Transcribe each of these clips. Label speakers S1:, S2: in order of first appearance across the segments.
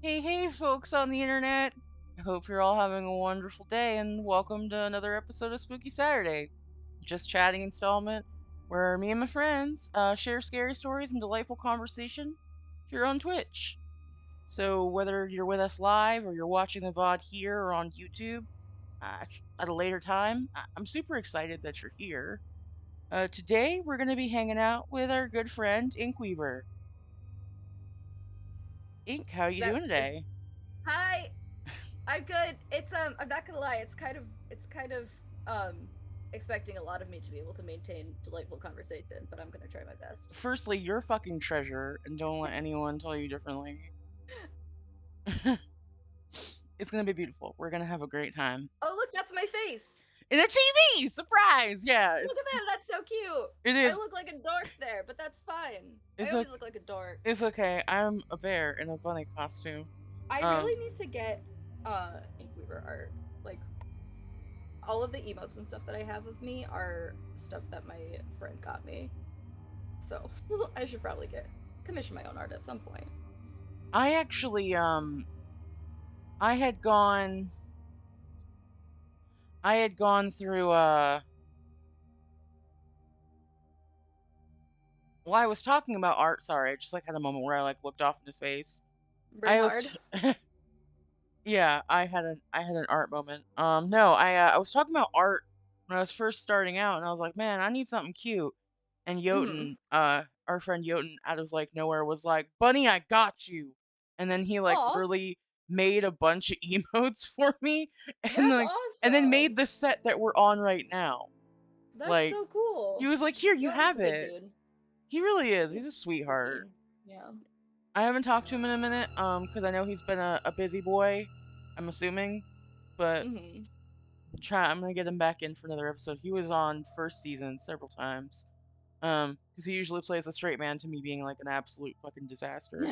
S1: Hey, folks on the internet. I hope you're all having a wonderful day and welcome to another episode of Spooky Saturday. Just chatting installment where me and my friends share scary stories and delightful conversation here on Twitch. So, whether you're with us live or you're watching the VOD here or on YouTube at a later time, I'm super excited that you're here. Today, we're going to be hanging out with our good friend Inkweaver. Ink, how you
S2: That
S1: doing
S2: is
S1: today?
S2: Hi. I'm good. I'm not gonna lie, it's kind of expecting a lot of me to be able to maintain delightful conversation, but I'm gonna try my best.
S1: Firstly, you're a fucking treasure, and don't let anyone tell you differently. It's gonna be beautiful. We're gonna have a great time.
S2: Oh look, that's my face!
S1: In a TV! Surprise! Yeah,
S2: Look at that, that's so cute!
S1: it
S2: I
S1: is.
S2: look like a dork there, but that's fine. I
S1: It's
S2: always
S1: okay.
S2: look like a dork.
S1: It's okay. I'm a bear in a bunny costume.
S2: I
S1: Um,
S2: really need to get Inkweaver art. Like all of the emotes and stuff that I have of me are stuff that my friend got me. So I should probably commission my own art at some point.
S1: I actually, I had gone, I had gone through, well, I was talking about art. Sorry, I just like had a moment where I like looked off into space. I was,
S2: Bernard.
S1: Yeah, I had an art moment. No, I was talking about art when I was first starting out, and I was like, man, I need something cute. And
S2: Mm-hmm.
S1: our friend Jotun, out of like nowhere, was like, "Bunny, I got you." And then he like
S2: Aw,
S1: literally made a bunch of emotes for me, and
S2: that's
S1: like, and then made
S2: awesome.
S1: the set that we're on right now.
S2: That's
S1: Like,
S2: so
S1: he
S2: cool.
S1: was like, "Here, you
S2: Yoden's
S1: have
S2: a good
S1: it."
S2: dude.
S1: He really is. He's
S2: He's
S1: a sweetheart.
S2: spooky. Yeah.
S1: I haven't talked to him in a minute, because I know he's been a busy boy. I'm assuming, but
S2: Mm-hmm.
S1: I'm gonna get him back in for another episode. He was on first season several times. Because he usually plays a straight man to me being like an absolute fucking disaster.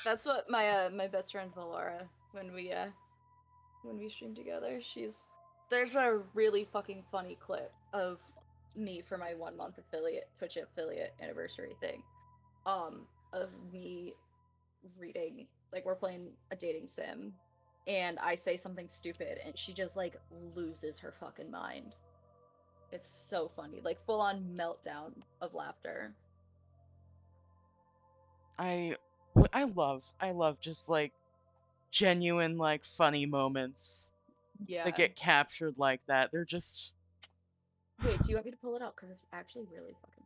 S2: That's what my best friend Valora when we stream together, there's a really fucking funny clip of me for my 1 month affiliate Twitch affiliate anniversary thing. Of me reading, like, we're playing a dating sim and I say something stupid and she just like loses her fucking mind. It's so funny, like full on meltdown of laughter.
S1: I I love just like genuine like funny moments that
S2: Yeah.
S1: get captured like that. They're just
S2: Wait, do you want me to pull it out? Because it's actually really fucking.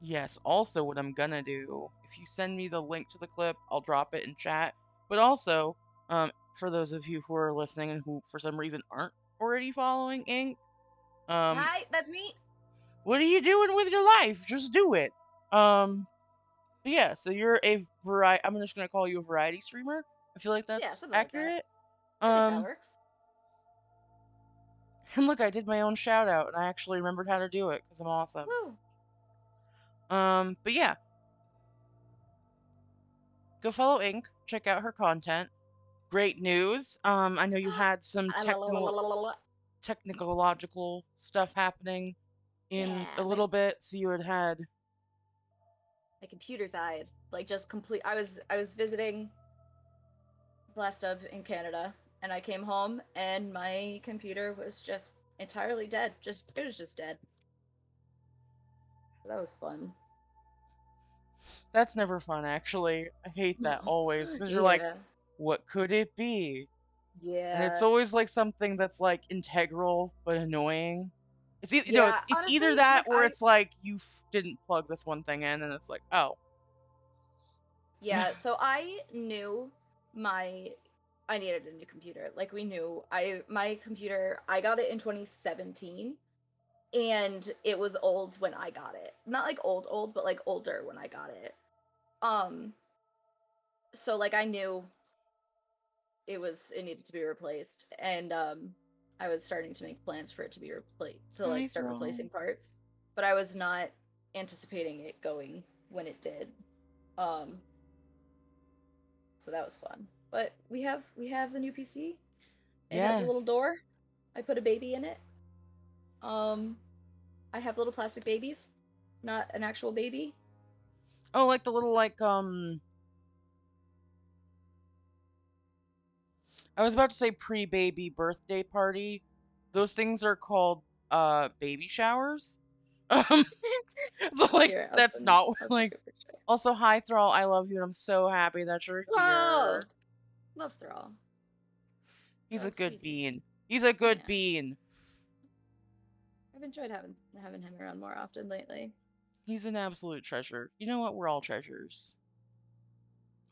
S1: yes. Also, what I'm gonna do, if you send me the link to the clip, I'll drop it in chat. But also, for those of you who are listening and who for some reason aren't already following Ink, um,
S2: Hi, that's me.
S1: what are you doing with your life? Just do it. Um, But yeah, so you're a variety. I'm just gonna call you a variety streamer. I feel like
S2: Yeah,
S1: that's
S2: something like that.
S1: accurate.
S2: I think that
S1: Um,
S2: works.
S1: and look, I did my own shout out, and I actually remembered how to do it because I'm awesome.
S2: Woo.
S1: But yeah, go follow Ink. Check out her content. Great news. I know you had some technological stuff happening in a
S2: Yeah,
S1: little bit, so you had.
S2: my computer died. Like just complete. I was visiting Blast Up in Canada, and I came home, and my computer was just entirely dead. Just it was just dead. So that was fun.
S1: That's never fun, actually. I hate that always because you're like,
S2: Yeah.
S1: what could it be? And it's
S2: Yeah.
S1: always like something that's like integral but annoying. It's either
S2: Yeah.
S1: it's either
S2: Honestly,
S1: that
S2: like
S1: or it's like you didn't plug this one thing in, and it's like, oh,
S2: yeah, so I knew my I needed a new computer. Like we knew my computer, I got it in 2017 and it was old when I got it. Not like old, but like older when I got it. Um so like I knew it needed to be replaced, and I was starting to make plans for it to be replaced, to
S1: hi
S2: like start
S1: girl.
S2: replacing parts, but I was not anticipating it going when it did. Um so that was fun. But we have the new PC. It has a little
S1: Yes.
S2: door. I put a baby in it. Um I have little plastic babies, not an actual baby.
S1: Oh, like the little like I was about to say pre-baby birthday party. Those things are called baby showers. Um so like
S2: Here,
S1: that's not
S2: I'll send
S1: like
S2: you a picture.
S1: also hi Thrall, I love you and I'm so happy that you're
S2: Oh,
S1: here.
S2: love Thrall.
S1: He's a
S2: Thrall's
S1: good
S2: sweetie.
S1: bean. He's a good
S2: Yeah,
S1: bean.
S2: I've enjoyed having him around more often lately.
S1: He's an absolute treasure. You know what? We're all treasures.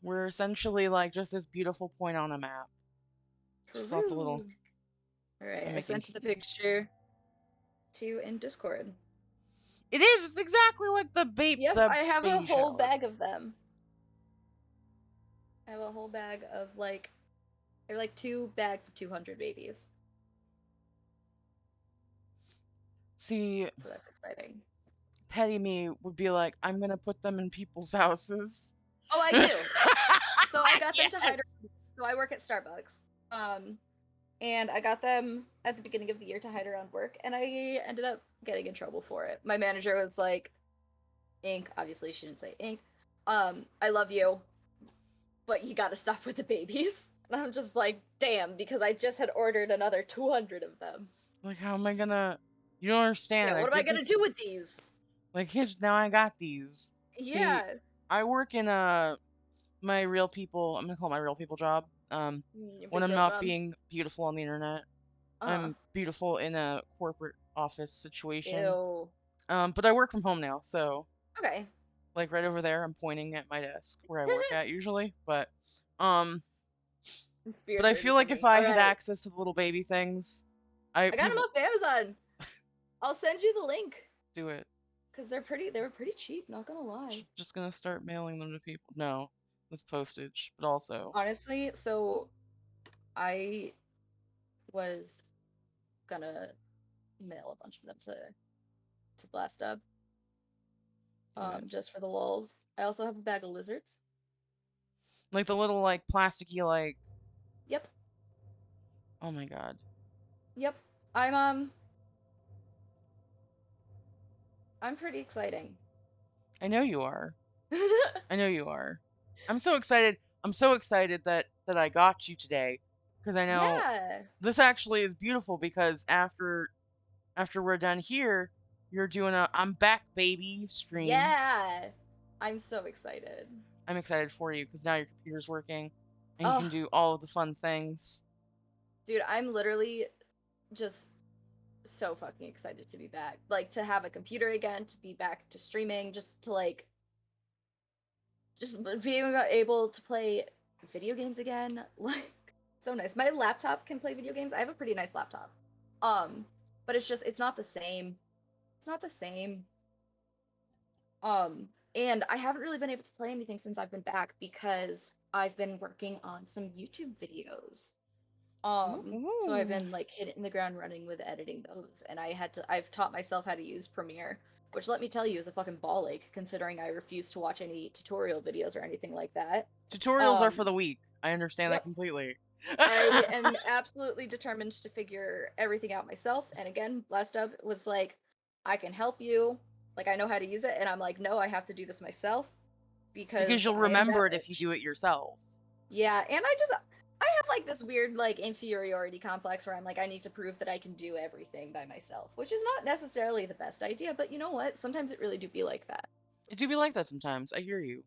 S1: We're essentially like just this beautiful point on a map. Just lots of little.
S2: True. All right,
S1: I'm
S2: I
S1: making.
S2: sent the picture to you in Discord.
S1: It is. It's exactly like
S2: Yep,
S1: the
S2: I have a
S1: baby
S2: whole
S1: shower.
S2: bag of them. I have a whole bag of like, they're like 2 bags of 200 babies.
S1: See,
S2: So that's exciting.
S1: petty me would be like, I'm gonna put them in people's houses.
S2: Oh, I do. So I got them to
S1: Yes.
S2: hide. So I work at Starbucks. And I got them at the beginning of the year to hide around work, and I ended up getting in trouble for it. My manager was like, "Ink," obviously she didn't say Ink. I love you, but you gotta stop with the babies. And I'm just like, damn, because I just had ordered another 200 of them.
S1: Like, how am I gonna? You don't understand.
S2: Yeah,
S1: I
S2: what am I
S1: did
S2: gonna
S1: this.
S2: do with these?
S1: Like, here's now I got these. See,
S2: Yeah.
S1: I work in my real people. I'm gonna call it my real people job.
S2: Your
S1: When
S2: big
S1: I'm
S2: girl
S1: not
S2: job.
S1: being beautiful on the internet,
S2: Uh-huh.
S1: I'm beautiful in a corporate office situation.
S2: Ew.
S1: But I work from home now, so
S2: Okay.
S1: like right over there, I'm pointing at my desk where I work at usually. Um,
S2: It's
S1: but
S2: beer
S1: I
S2: 30
S1: feel like if
S2: something.
S1: I had
S2: Alright.
S1: access to the little baby things, I
S2: I got them
S1: people
S2: off Amazon. I'll send you the link.
S1: do it.
S2: Because they were pretty cheap, not gonna lie.
S1: Just gonna start mailing them to people. No, that's postage, but also
S2: Honestly, so I was gonna mail a bunch of them to Blast Up,
S1: do it.
S2: just for the lulz. I also have a bag of lizards.
S1: Like the little like plasticky like.
S2: Yep,
S1: Oh my god.
S2: yep. I'm pretty exciting.
S1: I know you are. I know you are. I'm so excited. I'm so excited that I got you today because I know
S2: Yeah,
S1: this actually is beautiful because after we're done here, you're doing a I'm back baby stream.
S2: yeah. I'm so excited.
S1: I'm excited for you because now your computer's working and you
S2: Oh,
S1: can do all of the fun things.
S2: dude, I'm literally just so fucking excited to be back. Like to have a computer again, to be back to streaming, just to like just being able to play video games again, like so nice. My laptop can play video games. I have a pretty nice laptop. But it's not the same. It's not the same. And I haven't really been able to play anything since I've been back because I've been working on some YouTube videos. So I've
S1: Ooh.
S2: been like hitting the ground running with editing those, and I've taught myself how to use Premiere, which let me tell you is a fucking ball ache considering I refuse to watch any tutorial videos or anything like that.
S1: Tutorials are for
S2: Um,
S1: the weak. I understand that
S2: yep,
S1: completely.
S2: I am absolutely determined to figure everything out myself. And again, Last Up was like, I can help you. Like I know how to use it, and I'm like, no, I have to do this myself
S1: Because
S2: because
S1: you'll
S2: I am
S1: remember
S2: that
S1: it if you
S2: bitch.
S1: do it yourself.
S2: Yeah, and I have like this weird like inferiority complex where I'm like I need to prove that I can do everything by myself, which is not necessarily the best idea, but you know what? Sometimes it really do be like that.
S1: It do be like that sometimes. I hear you.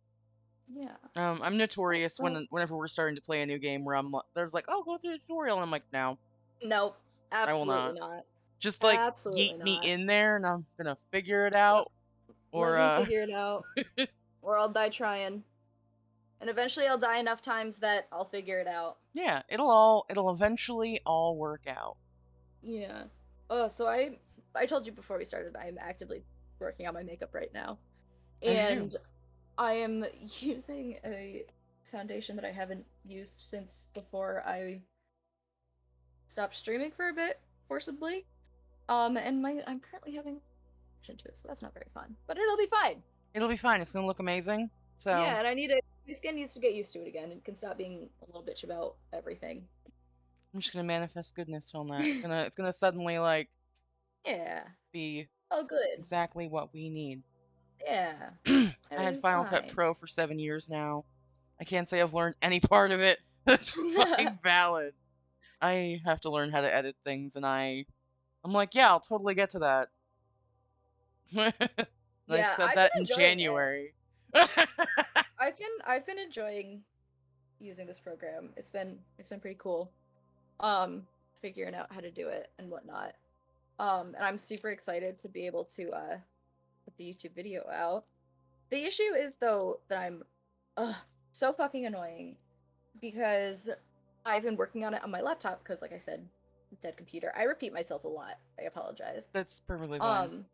S2: Yeah.
S1: I'm notorious
S2: So
S1: whenever we're starting to play a new game where there's like, oh, go through the tutorial, and I'm like, no,
S2: nope,
S1: I will
S2: absolutely
S1: not.
S2: not.
S1: Just like
S2: Absolutely
S1: yeet me
S2: not.
S1: in there, and I'm gonna figure it
S2: Yep.
S1: out.
S2: Let
S1: Or
S2: me figure it out, or I'll die trying. And eventually I'll die enough times that I'll figure it out.
S1: yeah, it'll eventually all work out.
S2: Yeah. Oh, so I told you before we started, I'm actively working on my makeup right now.
S1: As you do.
S2: And I am using a foundation that I haven't used since before I stopped streaming for a bit forcibly. And I'm currently having reaction to it, so that's not very fun. But it'll be fine.
S1: It'll be fine. It's gonna look amazing. So
S2: Yeah, and my skin needs to get used to it again and can stop being a little bitch about everything.
S1: I'm just gonna manifest goodness on that. It's gonna suddenly like
S2: Yeah.
S1: be
S2: Oh good.
S1: exactly what we need.
S2: Yeah.
S1: I had
S2: Everything's
S1: Final Cut
S2: fine.
S1: Pro for 7 years now. I can't say I've learned any part of it. That's fucking valid. I have to learn how to edit things, and I'm like, yeah, I'll totally get to that. And I
S2: Yeah,
S1: said
S2: I've been
S1: that in
S2: enjoying it.
S1: January.
S2: I've been enjoying using this program. It's been pretty cool. Figuring out how to do it and whatnot. And I'm super excited to be able to put the YouTube video out. The issue is though that I'm ugh, so fucking annoying because I've been working on it on my laptop because like I said, dead computer. I repeat myself a lot. I apologize.
S1: That's perfectly fine.
S2: Um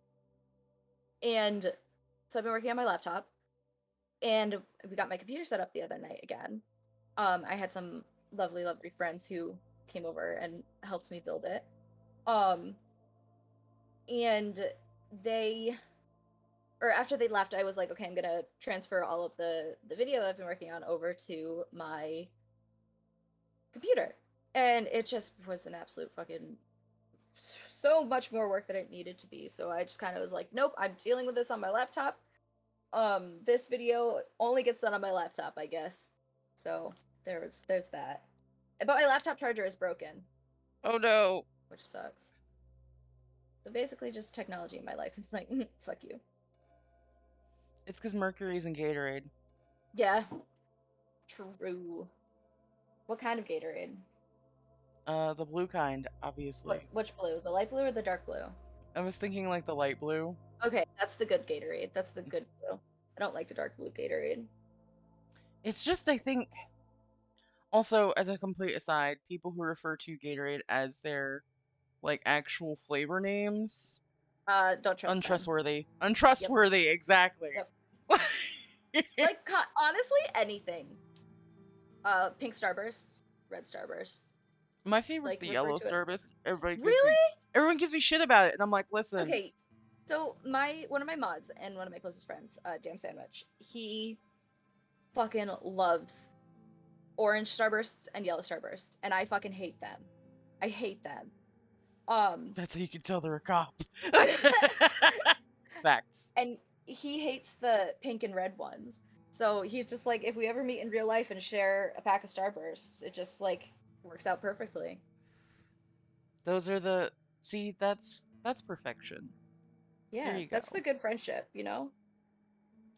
S2: and so I've been working on my laptop and we got my computer set up the other night again. I had some lovely, lovely friends who came over and helped me build it. Um, and they, or after they left, I was like, okay, I'm gonna transfer all of the video I've been working on over to my computer, and it just was an absolute fucking so much more work than it needed to be. So I just kind of was like, nope, I'm dealing with this on my laptop. This video only gets done on my laptop, I guess. So there's that. But my laptop charger is broken,
S1: Oh no.
S2: which sucks. So basically, just technology in my life is like, fuck you.
S1: It's because Mercury's in Gatorade.
S2: Yeah, true. What kind of Gatorade?
S1: The blue kind,
S2: What
S1: obviously.
S2: which blue? The light blue or the dark blue?
S1: I was thinking like the light blue.
S2: Okay, that's the good Gatorade. That's the good blue. I don't like the dark blue Gatorade.
S1: It's just, I think, also, as a complete aside, people who refer to Gatorade as their, like, actual flavor names,
S2: Don't trust them.
S1: untrustworthy.
S2: Yep,
S1: Untrustworthy, exactly.
S2: yep. Like honestly, anything. Pink Starbursts, red Starburst.
S1: My favorite's
S2: Like
S1: the
S2: refer
S1: yellow
S2: to it.
S1: Starbust.
S2: Really?
S1: Everyone gives me shit about it, and I'm like, listen,
S2: Okay, so my one of my mods and one of my closest friends, Damn Sandwich, he fucking loves orange starbursts and yellow starbursts, and I fucking hate them. I hate them.
S1: that's how you can tell they're a cop. Facts.
S2: And he hates the pink and red ones. So he's just like, if we ever meet in real life and share a pack of starbursts, it just like works out perfectly.
S1: Those are see, that's perfection. There
S2: Yeah,
S1: you
S2: that's the
S1: go.
S2: good friendship, you know?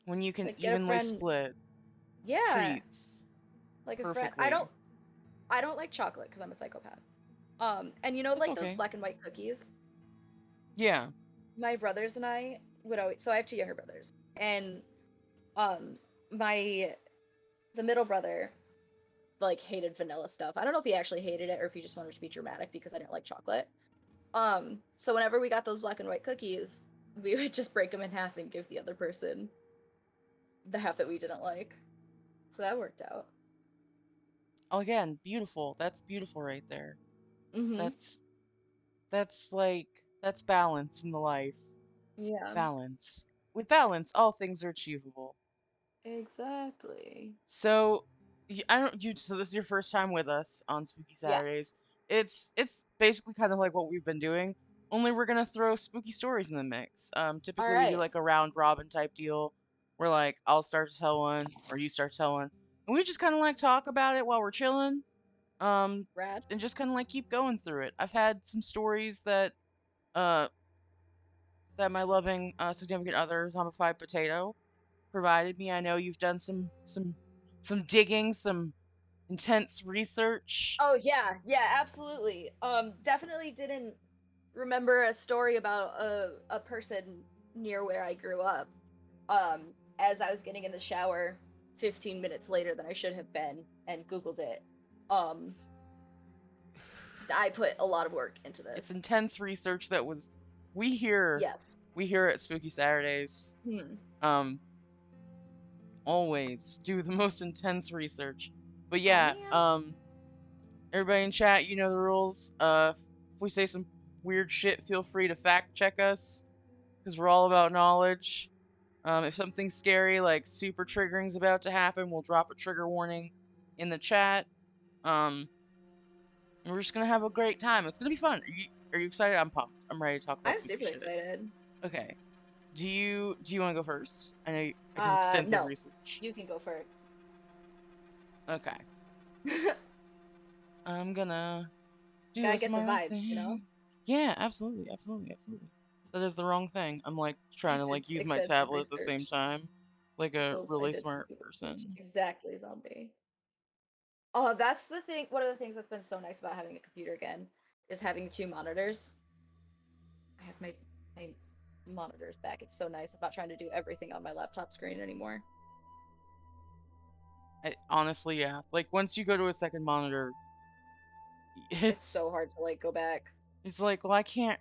S1: When you can
S2: Like get a
S1: evenly
S2: friend.
S1: split
S2: Yeah,
S1: treats
S2: like a friend. I
S1: perfectly.
S2: don't I don't like chocolate because I'm a psychopath. And you know,
S1: That's
S2: like those
S1: okay.
S2: black and white cookies?
S1: Yeah,
S2: My brothers and I would always, so I have two younger brothers. And um my the middle brother like hated vanilla stuff. I don't know if he actually hated it or if he just wanted to be dramatic because I didn't like chocolate. So whenever we got those black and white cookies, we would just break them in half and give the other person the half that we didn't like. So that worked out.
S1: again, beautiful. That's beautiful right there.
S2: Mhm.
S1: That's like that's balance in the life.
S2: Yeah.
S1: Balance. With balance, all things are achievable.
S2: Exactly.
S1: So, I don't you. So this is your first time with us on Spooky
S2: Yes.
S1: Saturdays. It's basically kind of like what we've been doing. Only we're gonna throw spooky stories in the mix.
S2: All
S1: Typically we do
S2: right.
S1: like a round robin type deal, where like I'll start to tell one or you start to tell one, and we just kind of like talk about it while we're chilling. Um,
S2: Rad.
S1: and just kind of like keep going through it. I've had some stories uh that my loving significant other, zombified potato, provided me. I know you've done some digging, some intense research.
S2: Oh yeah, yeah, absolutely. Definitely didn't remember a story about a person near where I grew up. As I was getting in the shower 15 minutes later than I should have been and Googled it. Um, I put a lot of work into
S1: It's
S2: this.
S1: intense research that was we hear
S2: Yes.
S1: we here at Spooky Saturdays
S2: Hmm.
S1: um always do the most intense research. But
S2: Oh
S1: yeah,
S2: man.
S1: everybody in chat, you know the rules. If we say some weird shit, feel free to fact check us because we're all about knowledge. If something scary, like super triggering, is about to happen, we'll drop a trigger warning in the chat. Um, and we're just gonna have a great time. It's gonna be fun. Are you excited? I'm pumped. I'm ready to talk about
S2: I'm
S1: spooky
S2: super
S1: shit.
S2: excited.
S1: Okay. Do you want to go first? I know it's extensive
S2: No.
S1: research.
S2: You can go first.
S1: Okay. I'm gonna. do
S2: Gotta
S1: this
S2: get the
S1: my
S2: vibes, you know?
S1: thing. Yeah, absolutely, absolutely, absolutely. That is the wrong thing. I'm like
S2: You
S1: trying to
S2: should
S1: like use my
S2: extensive
S1: tablet at the same
S2: research.
S1: time, like a
S2: I
S1: really
S2: did some
S1: smart
S2: Google search.
S1: person.
S2: Exactly, zombie. Oh, that's the thing. One of the things that's been so nice about having a computer again is having two monitors. I have my monitors back. It's so nice. I'm not trying to do everything on my laptop screen anymore.
S1: Honestly, yeah. Like once you go to a second monitor,
S2: It's
S1: it's
S2: so hard to like go back.
S1: it's like, well, I can't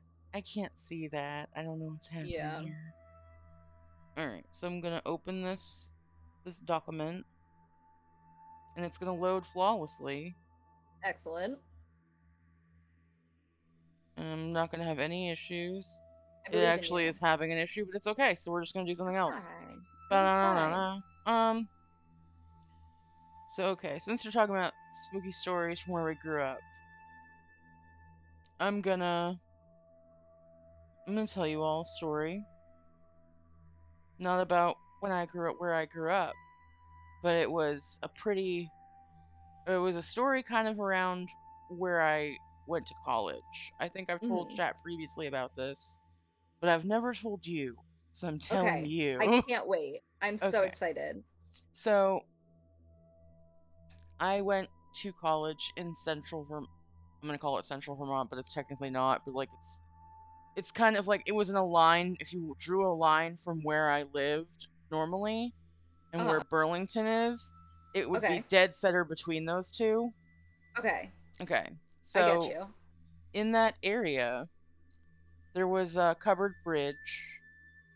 S1: see that. I don't know what's happening
S2: Yeah.
S1: here. All right, so I'm gonna open this document, and it's gonna load flawlessly.
S2: Excellent.
S1: And I'm not gonna have any issues.
S2: I
S1: It
S2: believe in
S1: actually
S2: you.
S1: is having an issue, but it's okay. So we're just gonna do something
S2: That's
S1: else.
S2: fine. It's fine.
S1: Ba-da-na-na-na. So okay, since you're talking about spooky stories from where we grew up, I'm gonna I'm gonna tell you all a story. Not about when I grew up where I grew up, but it was a story kind of around where I went to college. I think I've told
S2: Mhm.
S1: chat previously about this, but I've never told you. So I'm telling
S2: Okay. I
S1: you.
S2: can't wait. I'm so
S1: Okay.
S2: excited.
S1: So I went to college in central Vermont. I'm gonna call it central Vermont, but it's technically not. But like it's kind of like it was in a line. If you drew a line from where I lived normally and where
S2: Uh-huh.
S1: Burlington is, it would be
S2: Okay.
S1: dead center between those two.
S2: Okay.
S1: Okay,
S2: I get
S1: so
S2: you.
S1: in that area, there was a covered bridge.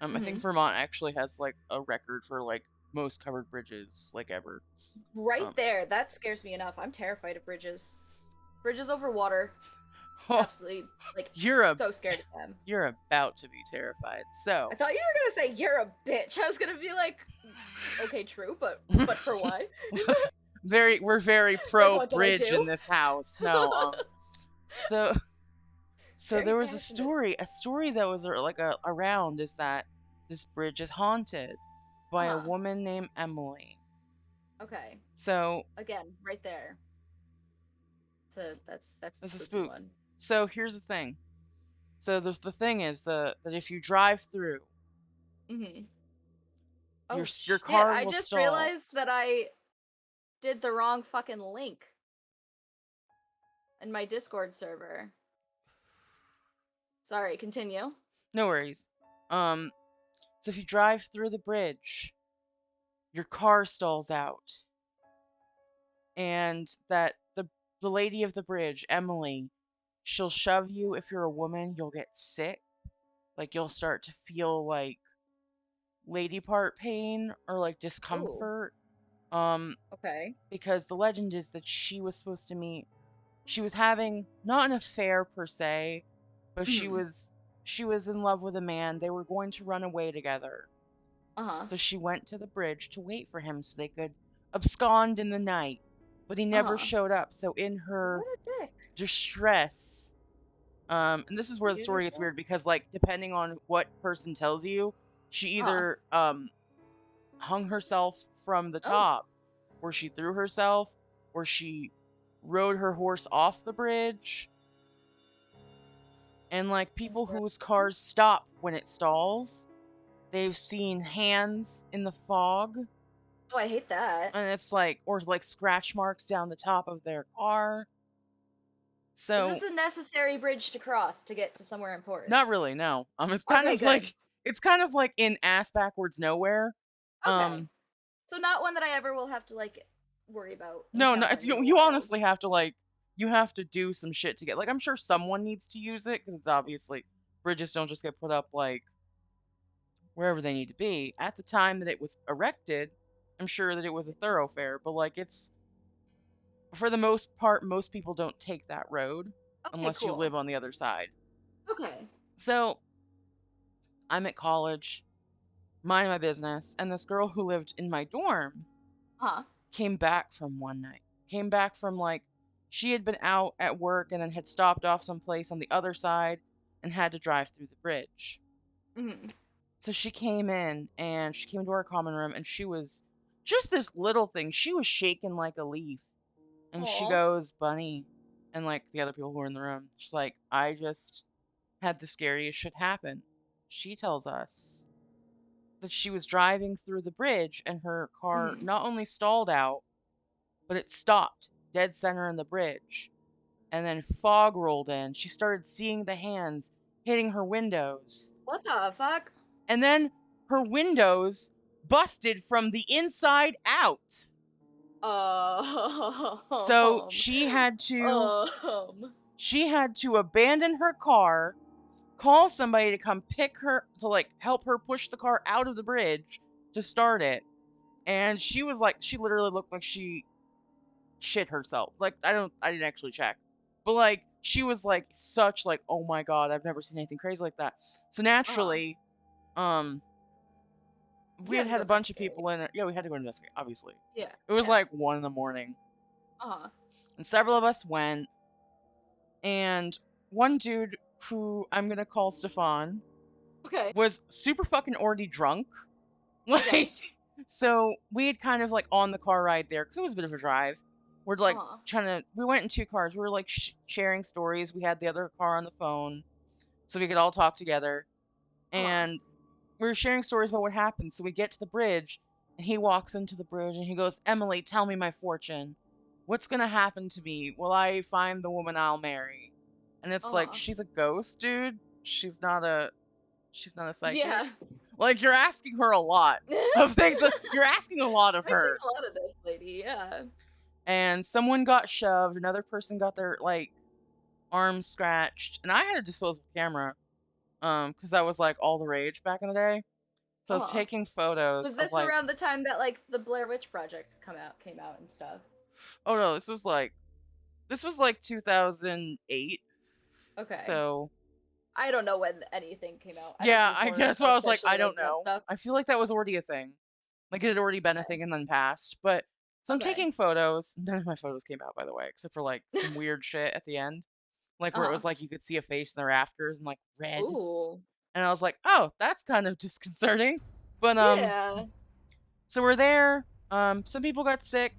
S1: I think
S2: Mhm.
S1: Vermont actually has like a record for like most covered bridges like ever.
S2: Right
S1: Um,
S2: there. That scares me enough. I'm terrified of bridges. Bridges over water. Absolutely, like,
S1: you're a
S2: so scared of them.
S1: you're about to be terrified.
S2: I
S1: So,
S2: thought you were gonna say you're a bitch. I was gonna be like, okay, true, but for what?
S1: we're very
S2: Like,
S1: pro
S2: what did I
S1: bridge in
S2: do?
S1: this house. No, so so
S2: Very
S1: there was
S2: passionate.
S1: a story that was like around is that this bridge is haunted by a
S2: Uh-huh.
S1: woman named Emily.
S2: Okay.
S1: So,
S2: Again, right there. So that's the
S1: this is
S2: spooky
S1: spook.
S2: one.
S1: So, here's the thing. So, the thing is that if you drive through,
S2: Mhm.
S1: your
S2: Oh
S1: your
S2: shit!
S1: car
S2: I
S1: will
S2: just
S1: stall.
S2: realized that I did the wrong fucking link in my Discord server. Sorry, continue.
S1: No worries. Um, so if you drive through the bridge, your car stalls out, and that the lady of the bridge, Emily, she'll shove you. If you're a woman, you'll get sick. Like you'll start to feel like lady part pain or like
S2: Oh,
S1: discomfort. Um,
S2: okay.
S1: because the legend is that she was having not an affair per se, but
S2: Mhm.
S1: she was in love with a man. They were going to run away together.
S2: Uh-huh.
S1: So she went to the bridge to wait for him so they could abscond in the night. But he never
S2: Uh-huh.
S1: showed up. So in her
S2: What a dick.
S1: distress, and this is where
S2: She
S1: the
S2: did
S1: story gets
S2: herself?
S1: weird because like depending on what person tells you, she
S2: Uh-huh.
S1: either hung herself from the
S2: Oh.
S1: top, or she threw herself, or she rode her horse off the bridge. And like people whose
S2: Interesting.
S1: cars stop when it stalls, they've seen hands in the fog,
S2: Oh, I hate that.
S1: and it's like or like scratch marks down the top of their car.
S2: Is
S1: So
S2: this a necessary bridge to cross to get to somewhere important?
S1: not really, no.
S2: Okay, good.
S1: It's kind of like in ass backwards nowhere.
S2: Okay.
S1: Um
S2: So not one that I ever will have to like worry about
S1: no, no,
S2: encountering in the
S1: you
S2: wild.
S1: honestly have to like you have to do some shit to get like I'm sure someone needs to use it because it's obviously bridges don't just get put up like wherever they need to be. At the time that it was erected, I'm sure that it was a thoroughfare, but like it's for the most part most people don't take that road
S2: Okay,
S1: unless you live
S2: cool.
S1: on the other side.
S2: Okay.
S1: So, I'm at college, minding my business, and this girl who lived in my dorm
S2: Huh.
S1: came back from one night. Came back from like she had been out at work and then had stopped off someplace on the other side and had to drive through the bridge.
S2: Mhm.
S1: So she came in and she came to our common room and she was just this little thing. She was shaking like a leaf. And she
S2: Aw.
S1: goes, "Bunny, and like the other people who were in the room. She's like, I just had the scariest shit happen. She tells us that she was driving through the bridge and her car
S2: Mhm.
S1: not only stalled out, but it stopped dead center in the bridge. And then fog rolled in. She started seeing the hands hitting her windows.
S2: What the fuck?
S1: And then her windows busted from the inside out. So
S2: Um,
S1: she had to abandon her car, call somebody to come pick her to like help her push the car out of the bridge to start it. And she was like she literally looked like she shit herself. Like I didn't actually check. But like she was like such like, oh my god, I've never seen anything crazy like that. So
S2: uh-huh.
S1: naturally, um we
S2: You
S1: had
S2: have to
S1: had
S2: go
S1: a bunch of
S2: investigate.
S1: people in it. Yeah, we had to go investigate, obviously.
S2: Yeah,
S1: It was
S2: yeah.
S1: like 1 in the morning.
S2: Uh-huh.
S1: And several of us went, and one dude who I'm gonna call Stefan
S2: Okay.
S1: was super fucking already drunk.
S2: Okay.
S1: Like, so we had kind of like on the car ride there because it was a bit of a drive. We're like
S2: Uh-huh.
S1: trying to. We went in two cars. We were like sharing stories. We had the other car on the phone so we could all talk together,
S2: Uh-huh.
S1: and we were sharing stories about what happened. So we get to the bridge, and he walks into the bridge and he goes, "Emily, tell me my fortune. What's gonna happen to me? Will I find the woman I'll marry?" And it's like,
S2: Uh-huh.
S1: she's a ghost, dude. She's not a psychic.
S2: Yeah.
S1: Like, you're asking her a lot of things. You're asking a lot of
S2: I've seen
S1: her.
S2: a lot of this lady, yeah.
S1: And someone got shoved, another person got their like arm scratched, and I had a disposable camera, because that was like all the rage back in the day. So I was
S2: Uh-huh.
S1: taking photos
S2: Was
S1: of
S2: this
S1: like,
S2: around the time that like the Blair Witch Project came out and stuff?
S1: oh no, this was like 2008.
S2: Okay.
S1: So
S2: I don't know when anything came out. I don't
S1: yeah,
S2: do
S1: I
S2: horror
S1: guess
S2: stuff,
S1: what I was like,
S2: especially
S1: I
S2: like
S1: don't
S2: that
S1: know.
S2: stuff.
S1: I feel like that was already a thing. Like it had already been a
S2: Okay.
S1: thing and then passed. But so I'm
S2: Okay.
S1: taking photos. None of my photos came out, by the way, except for like some weird shit at the end. Like where it
S2: Uh-huh.
S1: was like you could see a face in the rafters and like red.
S2: Ooh.
S1: And I was like, oh, that's kind of disconcerting. But
S2: Yeah.
S1: so we're there. Some people got sick,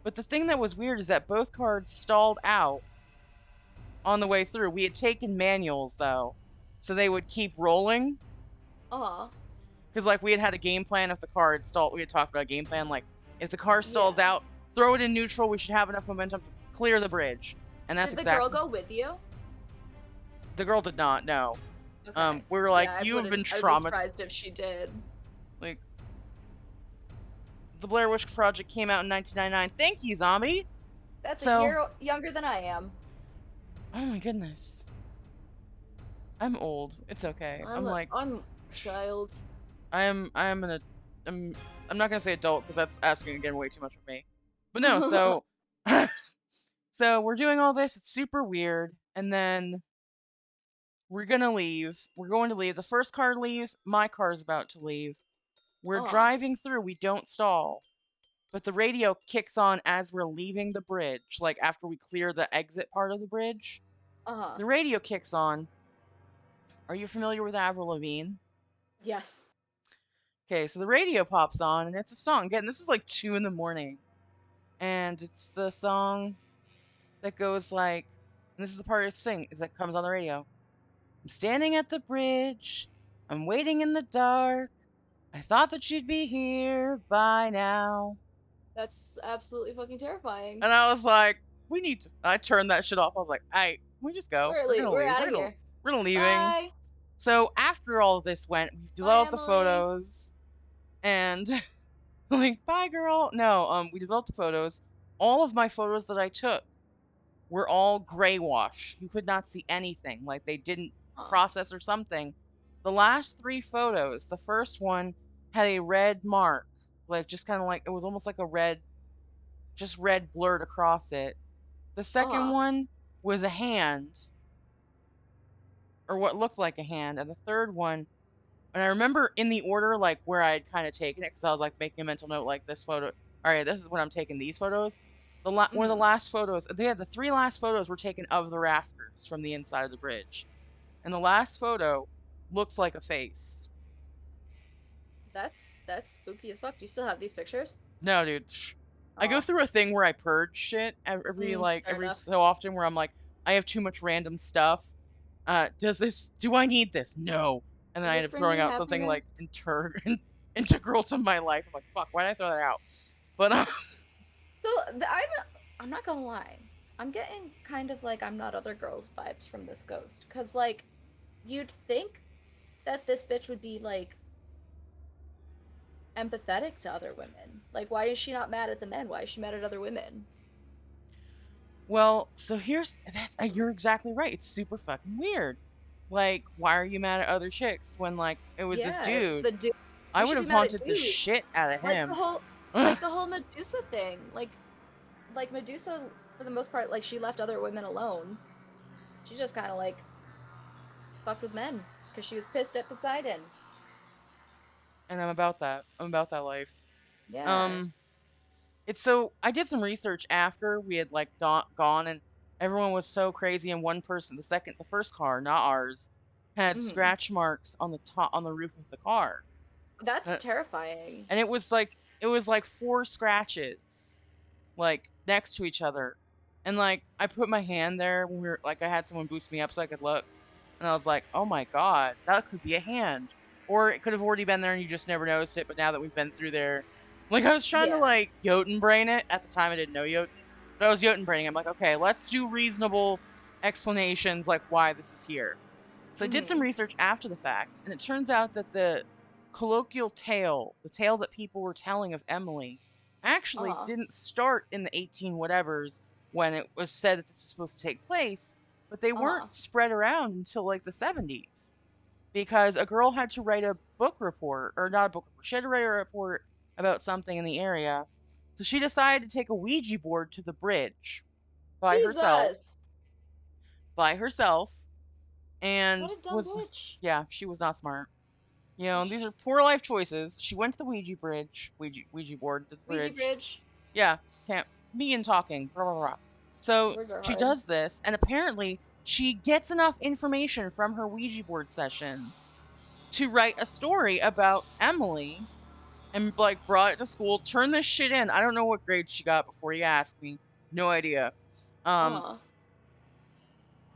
S1: but the thing that was weird is that both cards stalled out on the way through. We had taken manuals though, so they would keep rolling.
S2: Uh-huh.
S1: Because like we had had a game plan if the card stalled. We had talked about a game plan like if the car stalls
S2: Yeah.
S1: out, throw it in neutral. We should have enough momentum to clear the bridge, and that's
S2: Did the girl
S1: exactly.
S2: go with you?
S1: The girl did not know.
S2: Okay.
S1: We were like,
S2: Yeah,
S1: you have been
S2: I would be
S1: traumatized.
S2: surprised if she did.
S1: Like the Blair Witch Project came out in 1999. Thank you, zombie.
S2: That's a
S1: So,
S2: year younger than I am.
S1: oh my goodness, I'm old. It's okay.
S2: I'm a child.
S1: I'm an I'm I'm not gonna say adult because that's asking again way too much of me. But no, so so we're doing all this. It's super weird, and then we're gonna leave. We're going to leave. The first car leaves. My car's about to leave. We're
S2: Uh-huh.
S1: driving through. We don't stall, but the radio kicks on as we're leaving the bridge. Like after we clear the exit part of the bridge,
S2: Uh-huh.
S1: the radio kicks on. Are you familiar with Avril Lavigne?
S2: Yes.
S1: Okay, so the radio pops on and it's a song. Again, this is like 2 in the morning. And it's the song that goes like, and this is the part I sing, is that comes on the radio. I'm standing at the bridge. I'm waiting in the dark. I thought that you'd be here by now.
S2: That's absolutely fucking terrifying.
S1: And I was like, we need to. I turned that shit off. I was like, hey, we just go. We're gonna
S2: We're
S1: leave.
S2: out of here.
S1: We're leaving.
S2: Bye.
S1: So after all of this went, we
S2: Bye,
S1: developed the
S2: Emily.
S1: photos, and like, bye, girl. No, we developed the photos. All of my photos that I took were all gray wash. You could not see anything. Like they didn't
S2: Huh.
S1: process or something. The last three photos, the first one had a red mark, like just kind of like it was almost like a red, just red blurred across it. The second
S2: Uh-huh.
S1: one was a hand, or what looked like a hand, and the third one, and I remember in the order like where I had kind of taken it because I was like making a mental note like this photo. All right, this is when I'm taking these photos. One of the
S2: Mm-hmm.
S1: last photos, they had the three last photos were taken of the rafters from the inside of the bridge, and the last photo looks like a face.
S2: That's spooky as fuck. Do you still have these pictures?
S1: No, dude, I go
S2: Oh,
S1: through a thing where I purge shit
S2: fair
S1: every
S2: enough.
S1: so often where I'm like, I have too much random stuff. Do I need this? No. And then
S2: Does
S1: I end
S2: this
S1: up
S2: bring
S1: throwing
S2: you
S1: out something like
S2: happiness?
S1: integral to my life. I'm like, fuck, why did I throw that out? But
S2: So I'm not gonna lie. I'm getting kind of like I'm not other girls vibes from this ghost. Cause like you'd think that this bitch would be like empathetic to other women. Like why is she not mad at the men? Why is she mad at other women?
S1: well, so here's that's you're exactly right. It's super fucking weird. Like, why are you mad at other chicks when like it was this
S2: Yeah, it's
S1: dude?
S2: the dude.
S1: I
S2: You
S1: would
S2: should be
S1: have
S2: mad at
S1: haunted the
S2: dudes.
S1: shit out of
S2: Like
S1: him.
S2: the whole Medusa thing. Like Medusa for the most part like she left other women alone. She just kind of like fucked with men because she was pissed at Poseidon.
S1: And I'm about that. I'm about that life.
S2: Yeah.
S1: Um, it's so I did some research after we had like gone, and everyone was so crazy. And one person, the first car, not ours, had
S2: Mhm.
S1: scratch marks on the top on the roof of the car,
S2: That's
S1: uh,
S2: terrifying.
S1: and it was like four scratches, like next to each other. And like I put my hand there when I had someone boost me up so I could look. And I was like, "Oh my god, that could be a hand." Or it could have already been there and you just never noticed it, but now that we've been through there, like I was trying to
S2: Yeah.
S1: like Jotun brain it. At the time I didn't know Jotun, but I was Jotun braining. I'm like, "Okay, let's do reasonable explanations like why this is here." So I did some
S2: Mhm.
S1: research after the fact, and it turns out that the colloquial tale, the tale that people were telling of Emily, actually
S2: Uh-huh.
S1: didn't start in the 18 whatevers when it was said that this was supposed to take place, but they weren't
S2: Uh-huh.
S1: spread around until like the 70s because a girl had to write a book report, or not a book report, she had to write a report about something in the area. So she decided to take a Ouija board to the bridge by herself,
S2: Jesus.
S1: by herself,
S2: What
S1: and
S2: a dumb
S1: was,
S2: bitch.
S1: yeah, she was not smart. You know, these are poor life choices. She went to the Ouija board to the
S2: Ouija
S1: bridge.
S2: bridge.
S1: Yeah, can't me and talking. Blah, blah, blah. So
S2: Words are
S1: she
S2: hard.
S1: does this, and apparently she gets enough information from her Ouija board session to write a story about Emily and like brought it to school. Turn this shit in. I don't know what grade she got before you ask me. No idea. Um,
S2: Uh-huh.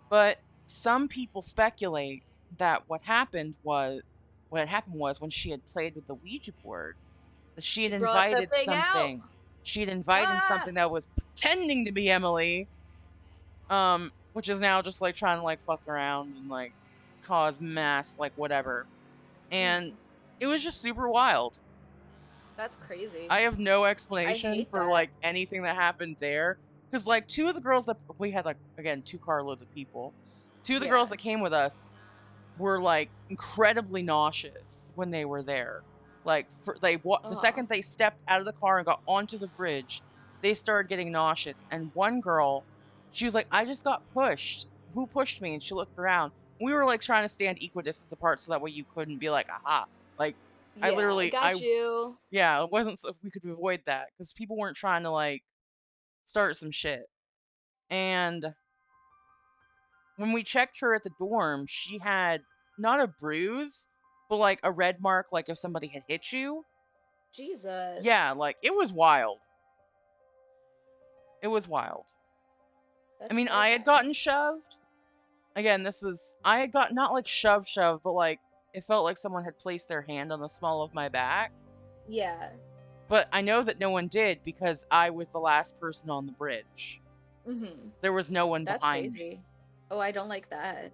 S1: but some people speculate that what happened was when she had played with the Ouija board that she had
S2: She brought the
S1: invited
S2: thing out.
S1: something. She had invited
S2: Ah.
S1: something that was pretending to be Emily, which is now just like trying to like fuck around and like cause mass like whatever. And
S2: Mhm.
S1: it was just super wild.
S2: That's crazy.
S1: I have no
S2: I
S1: explanation
S2: hate
S1: for
S2: that.
S1: like anything that happened there. Because like two of the girls that we had like again 2 carloads of people, two of the girls
S2: Yeah.
S1: that came with us were like incredibly nauseous when they were there. Like the
S2: Uh-huh.
S1: second they stepped out of the car and got onto the bridge, they started getting nauseous. And one girl, she was like, "I just got pushed. Who pushed me?" And she looked around. We were like trying to stand equidistance apart so that way you couldn't be like, "Aha!" Like I
S2: Yeah, I
S1: literally,
S2: got
S1: I
S2: you.
S1: yeah, it wasn't so we could avoid that because people weren't trying to like start some shit. And when we checked her at the dorm, she had not a bruise, but like a red mark, like if somebody had hit you.
S2: Jesus.
S1: Yeah, like it was wild. It was wild. I
S2: That's
S1: mean, I had gotten
S2: terrifying.
S1: shoved. Again, I had got not like shove, but like it felt like someone had placed their hand on the small of my back.
S2: Yeah.
S1: But I know that no one did because I was the last person on the bridge.
S2: Mhm.
S1: There was no one
S2: That's
S1: behind me.
S2: crazy. Oh, I don't like that.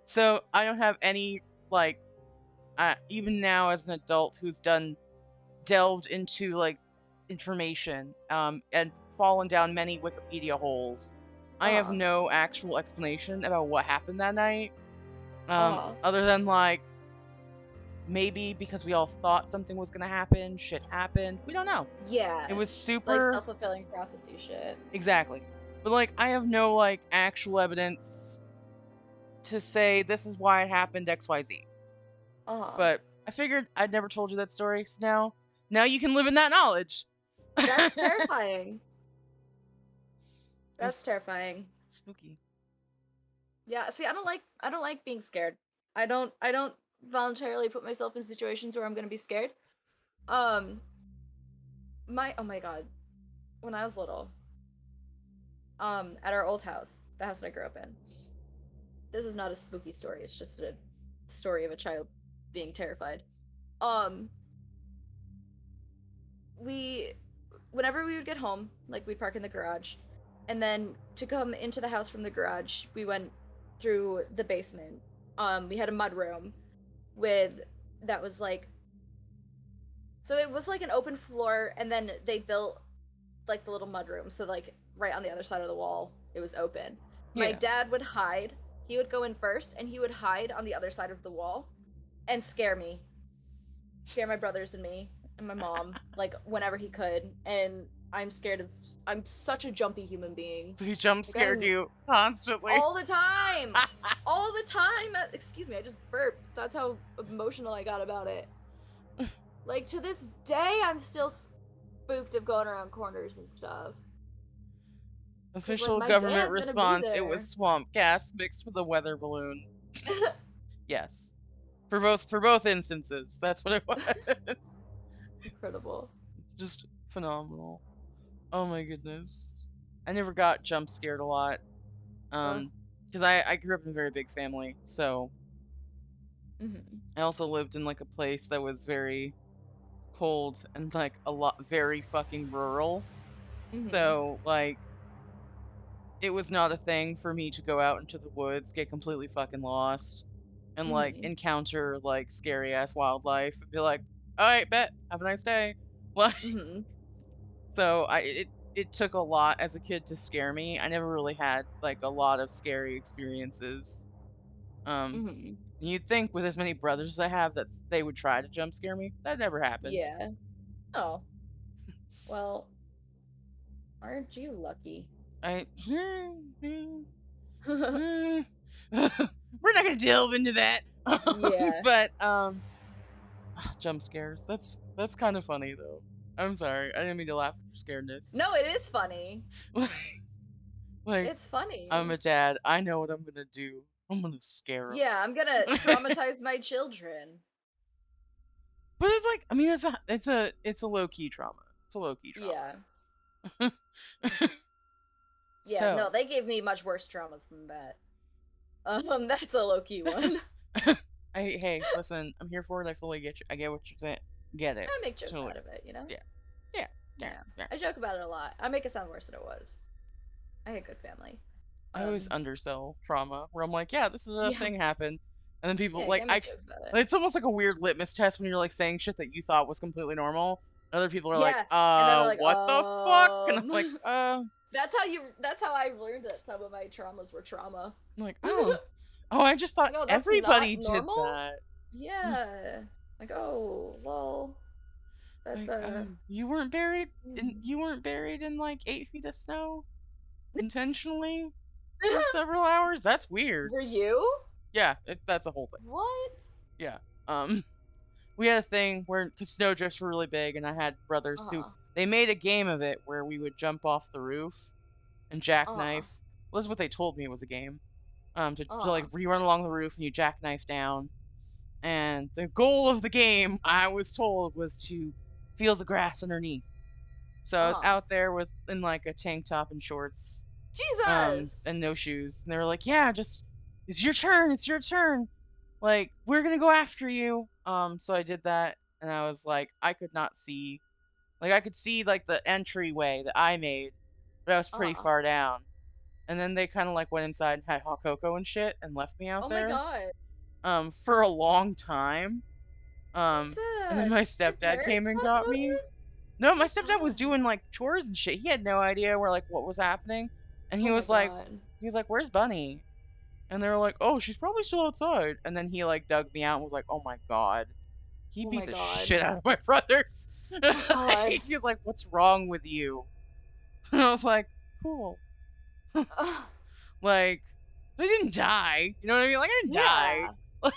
S1: So I don't have any like even now as an adult who's done delved into like information and fallen down many Wikipedia holes. I have
S2: Uh-huh.
S1: no actual explanation about what happened that night.
S2: Uh-huh.
S1: Other than like maybe because we all thought something was gonna happen, shit happened. We don't know. It
S2: Yeah.
S1: was
S2: Like
S1: super
S2: self-fulfilling prophecy shit.
S1: exactly. But like I have no like actual evidence to say this is why it happened XYZ.
S2: Uh-huh.
S1: But I figured I'd never told you that story, so now you can live in that knowledge.
S2: That's terrifying.
S1: It
S2: That's
S1: was
S2: terrifying.
S1: spooky.
S2: Yeah, see, I don't like being scared. I don't voluntarily put myself in situations where I'm gonna be scared. Um, oh my god. when I was little, at our old house, the house that I grew up in. This is not a spooky story. It's just a story of a child being terrified. Um, we, whenever we would get home, like we'd park in the garage, and then to come into the house from the garage, we went through the basement. We had a mud room with that was like so it was like an open floor, and then they built like the little mud room. So like right on the other side of the wall, it was open. My
S1: Yeah.
S2: dad would hide. He would go in first, and he would hide on the other side of the wall and scare my brothers and me and my mom like whenever he could. And I'm scared of. I'm such a jumpy human being.
S1: So he jump
S2: Like
S1: scared
S2: I'm
S1: you constantly.
S2: all the time, all the time. Excuse me, I just burped. That's how emotional I got about it. Like to this day, I'm still spooked of going around corners and stuff. Cause like
S1: Official
S2: my
S1: government
S2: dad's gonna be
S1: response, it was
S2: there.
S1: swamp gas mixed with a weather balloon. Yes. For both instances, that's what it was.
S2: Incredible.
S1: Just phenomenal. Oh my goodness. I never got jump scared a lot.
S2: Uh,
S1: Because I grew up in a very big family, so
S2: mhm,
S1: I also lived in like a place that was very cold and like a lot very fucking rural.
S2: mhm,
S1: So like it was not a thing for me to go out into the woods, get completely fucking lost, and like
S2: mhm,
S1: encounter like scary ass wildlife and be like, all right, bet, have a nice day. Like
S2: mhm,
S1: so it took a lot as a kid to scare me. I never really had like a lot of scary experiences. Um
S2: mhm.
S1: you'd think with as many brothers as I have that they would try to jump scare me. That never happened.
S2: Yeah. Oh, well, aren't you lucky?
S1: I we're not gonna delve into that.
S2: Yeah.
S1: But jump scares. That's kind of funny though. I'm sorry. I didn't mean to laugh at your scaredness.
S2: No, it is funny.
S1: like, like
S2: It's
S1: I'm
S2: funny.
S1: a dad. I know what I'm gonna do. I'm gonna scare them.
S2: Yeah, I'm gonna traumatize my children.
S1: But it's like I mean it's a low key trauma. It's a low key
S2: Yeah.
S1: trauma.
S2: Yeah, no,
S1: So
S2: they gave me much worse traumas than that. That's a low key one.
S1: hey, listen, I'm here for it. I fully get you. I get what you're saying. Get it.
S2: I make jokes
S1: Totally.
S2: out of it, you know?
S1: Yeah. Yeah. Yeah.
S2: Yeah.
S1: Yeah.
S2: I joke about it a lot. I make it sound worse than it was. I had a good family.
S1: I always
S2: Um,
S1: undersell trauma where I'm like, yeah, this is a
S2: yeah.
S1: thing happened. And then people
S2: Yeah, you
S1: like
S2: can make jokes about it.
S1: it's almost like a weird litmus test when you're like saying shit that you thought was completely normal. And other people are like,
S2: Yeah. And then they're like,
S1: what the fuck? And I'm like,
S2: that's how I learned that some of my traumas were trauma.
S1: I'm like, oh. Oh, I just thought
S2: Like, oh, that's
S1: everybody
S2: not
S1: did
S2: normal?
S1: that.
S2: Yeah. Like, oh, well, that's
S1: Like,
S2: mm.
S1: you weren't buried in like 8 feet of snow intentionally for several hours? That's weird.
S2: Were you?
S1: Yeah, that's a whole thing.
S2: What?
S1: Yeah. We had a thing where because snowdrifts were really big, and I had brothers who
S2: Uh-huh.
S1: they made a game of it where we would jump off the roof and
S2: Uh-huh.
S1: jackknife. Well, this is what they told me it was a game. To like
S2: Uh-huh.
S1: you run along the roof and you jackknife down. And the goal of the game, I was told, was to feel the grass underneath. So I was
S2: Uh-huh.
S1: out there with in like a tank top and shorts,
S2: Jesus!
S1: and no shoes. And they were like, "Yeah, just it's your turn. It's your turn. Like we're gonna go after you." So I did that, and I was like, I could not see. Like I could see like the entryway that I made, but I was pretty
S2: Uh-huh.
S1: far down. And then they kind of like went inside and had hot cocoa and shit and left me out
S2: Oh my
S1: there
S2: god.
S1: for a long time.
S2: That's
S1: And then my
S2: your
S1: stepdad came
S2: parents
S1: and
S2: got
S1: got me.
S2: noticed?
S1: No, my
S2: Oh
S1: stepdad was
S2: god.
S1: doing like chores and shit. He had no idea where like what was happening. And
S2: Oh my god.
S1: he was like, "Where's Bunny?" And they were like, "Oh, she's probably still outside." And then he like dug me out and was like, "Oh my god." He
S2: Oh
S1: beat
S2: my
S1: the
S2: god.
S1: shit out of my brothers.
S2: Oh god.
S1: He was like, "What's wrong with you?" And I was like, "Cool."
S2: Ugh.
S1: Like, they didn't die. You know what I mean? Like, I didn't die.
S2: Yeah.
S1: Like,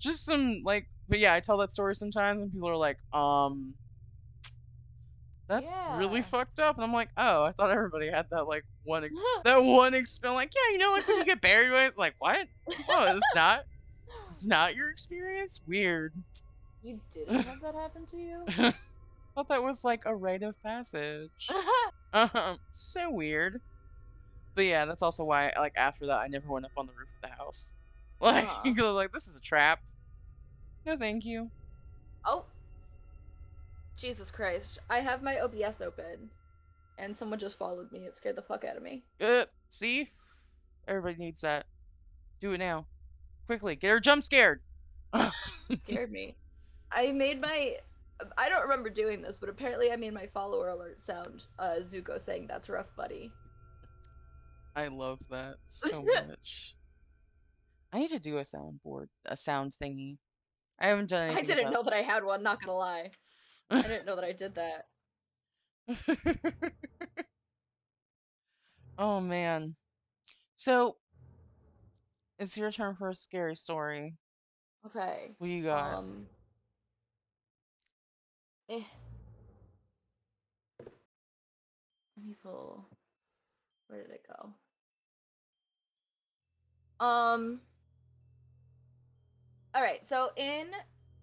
S1: just some like, but yeah, I tell that story sometimes, and people are like, that's really
S2: Yeah.
S1: fucked up. And I'm like, oh, I thought everybody had that like that one experience. Like, yeah, you know, like when you get buried, it's like, what? Oh, it's not your experience. Weird.
S2: You didn't have that happen to you?
S1: Thought that was like a rite of passage. So weird. But yeah, that's also why, like, after that, I never went up on the roof of the house. Like,
S2: Uh-huh.
S1: 'cause I was like, this is a trap. No, thank you.
S2: Oh, Jesus Christ. I have my OBS open, and someone just followed me. It scared the fuck out of me.
S1: See? Everybody needs that. Do it now. Quickly. Get her jump scared.
S2: Scared me. I made my. I don't remember doing this, but apparently I made my follower alert sound Zuko saying, "That's rough, buddy."
S1: I love that so much. I need to do a soundboard, a sound thingy. I haven't done
S2: I
S1: anything
S2: didn't
S1: about
S2: know that I had one, not gonna lie. I
S1: that.
S2: didn't know that I did that.
S1: Oh man. So it's your turn for a scary story.
S2: Okay.
S1: What do you got?
S2: Um. Eh. Let me pull. Where did it go? Um. All right. So in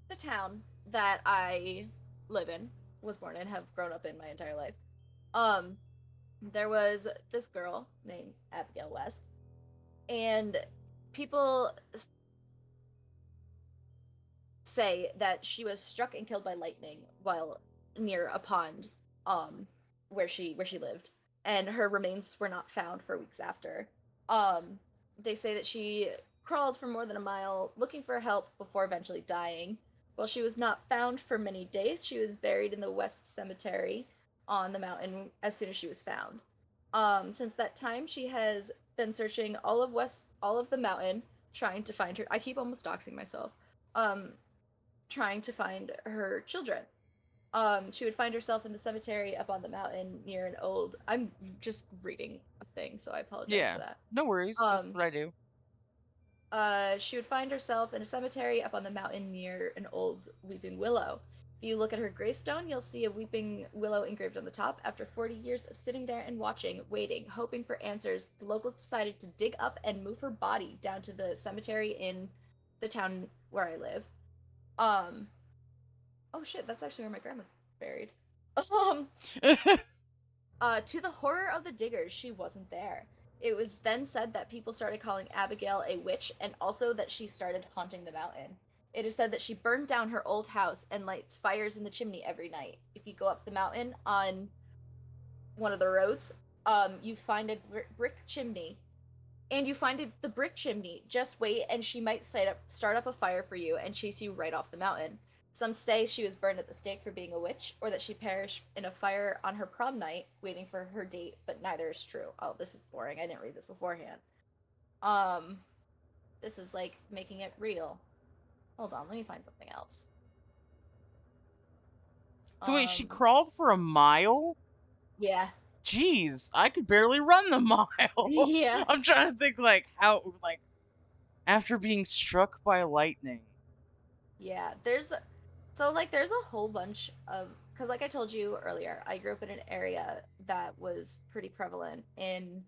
S2: the town that I live in, was born in, have grown up in my entire life. Um. There was this girl named Abigail West, and people say that she was struck and killed by lightning while near a pond, um, where she lived, and her remains were not found for weeks after. Um, they say that she crawled for more than a mile looking for help before eventually dying. While she was not found for many days, she was buried in the West Cemetery on the mountain as soon as she was found. Since that time, she has been searching all of the mountain, trying to find her. I keep almost doxing myself. Um, Trying to find her children. She would find herself in the cemetery up on the mountain near an old. I'm just reading a thing, so I apologize for
S1: Yeah.
S2: that.
S1: No worries. That's
S2: Um,
S1: what I do.
S2: she would find herself in a cemetery up on the mountain near an old weeping willow. If you look at her gravestone, you'll see a weeping willow engraved on the top. After 40 years of sitting there and watching, waiting, hoping for answers, the locals decided to dig up and move her body down to the cemetery in the town where I live. Um, Oh shit, that's actually where my grandma's buried. Um, to the horror of the diggers, she wasn't there. It was then said that people started calling Abigail a witch and also that she started haunting the mountain. It is said that she burned down her old house and lights fires in the chimney every night. If you go up the mountain on one of the roads, you find a brick chimney and you find the brick chimney. Just wait, and she might start up a fire for you and chase you right off the mountain. Some say she was burned at the stake for being a witch, or that she perished in a fire on her prom night, waiting for her date. But neither is true. Oh, this is boring. I didn't read this beforehand. Um, this is like making it real. Hold on, let me find something else.
S1: So wait, she
S2: Um,
S1: crawled for a mile?
S2: yeah,
S1: Jeez, I could barely run the mile.
S2: yeah.
S1: I'm trying to think like how like after being struck by lightning.
S2: Yeah, there's a whole bunch of because like I told you earlier, I grew up in an area that was pretty prevalent in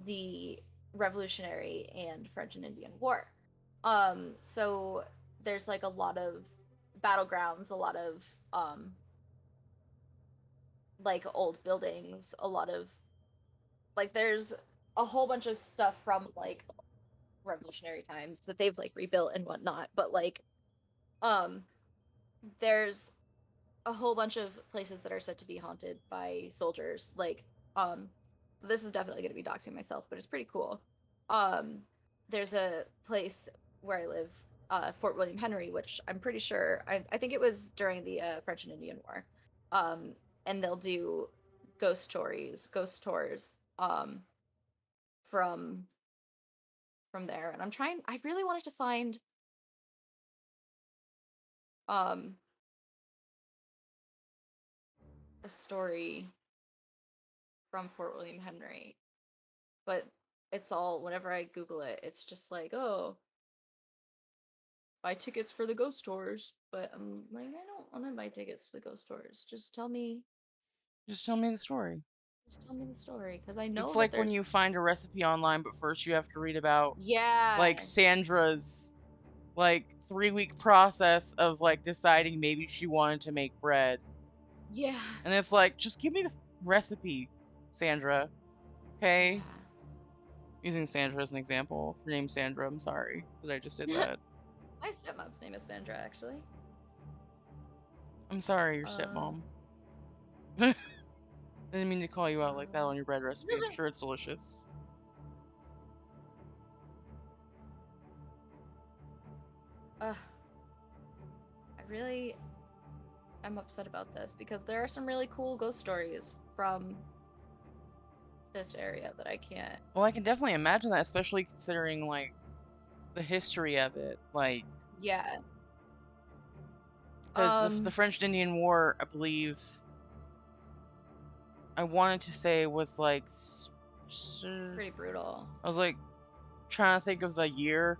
S2: the Revolutionary and French and Indian War. So there's like a lot of battlegrounds, a lot of like old buildings, a lot of like there's a whole bunch of stuff from like revolutionary times that they've like rebuilt and whatnot, but like um there's a whole bunch of places that are said to be haunted by soldiers. Like, this is definitely going to be doxing myself, but it's pretty cool. Um, there's a place where I live, Fort William Henry, which I'm pretty sure I think it was during the French and Indian War. Um, and they'll do ghost tours, from there. And I really wanted to find um a story from Fort William Henry, but it's all whenever I Google it, it's just like, oh, buy tickets for the ghost tours. But I'm like, I don't want to buy tickets to the ghost tours.
S1: Just tell me the story.
S2: Just tell me the story, because I
S1: It's
S2: know that
S1: like when you
S2: there's,
S1: find a recipe online, but first you have to read about like
S2: yeah,
S1: Sandra's like 3-week process of like deciding maybe she wanted to make bread.
S2: yeah,
S1: And it's like, just give me the recipe. Sandra.
S2: Yeah.
S1: Okay? Using Sandra as an example. Her name's Sandra, I'm sorry that I just did that.
S2: My stepmom's name is Sandra, actually.
S1: I'm sorry, your
S2: Uh,
S1: stepmom. I didn't mean to call you out like that
S2: um,
S1: on your bread recipe. I'm sure it's delicious.
S2: uh, I'm upset about this because there are some really cool ghost stories from this area that I can't.
S1: Well, I can definitely imagine that, especially considering, like, the history of it. Like,
S2: Yeah.
S1: because the French Indian War, I believe, I wanted to say was like,
S2: Pretty brutal.
S1: I was like trying to think of the year,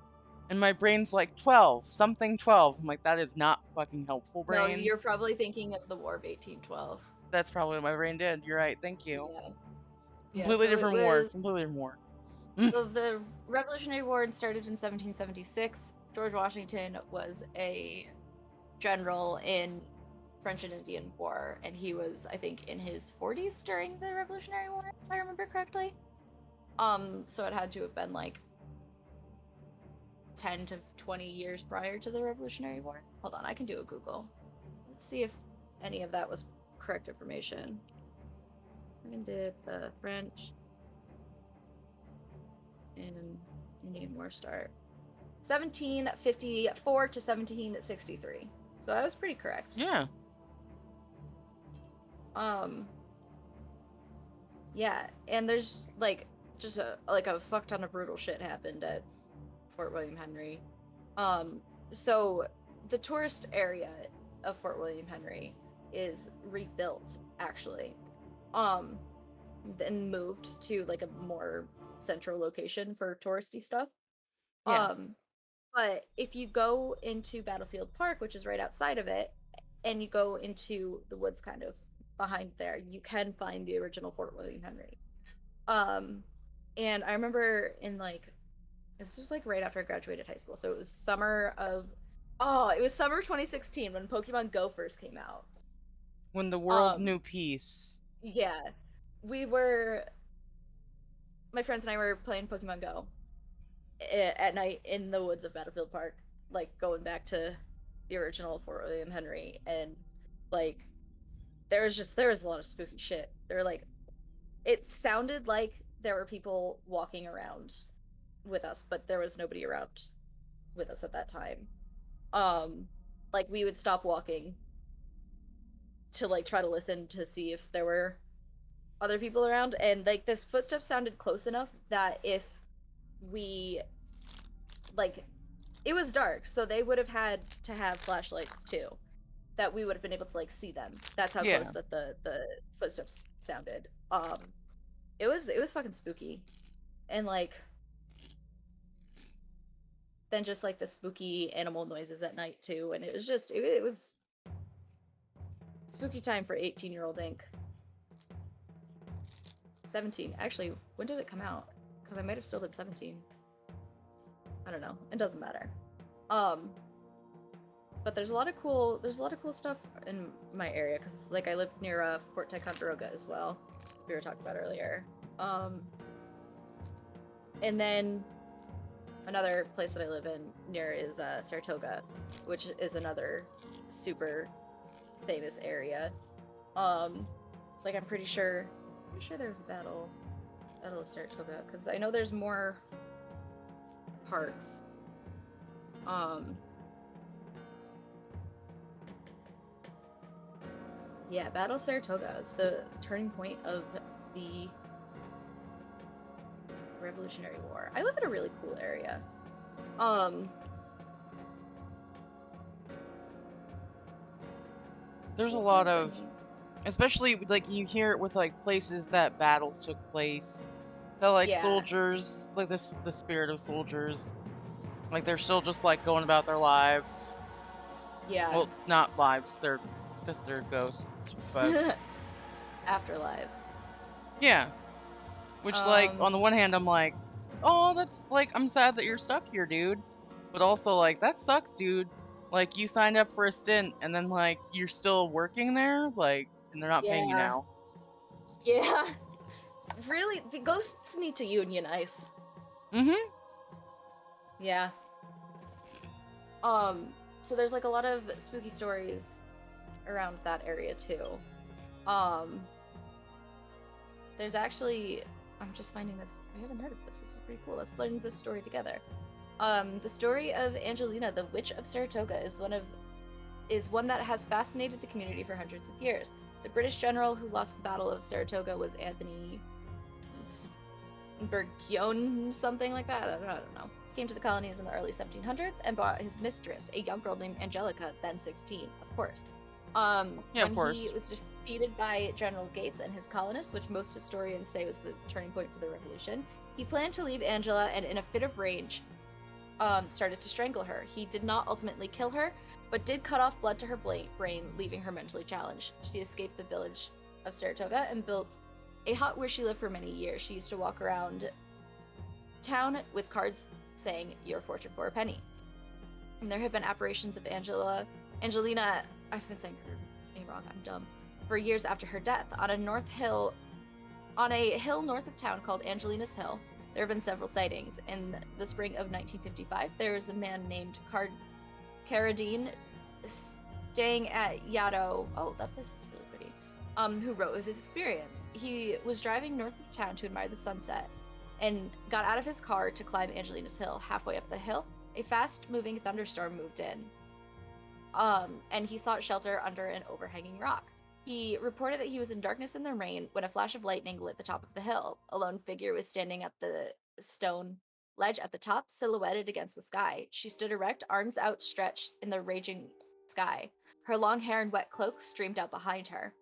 S1: and my brain's like 12, something 12. I'm like, that is not fucking helpful,
S2: No,
S1: brain.
S2: you're probably thinking of the War of 1812.
S1: That's probably what my brain did. You're right. Thank you.
S2: Yeah. Yeah,
S1: Completely
S2: so it
S1: different war.
S2: was
S1: Completely different war.
S2: so the Revolutionary War started in 1776. George Washington was a general in French and Indian War, and he was, I think, in his 40s during the Revolutionary War, if I remember correctly. So it had to have been like 10 to 20 years prior to the Revolutionary War. Hold on, I can do a Google. Let's see if any of that was correct information. When did the French and Indian War start? 1754 to 1763. So that was pretty correct.
S1: Yeah.
S2: Yeah, and there's like just a fuck ton of brutal shit happened at Fort William Henry. So the tourist area of Fort William Henry is rebuilt actually. Um, then moved to like a more central location for touristy stuff.
S1: Yeah.
S2: Um, but if you go into Battlefield Park, which is right outside of it, and you go into the woods kind of behind there, you can find the original Fort William Henry. Um, and I remember in like this was like right after I graduated high school, so it was summer 2016 when Pokemon Go first came out.
S1: When the world
S2: Um,
S1: knew peace.
S2: yeah, we were my friends and I were playing Pokemon Go at night in the woods of Battlefield Park, like going back to the original Fort William Henry, and like there was a lot of spooky shit. There were like it sounded like there were people walking around with us, but there was nobody around with us at that time. Um, like we would stop walking to like try to listen to see if there were other people around, and like this footsteps sounded close enough that if we like it was dark, so they would have had to have flashlights too. That we would have been able to like see them. That's how
S1: Yeah.
S2: close that the footsteps sounded. It was fucking spooky, and like then just like the spooky animal noises at night too, and it was just it was spooky time for 18-year-old Ink. 17. Actually, when did it come out? Because I might have still been 17. I don't know. It doesn't matter. Um, but there's a lot of cool stuff in my area because like I live near Fort Ticonderoga as well. We were talking about earlier. And then another place that I live in near is Saratoga, which is another super famous area. Like I'm pretty sure there was a battle of Saratoga because I know there's more parks. Yeah, Battle of Saratoga is the turning point of the Revolutionary War. I live in a really cool area.
S1: There's
S2: See
S1: a
S2: if
S1: lot
S2: there's
S1: of,
S2: any.
S1: especially like you hear it with like places that battles took place. That like
S2: Yeah,
S1: soldiers, like this, the spirit of soldiers, like they're still just like going about their lives.
S2: yeah.
S1: Well, not lives, they're because they're ghosts, but
S2: Afterlives.
S1: yeah. Which like
S2: Um,
S1: on the one hand I'm like, oh, that's like I'm sad that you're stuck here, dude. But also like that sucks, dude. Like you signed up for a stint and then like you're still working there, like and they're not paying you
S2: yeah,
S1: now.
S2: yeah. really, the ghosts need to unionize.
S1: Mm-hmm.
S2: Yeah. So there's like a lot of spooky stories around that area too. Um, there's actually, I'm just finding this. I haven't heard of this. This is pretty cool. Let's learn this story together. The story of Angelina, the Witch of Saratoga, is one that has fascinated the community for hundreds of years. The British general who lost the Battle of Saratoga was Anthony Bergione, something like that. I don't know. He came to the colonies in the early 1700s and brought his mistress, a young girl named Angelica, then 16, of course.
S1: Yeah, of
S2: When
S1: course.
S2: he was defeated by General Gates and his colonists, which most historians say was the turning point for the revolution, he planned to leave Angela and, in a fit of rage, started to strangle her. He did not ultimately kill her, but did cut off blood to her brain, leaving her mentally challenged. She escaped the village of Saratoga and built a hut where she lived for many years. She used to walk around town with cards saying, "Your fortune for a penny." And there have been apparitions of Angelina, I've been saying her name wrong, I'm dumb, for years after her death. On a hill north of town called Angelina's Hill, there have been several sightings. In the spring of 1955, there was a man named Carradine staying at Yaddo. Oh, that place is really pretty. Who wrote of his experience. He was driving north of town to admire the sunset and got out of his car to climb Angelina's Hill. Halfway up the hill, a fast-moving thunderstorm moved in. And he sought shelter under an overhanging rock. He reported that he was in darkness in the rain when a flash of lightning lit the top of the hill. A lone figure was standing at the stone ledge at the top, silhouetted against the sky. She stood erect, arms outstretched in the raging sky. Her long hair and wet cloak streamed out behind her.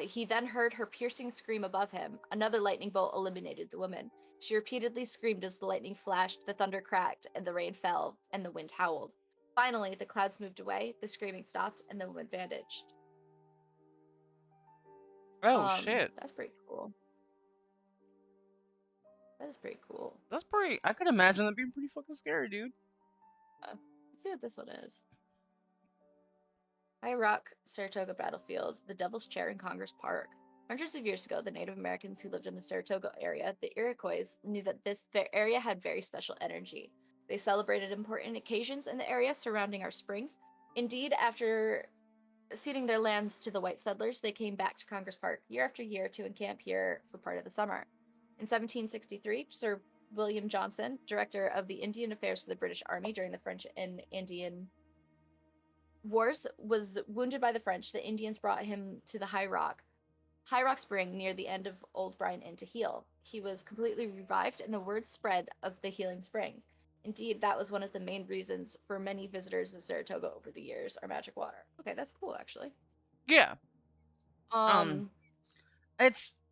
S2: He then heard her piercing scream above him. Another lightning bolt illuminated the woman. She repeatedly screamed as the lightning flashed, the thunder cracked, and the rain fell, and the wind howled. Finally, the clouds moved away, the screaming stopped, and the woman vanished.
S1: Oh shit.
S2: That's pretty cool. That is pretty cool.
S1: That's pretty. I could imagine that being pretty fucking scary, dude.
S2: Let's see what this one is. High Rock, Saratoga Battlefield, the Devil's Chair in Congress Park. Hundreds of years ago, the Native Americans who lived in the Saratoga area, the Iroquois, knew that this area had very special energy. They celebrated important occasions in the area surrounding our springs. Indeed, after ceding their lands to the white settlers, they came back to Congress Park year after year to encamp here for part of the summer. In 1763, Sir William Johnson, director of the Indian Affairs for the British Army during the French and Indian Wars, was wounded by the French. The Indians brought him to the High Rock Spring near the end of Old Bryan Inn to heal. He was completely revived, and the word spread of the healing springs. Indeed, that was one of the main reasons for many visitors of Saratoga over the years, our magic water. Okay, that's cool, actually.
S1: Yeah. It's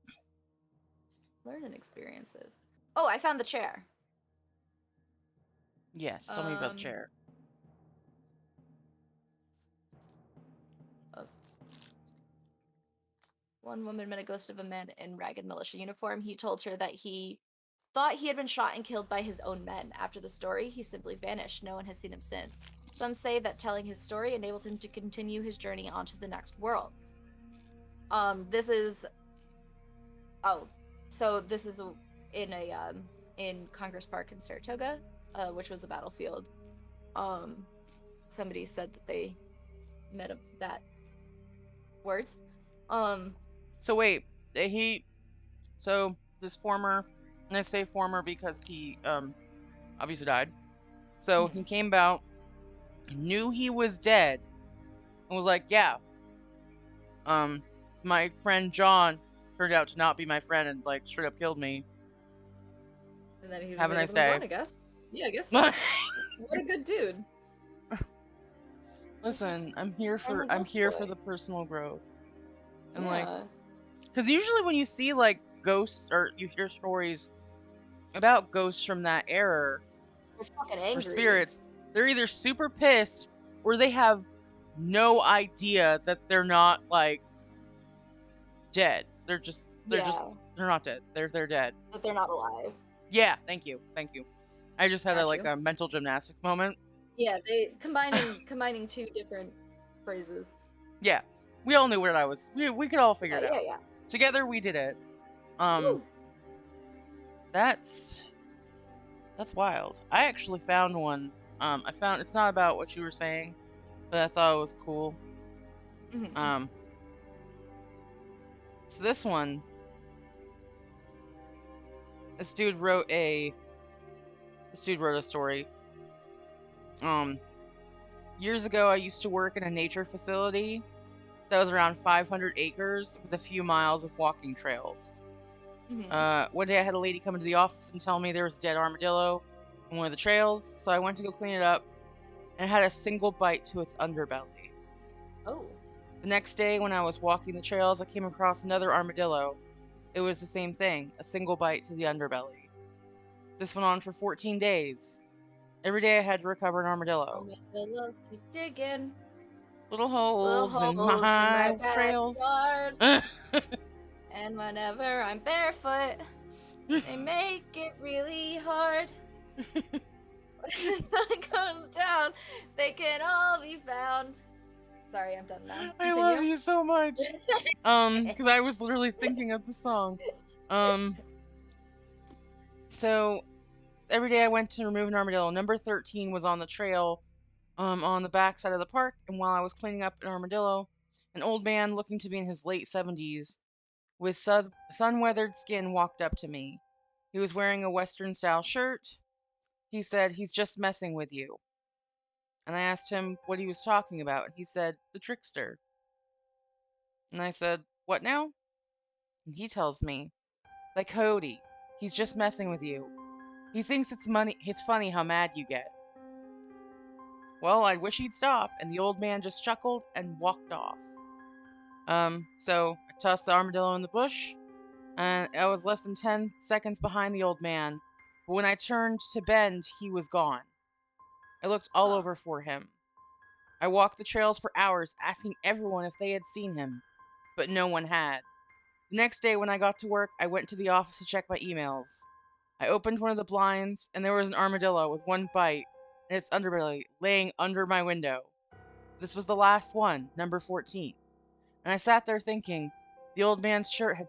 S2: learning experiences. Oh, I found the chair.
S1: Yes, tell me about the chair.
S2: One woman met a ghost of a man in ragged militia uniform. He told her that he thought he had been shot and killed by his own men. After the story, he simply vanished. No one has seen him since. Some say that telling his story enabled him to continue his journey onto the next world. This is in Congress Park in Saratoga, which was a battlefield. Somebody said that they met that words.
S1: So wait, so this former, and I say former because he obviously died. So he came out, knew he was dead, and was like, yeah, my friend John turned out to not be my friend and like straight up killed me.
S2: And then he was
S1: Have a
S2: able
S1: nice
S2: to move
S1: day.
S2: on, I guess. Yeah, I guess so. What a good dude.
S1: Listen, I'm here for the personal growth. And
S2: yeah.
S1: like, because usually when you see like ghosts or you hear stories about ghosts from that era,
S2: they're fucking angry.
S1: Or spirits, they're either super pissed or they have no idea that they're not like dead. They're not dead. They're dead.
S2: That they're not alive.
S1: Yeah, thank you. I just had a mental gymnastics moment.
S2: Yeah, they combining two different phrases.
S1: Yeah, we all knew what I was. We could all figure it out.
S2: Yeah.
S1: Together we did it. Um,
S2: Woo.
S1: that's wild. I actually found one. I found it's not about what you were saying, but I thought it was cool.
S2: Mhm.
S1: Um, so this one, this dude wrote a story. Um, Years ago, I used to work in a nature facility that was around 500 acres with a few miles of walking trails.
S2: Mhm.
S1: One day I had a lady come into the office and tell me there was a dead armadillo on one of the trails, so I went to go clean it up, and it had a single bite to its underbelly.
S2: Oh.
S1: The next day, when I was walking the trails, I came across another armadillo. It was the same thing, a single bite to the underbelly. This went on for 14 days. Every day I had to recover an armadillo.
S2: Armadillo, keep digging.
S1: Little
S2: Little
S1: holes in
S2: holes in my
S1: my trails.
S2: backyard. And whenever I'm barefoot, they make it really hard. When the sun goes down, they can all be found. Sorry, I'm done now.
S1: I love
S2: Continue.
S1: you so much. Because I was literally thinking of the song. Um, so every day I went to remove an armadillo. Number 13 was on the trail, on the back side of the park, and while I was cleaning up an armadillo, an old man looking to be in his late 70s with sun-weathered skin walked up to me. He was wearing a Western-style shirt. He said, "He's just messing with you." And I asked him what he was talking about, and he said, "The trickster." And I said, "What now?" And he tells me, "Like Coyote, he's just messing with you. He thinks it's funny how mad you get." Well, I wish he'd stop, and the old man just chuckled and walked off. So I tossed the armadillo in the bush, and I was less than 10 seconds behind the old man. But when I turned to bend, he was gone. I looked all
S2: Huh.
S1: over for him. I walked the trails for hours, asking everyone if they had seen him, but no one had. The next day, when I got to work, I went to the office to check my emails. I opened one of the blinds, and there was an armadillo with one bite and its underbelly laying under my window. This was the last one, number 14. And I sat there thinking, the old man's shirt had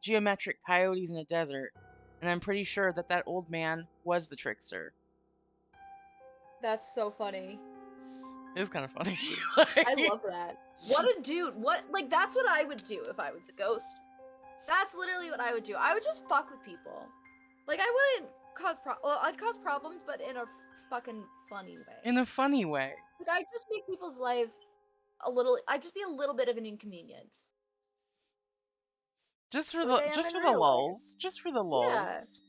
S1: geometric coyotes in a desert, and I'm pretty sure that that old man was the trickster.
S2: That's so funny.
S1: It was kind of funny.
S2: I love that. What a dude. What, like, that's what I would do if I was a ghost. That's literally what I would do. I would just fuck with people. Like, I wouldn't well, I'd cause problems, but in a fucking funny way.
S1: In a funny way.
S2: Like, I'd just make people's life I'd just be a little bit of an inconvenience. So they have
S1: Just
S2: in
S1: for the
S2: real life.
S1: lulls. Just for the
S2: Yeah,
S1: lulls.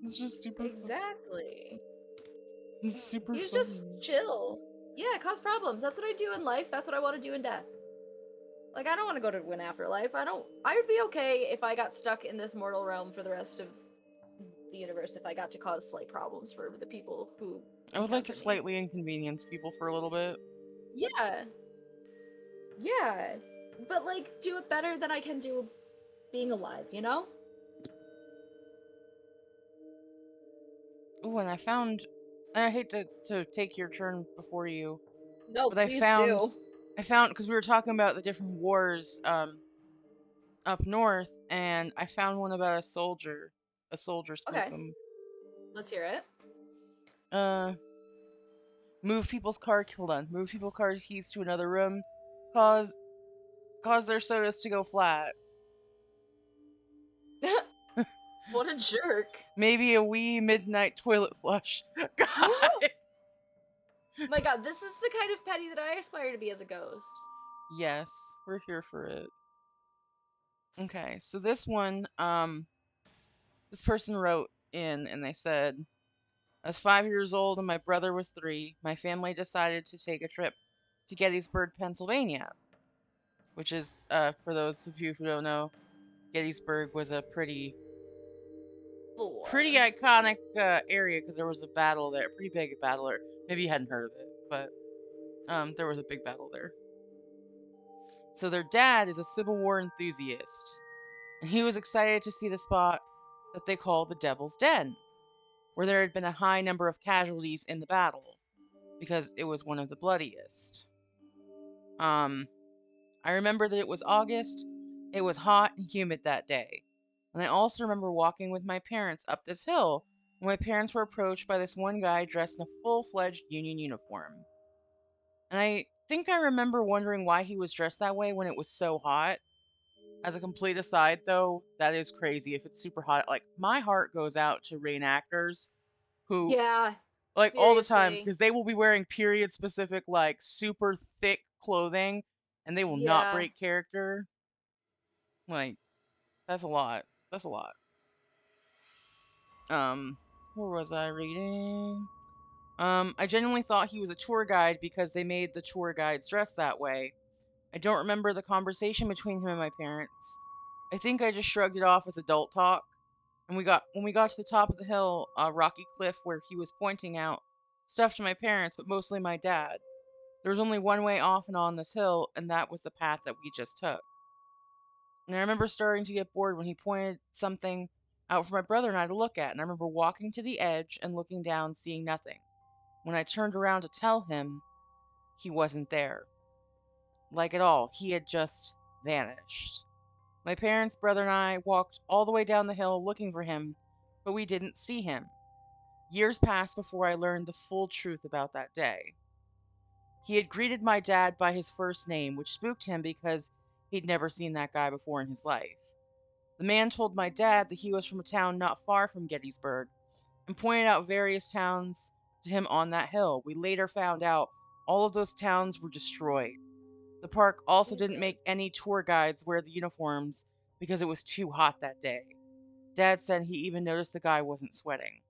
S1: It's just super fun.
S2: exactly.
S1: It's super
S2: He's just
S1: funny.
S2: chill. Yeah, cause problems. That's what I do in life. That's what I want to do in death. Like, I don't want to go to an afterlife. I would be okay if I got stuck in this mortal realm for the rest of the universe if I got to cause slight problems for the people who
S1: I would like to
S2: encounter me.
S1: slightly inconvenience people for a little bit.
S2: Yeah, yeah. But, like, do it better than I can do being alive, you know?
S1: Ooh, and I found. And I hate to take your turn before you,
S2: No,
S1: but
S2: please do.
S1: I found because we were talking about the different wars up north, and I found one about a soldier
S2: Okay,
S1: spoken.
S2: let's hear it.
S1: Uh, move people car keys to another room, cause their sodas to go flat.
S2: What a jerk.
S1: Maybe a wee midnight toilet flush. God.
S2: My god, this is the kind of petty that I aspire to be as a ghost.
S1: Yes, we're here for it. Okay, so this one, this person wrote in and they said, "I was 5 years old and my brother was 3. My family decided to take a trip to Gettysburg, Pennsylvania, which is, for those of you who don't know, Gettysburg was a pretty
S2: Four.
S1: iconic area because there was a battle there, a pretty big battle there. Maybe you hadn't heard of it, but there was a big battle there. So their dad is a Civil War enthusiast, and he was excited to see the spot that they call the Devil's Den, where there had been a high number of casualties in the battle, because it was one of the bloodiest. I remember that it was August, It was hot and humid that day. And I also remember walking with my parents up this hill when my parents were approached by this one guy dressed in a full-fledged Union uniform. And I think I remember wondering why he was dressed that way when it was so hot. As a complete aside, though, that is crazy if it's super hot. Like, my heart goes out to reenactors who,
S2: Yeah,
S1: like, all the time,
S2: seriously.
S1: because they will be wearing period specific, like, super thick clothing and they will not
S2: Yeah.
S1: break character. Like, that's a lot. That's a lot. Where was I reading? I genuinely thought he was a tour guide because they made the tour guides dress that way. I don't remember the conversation between him and my parents. I think I just shrugged it off as adult talk. And when we got to the top of the hill, a rocky cliff where he was pointing out stuff to my parents, but mostly my dad. There was only one way off and on this hill, and that was the path that we just took. And I remember starting to get bored when he pointed something out for my brother and I to look at, and I remember walking to the edge and looking down, seeing nothing. When I turned around to tell him, he wasn't there. Like at all, he had just vanished. My parents, brother, and I walked all the way down the hill looking for him, but we didn't see him. Years passed before I learned the full truth about that day. He had greeted my dad by his first name, which spooked him because he'd never seen that guy before in his life. The man told my dad that he was from a town not far from Gettysburg and pointed out various towns to him on that hill. We later found out all of those towns were destroyed. The park also didn't
S2: Jesus.
S1: make any tour guides wear the uniforms because it was too hot that day. Dad said he even noticed the guy wasn't sweating.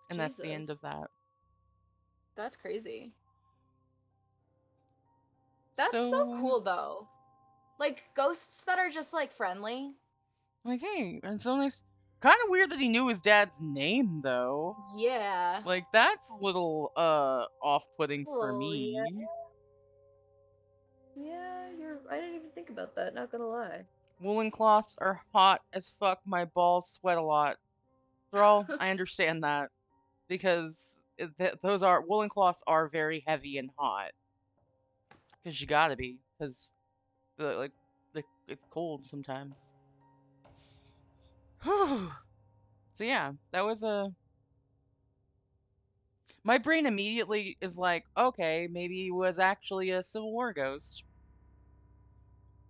S1: And that's the end
S2: Jesus.
S1: of that.
S2: That's crazy. That's so
S1: So,
S2: cool though. Like ghosts that are just like friendly.
S1: like, hey, it's so nice. Kind of weird that he knew his dad's name, though.
S2: Yeah.
S1: Like, that's a little, off-putting for
S2: Oh yeah.
S1: me.
S2: Yeah, I didn't even think about that, not gonna lie.
S1: Woolen cloths are hot as fuck. My balls sweat a lot. Thrall, I understand that because those are woolen cloths are very heavy and hot. Because you gotta be, because like it's cold sometimes. So yeah, that was a. My brain immediately is like, okay, maybe he was actually a Civil War ghost,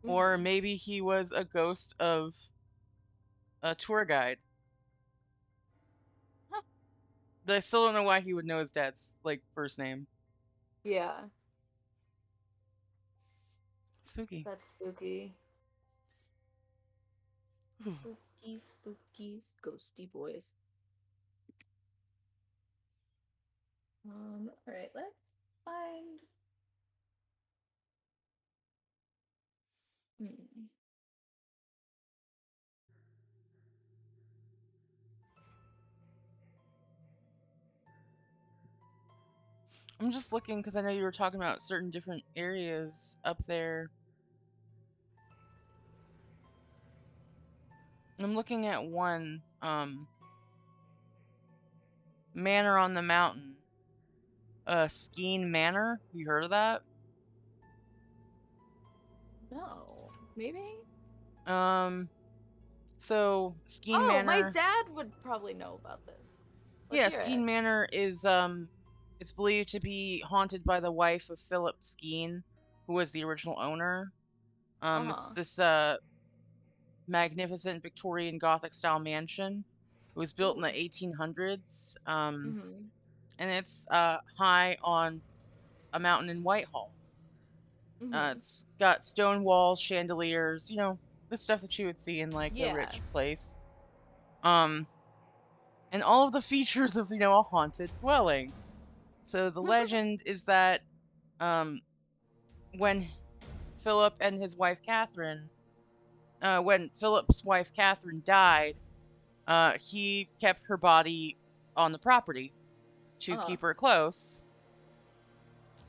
S1: or
S2: Mm-hmm.
S1: maybe he was a ghost of a tour guide.
S2: Huh.
S1: But I still don't know why he would know his dad's like first name.
S2: Yeah.
S1: Spooky.
S2: That's spooky. Spooky, spooky, ghosty boys. Alright, let's find. Hmm.
S1: I'm just looking because I know you were talking about certain different areas up there. I'm looking at one manor on the mountain. Skeen Manor. You heard of that?
S2: No. Maybe?
S1: Um, so Skeen
S2: Oh, my
S1: Manor.
S2: dad would probably know about this. Let's
S1: Yeah,
S2: hear it.
S1: Skeen Manor is it's believed to be haunted by the wife of Philip Skeen, who was the original owner. It's
S2: Uh-huh.
S1: this magnificent Victorian Gothic style mansion. It was built in
S2: Ooh.
S1: the 1800s.
S2: Mm-hmm.
S1: And it's high on a mountain in Whitehall.
S2: Mm-hmm.
S1: It's got stone walls, chandeliers, the stuff that you would see in like a
S2: Yeah.
S1: rich place. Um, and all of the features of a haunted dwelling. So the legend is that um, when Philip and his wife Catherine, when Philip's wife Catherine died, he kept her body on the property to
S2: Uh-huh.
S1: keep her close.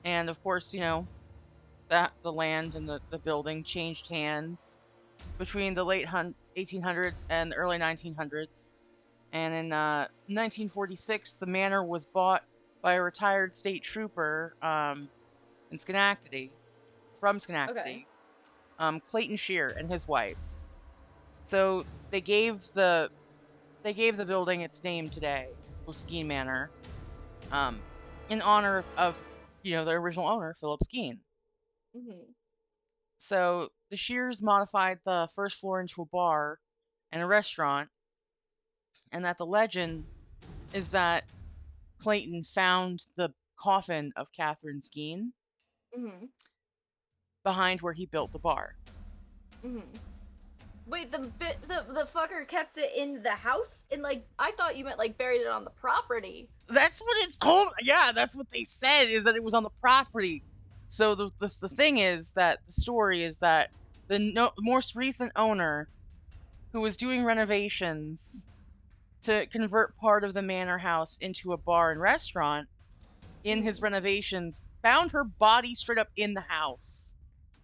S1: And of course, that the land and the building changed hands between the late 1800s and the early 1900s. And in 1946, the manor was bought by a retired state trooper in Schenectady, from
S2: Okay.
S1: Schenectady. Clayton Shear and his wife. So they gave the building its name today, Skeen Manor, in honor of the original owner, Philip Skeen.
S2: Mm-hmm.
S1: So the Shears modified the first floor into a bar and a restaurant, and that the legend is that Clayton found the coffin of Catherine Skeen
S2: Mm-hmm.
S1: behind where he built the bar.
S2: Mm-hmm. Wait, the fucker kept it in the house? And like I thought you meant like buried it on the property.
S1: That's what it's told. Yeah, that's what they said, is that it was on the property. So the thing is that the story is that the most recent owner, who was doing renovations to convert part of the manor house into a bar and restaurant, in his
S2: Mm-hmm.
S1: renovations, found her body straight up in the house.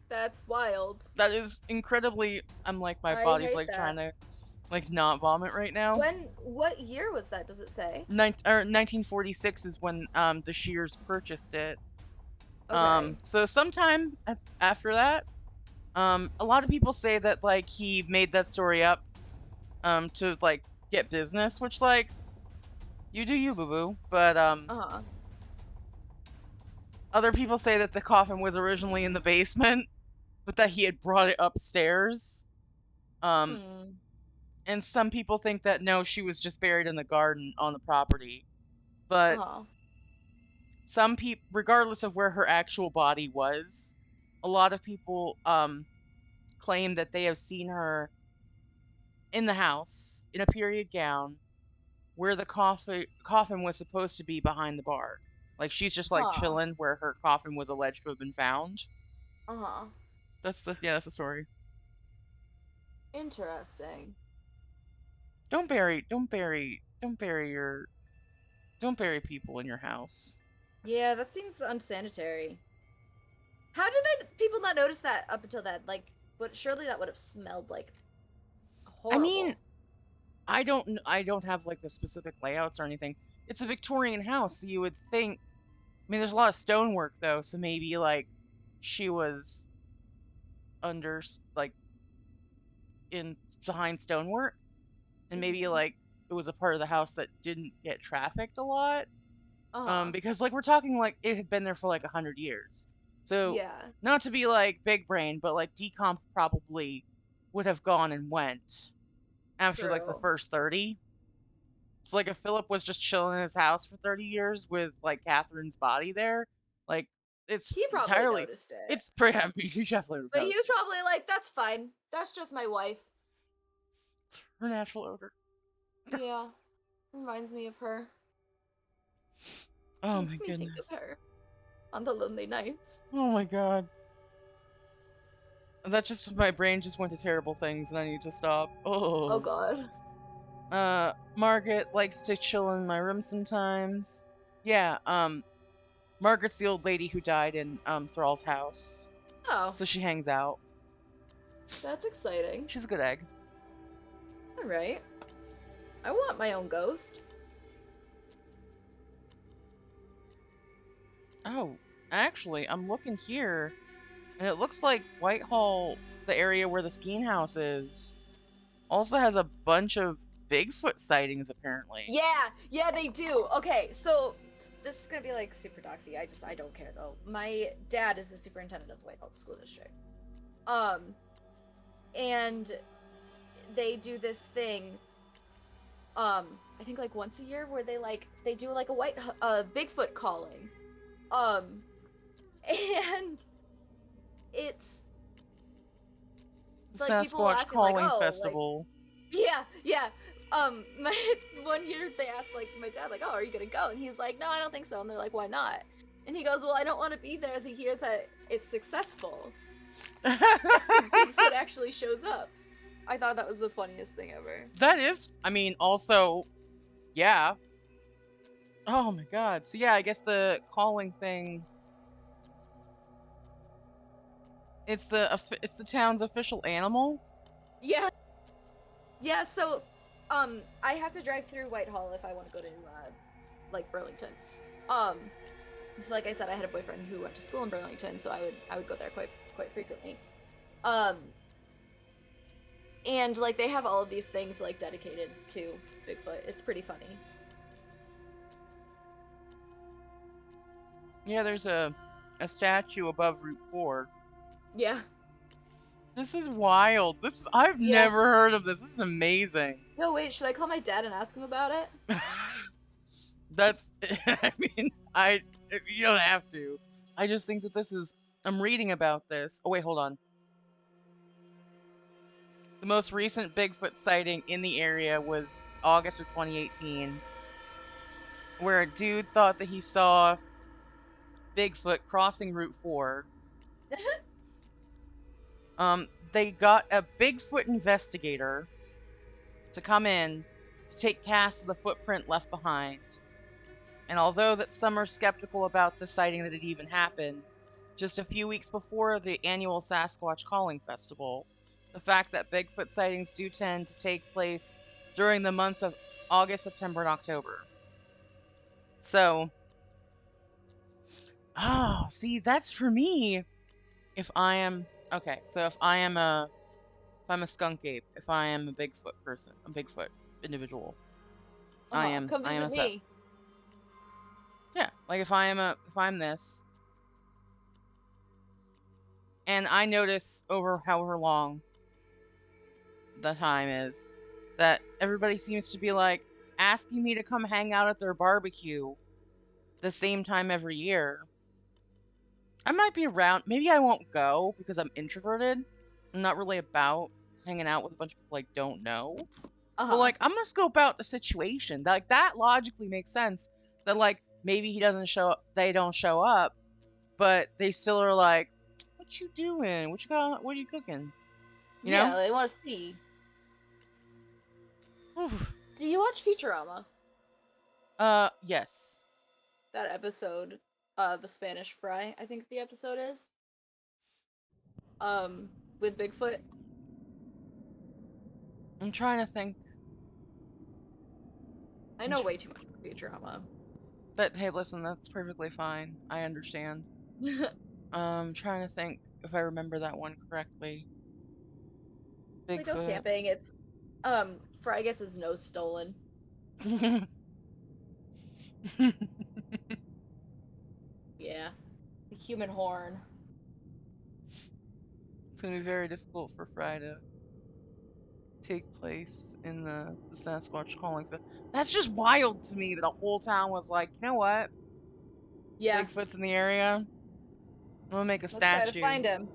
S2: That's wild.
S1: That is incredibly. I'm like, my
S2: I
S1: body's
S2: hate
S1: like trying
S2: that.
S1: to not vomit right now.
S2: What year was that? Does it say?
S1: 1946 is when the Shears purchased it.
S2: Okay.
S1: So sometime after that, a lot of people say that like he made that story up to like get business, which like you do you, boo boo. But
S2: Uh-huh.
S1: other people say that the coffin was originally in the basement, but that he had brought it upstairs. Um,
S2: Hmm.
S1: and some people think that no, she was just buried in the garden on the property. But
S2: Uh-huh.
S1: some people, regardless of where her actual body was, a lot of people claim that they have seen her in the house in a period gown where the coffin was supposed to be behind the bar. Like she's just like
S2: Huh.
S1: chilling where her coffin was alleged to have been found.
S2: Uh-huh.
S1: That's the story.
S2: Interesting.
S1: Don't bury people in your house.
S2: Yeah, that seems unsanitary. How did people not notice that up until then? Like, but surely that would have smelled like
S1: I mean,
S2: horrible.
S1: I don't have like the specific layouts or anything. It's a Victorian house, so you would think. I mean, there's a lot of stonework though, so maybe like she was under like in behind stonework, and maybe
S2: Mm-hmm.
S1: like it was a part of the house that didn't get trafficked a lot.
S2: Uh-huh.
S1: Because like we're talking like it had been there for like 100 years, so
S2: Yeah.
S1: not to be like big brain, but like decomp probably would have gone and went after like the
S2: True.
S1: first 30. It's like if Philip was just chilling in his house for 30 years with like Catherine's body there, like it's
S2: He probably
S1: entirely,
S2: noticed it.
S1: it's pretty, I mean, you definitely would
S2: But
S1: have
S2: he was
S1: noticed it.
S2: probably like, that's fine. That's just my wife.
S1: It's her natural odor.
S2: Yeah. Reminds me of her.
S1: Oh my
S2: Makes me think of
S1: goodness.
S2: her on the lonely nights.
S1: Oh my god. That just, my brain just went to terrible things and I need to stop.
S2: Oh
S1: Oh.
S2: god.
S1: Margaret likes to chill in my room sometimes. Yeah, Margaret's the old lady who died in Thrall's house.
S2: Oh,
S1: So she hangs out.
S2: that's exciting.
S1: She's a good egg.
S2: Alright. I want my own ghost.
S1: Oh, actually, I'm looking here, and it looks like Whitehall, the area where the Skeen house is, also has a bunch of Bigfoot sightings apparently.
S2: Yeah, yeah, they do. Okay, so this is gonna be like super doxy. I don't care though. My dad is the superintendent of Whitehall School District. Um, and they do this thing. I think like once a year where they do like a Bigfoot calling. Um, and it's like people will
S1: Sasquatch
S2: ask him like,
S1: Calling
S2: oh, like
S1: Festival.
S2: yeah, yeah. My one year they asked like my dad like, "Oh, are you gonna go?" And he's like, "No, I don't think so." And they're like, "Why not?" And he goes, "Well, I don't want to be there the year that it's successful. Bigfoot actually shows up." I thought that was the funniest thing ever.
S1: That is, I mean, also, yeah. Oh my god. So yeah, I guess the calling thing, it's the town's official animal.
S2: Yeah, yeah. So, I have to drive through Whitehall if I want to go to like Burlington. Um, so like I said, I had a boyfriend who went to school in Burlington, so I would go there quite frequently. Um, and like they have all of these things like dedicated to Bigfoot. It's pretty funny.
S1: Yeah, there's a statue above Route 4.
S2: Yeah.
S1: This is wild. I've
S2: Yeah.
S1: never heard of this. This is amazing.
S2: Yo, wait, should I call my dad and ask him about it?
S1: That's I mean, you don't have to. I just think that I'm reading about this. Oh wait, hold on. The most recent Bigfoot sighting in the area was August of 2018, where a dude thought that he saw Bigfoot crossing Route 4. They got a Bigfoot investigator to come in to take casts of the footprint left behind. And although that some are skeptical about the sighting that it even happened, just a few weeks before the annual Sasquatch Calling Festival, the fact that Bigfoot sightings do tend to take place during the months of August, September, and October. So, see, that's for me. If I am okay, so if I'm a skunk ape, if I am a Bigfoot person, a Bigfoot individual,
S2: Come
S1: I am
S2: visit
S1: a Sas.
S2: me.
S1: Yeah, like if I'm this, and I notice over however long the time is that everybody seems to be like asking me to come hang out at their barbecue the same time every year. I might be around. Maybe I won't go because I'm introverted. I'm not really about hanging out with a bunch of people I don't know. But
S2: Uh-huh.
S1: like, I'm gonna scope out the situation. Like that logically makes sense. That like maybe he doesn't show up, they don't show up, but they still are like, "What you doing? What you got? What are you cooking?" You
S2: Yeah,
S1: know?
S2: they want to see.
S1: Oof.
S2: Do you watch Futurama?
S1: Yes.
S2: That episode, the Spanish Fry, I think the episode is. Um, with Bigfoot.
S1: I'm trying to think.
S2: I
S1: I'm
S2: know
S1: tr-
S2: way too much about Futurama.
S1: hey, listen, that's perfectly fine. I understand. Trying to think if I remember that one correctly.
S2: They go
S1: Bigfoot.
S2: camping. It's Fry gets his nose stolen.
S1: It's
S2: Yeah, the human horn.
S1: gonna be very difficult for Fry to take place in the Sasquatch calling. That's just wild to me that a whole town was like, you know what?
S2: Yeah,
S1: Bigfoot's in the area. I'm gonna make a
S2: let's try to
S1: statue.
S2: find him.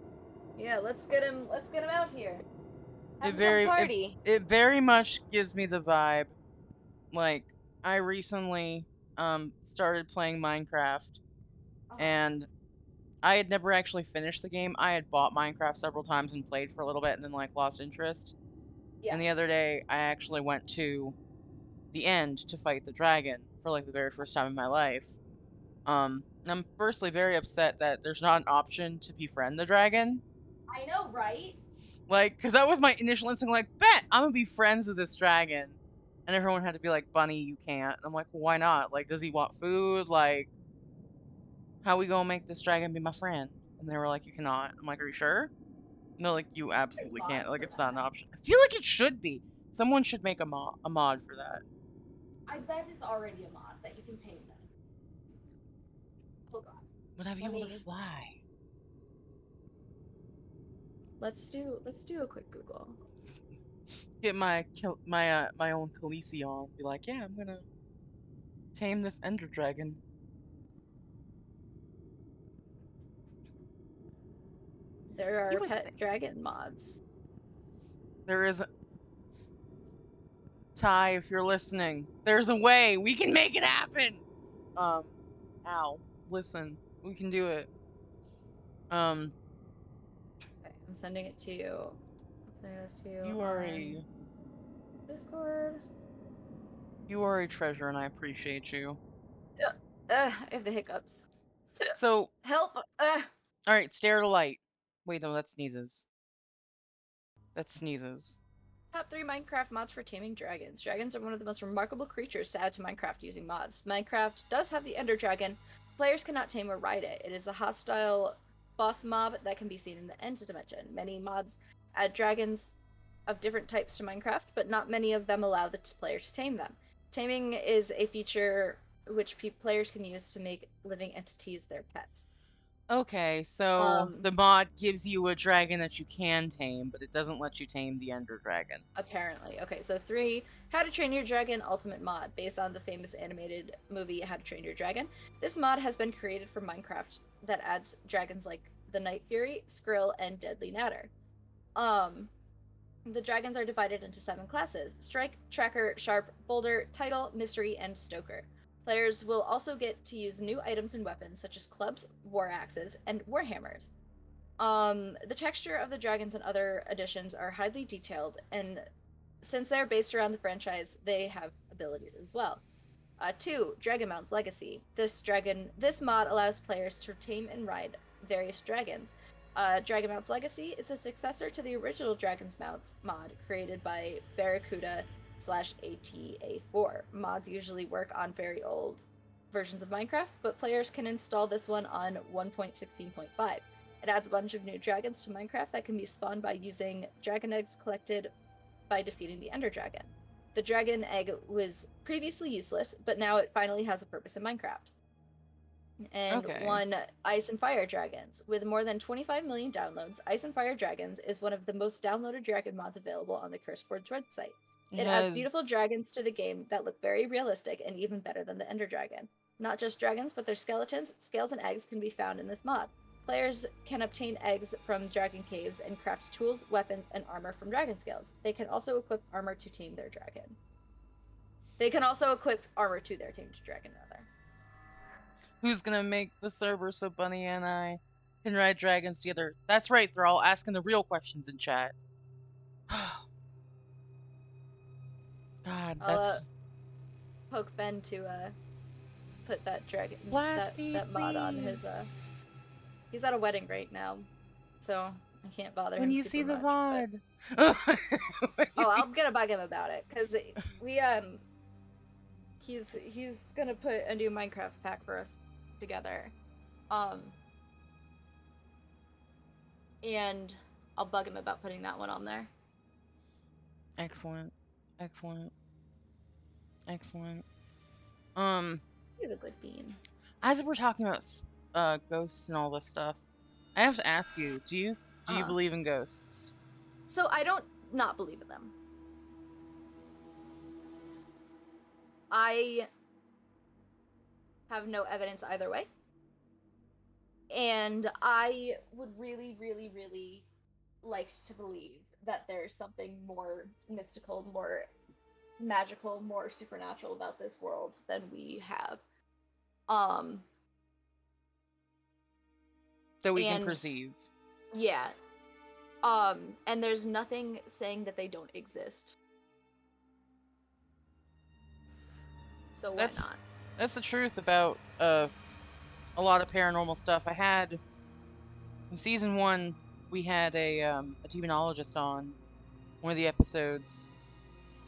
S2: Yeah, let's get him. Let's get him out here. Have
S1: It
S2: him come
S1: very it,
S2: party.
S1: it very much gives me the vibe. Like I recently started playing Minecraft
S2: Uh-huh.
S1: and I had never actually finished the game. I had bought Minecraft several times and played for a little bit and then like lost interest.
S2: Yeah.
S1: And the other day I actually went to the end to fight the dragon for like the very first time in my life. I'm firstly very upset that there's not an option to befriend the dragon.
S2: I know, right?
S1: Like, cause that was my initial instinct, like, bet I'm gonna be friends with this dragon. And everyone had to be like, Bunny, you can't. And I'm like, well, why not? Like, does he want food? Like, how we gonna make this dragon be my friend? And they were like, you cannot. I'm like, are you sure? No, like, you
S2: There's
S1: absolutely can't.
S2: mods
S1: Like,
S2: for
S1: it's not an
S2: that.
S1: option. I feel like it should be. Someone should make a mod for that.
S2: I bet it's already a mod that you can tame them. Hold on.
S1: Would I be
S2: Let
S1: able to
S2: me
S1: fly?
S2: let's do a quick Google.
S1: Get my own Khaleesi on. Be like, yeah, I'm gonna tame this Ender Dragon.
S2: There
S1: You
S2: are
S1: would
S2: pet
S1: think
S2: dragon mods.
S1: there is Ty, if you're listening, there's a way we can make it happen. Um, ow, listen, we can do it. Um,
S2: Okay, I'm sending it to you. I'm sending this to you
S1: you are
S2: on
S1: a
S2: Discord.
S1: you are a treasure, and I appreciate you.
S2: I have the hiccups.
S1: So,
S2: Help!
S1: all right, stare at a light. Wait, no, that sneezes. That sneezes.
S2: Top 3 Minecraft mods for taming dragons. Dragons are one of the most remarkable creatures to add to Minecraft using mods. Minecraft does have the Ender Dragon. Players cannot tame or ride it. It is a hostile boss mob that can be seen in the End dimension. Many mods add dragons of different types to Minecraft, but not many of them allow the player to tame them. Taming is a feature which players can use to make living entities their pets.
S1: Okay, so
S2: Um,
S1: the mod gives you a dragon that you can tame, but it doesn't let you tame the Ender Dragon.
S2: Apparently. Okay, so 3, How to Train Your Dragon Ultimate Mod, based on the famous animated movie How to Train Your Dragon. This mod has been created for Minecraft that adds dragons like the Night Fury, Skrill, and Deadly Natter. Um, the dragons are divided into 7 classes: Strike, Tracker, Sharp, Boulder, Title, Mystery, and Stoker. Players will also get to use new items and weapons such as clubs, war axes, and warhammers. The texture of the dragons and other additions are highly detailed, and since they're based around the franchise, they have abilities as well. 2, Dragon Mounts Legacy. This mod allows players to tame and ride various dragons. Dragon Mounts Legacy is a successor to the original Dragon's Mounts mod created by Barracuda slash ATA4. Mods usually work on very old versions of Minecraft, but players can install this one on 1.16.5. It adds a bunch of new dragons to Minecraft that can be spawned by using dragon eggs collected by defeating the Ender Dragon. The dragon egg was previously useless, but now it finally has a purpose in Minecraft. And
S1: Okay.
S2: 1, Ice and Fire Dragons. With more than 25 million downloads, Ice and Fire Dragons is one of the most downloaded dragon mods available on the CurseForge website.
S1: It
S2: It adds
S1: has
S2: beautiful dragons to the game that look very realistic and even better than the Ender Dragon. Not just dragons, but their skeletons, scales, and eggs can be found in this mod. Players can obtain eggs from dragon caves and craft tools, weapons, and armor from dragon scales. They can also equip armor to tame their dragon. They can also equip armor to their tamed dragon, rather.
S1: who's gonna make the server so Bunny and I can ride dragons together. That's right, they're all asking the real questions in chat. God,
S2: I'll
S1: that's
S2: poke Ben to put that dragon
S1: blasty,
S2: that mod on his
S1: please.
S2: He's at a wedding right now, so I can't bother
S1: When
S2: him
S1: you
S2: super
S1: see the
S2: much. But
S1: VOD. When you see...
S2: I'm gonna bug him about it because we he's gonna put a new Minecraft pack for us together, um, and I'll bug him about putting that one on there.
S1: Excellent. Excellent. Excellent.
S2: He's a good bean.
S1: As we're talking about ghosts and all this stuff, I have to ask you, do you
S2: Uh,
S1: believe in ghosts?
S2: so I don't not believe in them. I have no evidence either way. And I would really, really, really like to believe that there's something more mystical, more magical, more supernatural about this world than we have. Um
S1: That we can
S2: and
S1: perceive.
S2: yeah. And there's nothing saying that they don't exist. So why
S1: That's
S2: not?
S1: that's the truth about a lot of paranormal stuff. I had in season 1, we had a demonologist on one of the episodes,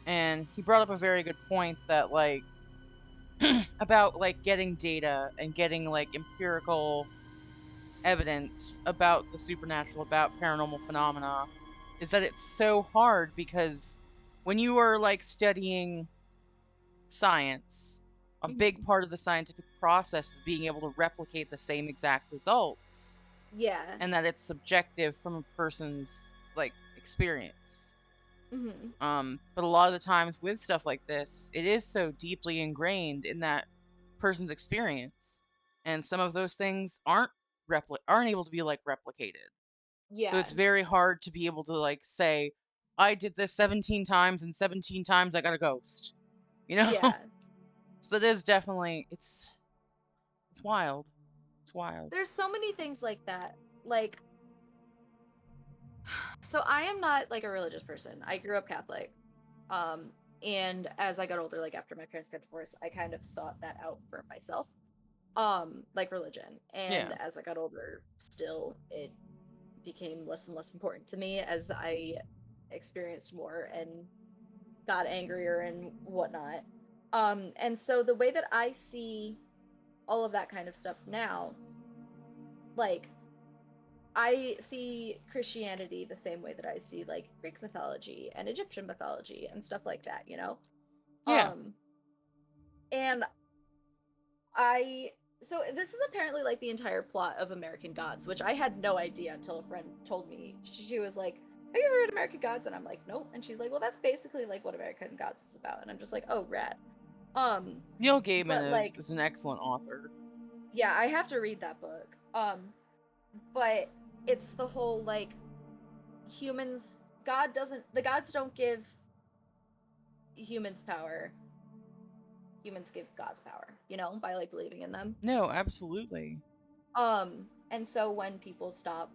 S1: and he brought up a very good point that like about like getting data and getting like empirical evidence about the supernatural, about paranormal phenomena, is that it's so hard because when you are like studying science, a big
S2: Mm-hmm.
S1: part of the scientific process is being able to replicate the same exact results,
S2: Yeah.
S1: and that it's subjective from a person's like experience.
S2: Mm-hmm.
S1: But a lot of the times with stuff like this, it is so deeply ingrained in that person's experience, and some of those things aren't able to be like replicated. So
S2: Yeah.
S1: it's very hard to be able to like say, I did this 17 times and 17 times I got a ghost. You know?
S2: Yeah.
S1: So that is definitely it's wild. It's wild.
S2: There's so many things like that. Like, so I am not like a religious person. I grew up Catholic. Um, and as I got older, like after my parents got divorced, I kind of sought that out for myself. Like religion. And
S1: Yeah.
S2: as I got older, still it became less and less important to me as I experienced more and got angrier and whatnot. And so the way that I see all of that kind of stuff now, like I see Christianity the same way that I see like Greek mythology and Egyptian mythology and stuff like that, you know?
S1: Yeah.
S2: Um and I so this is apparently like the entire plot of American Gods, which I had no idea until a friend told me. She was like, "Have you ever read American Gods?" And I'm like, "Nope." And she's like, "Well, that's basically like what American Gods is about." And I'm just like, "Oh, rad." Um,
S1: Neil Gaiman
S2: but like,
S1: is an excellent author.
S2: yeah, I have to read that book. But it's the whole like humans. God doesn't. The gods don't give humans power. Humans give gods power. You know, by like believing in them.
S1: No, absolutely.
S2: And so when people stop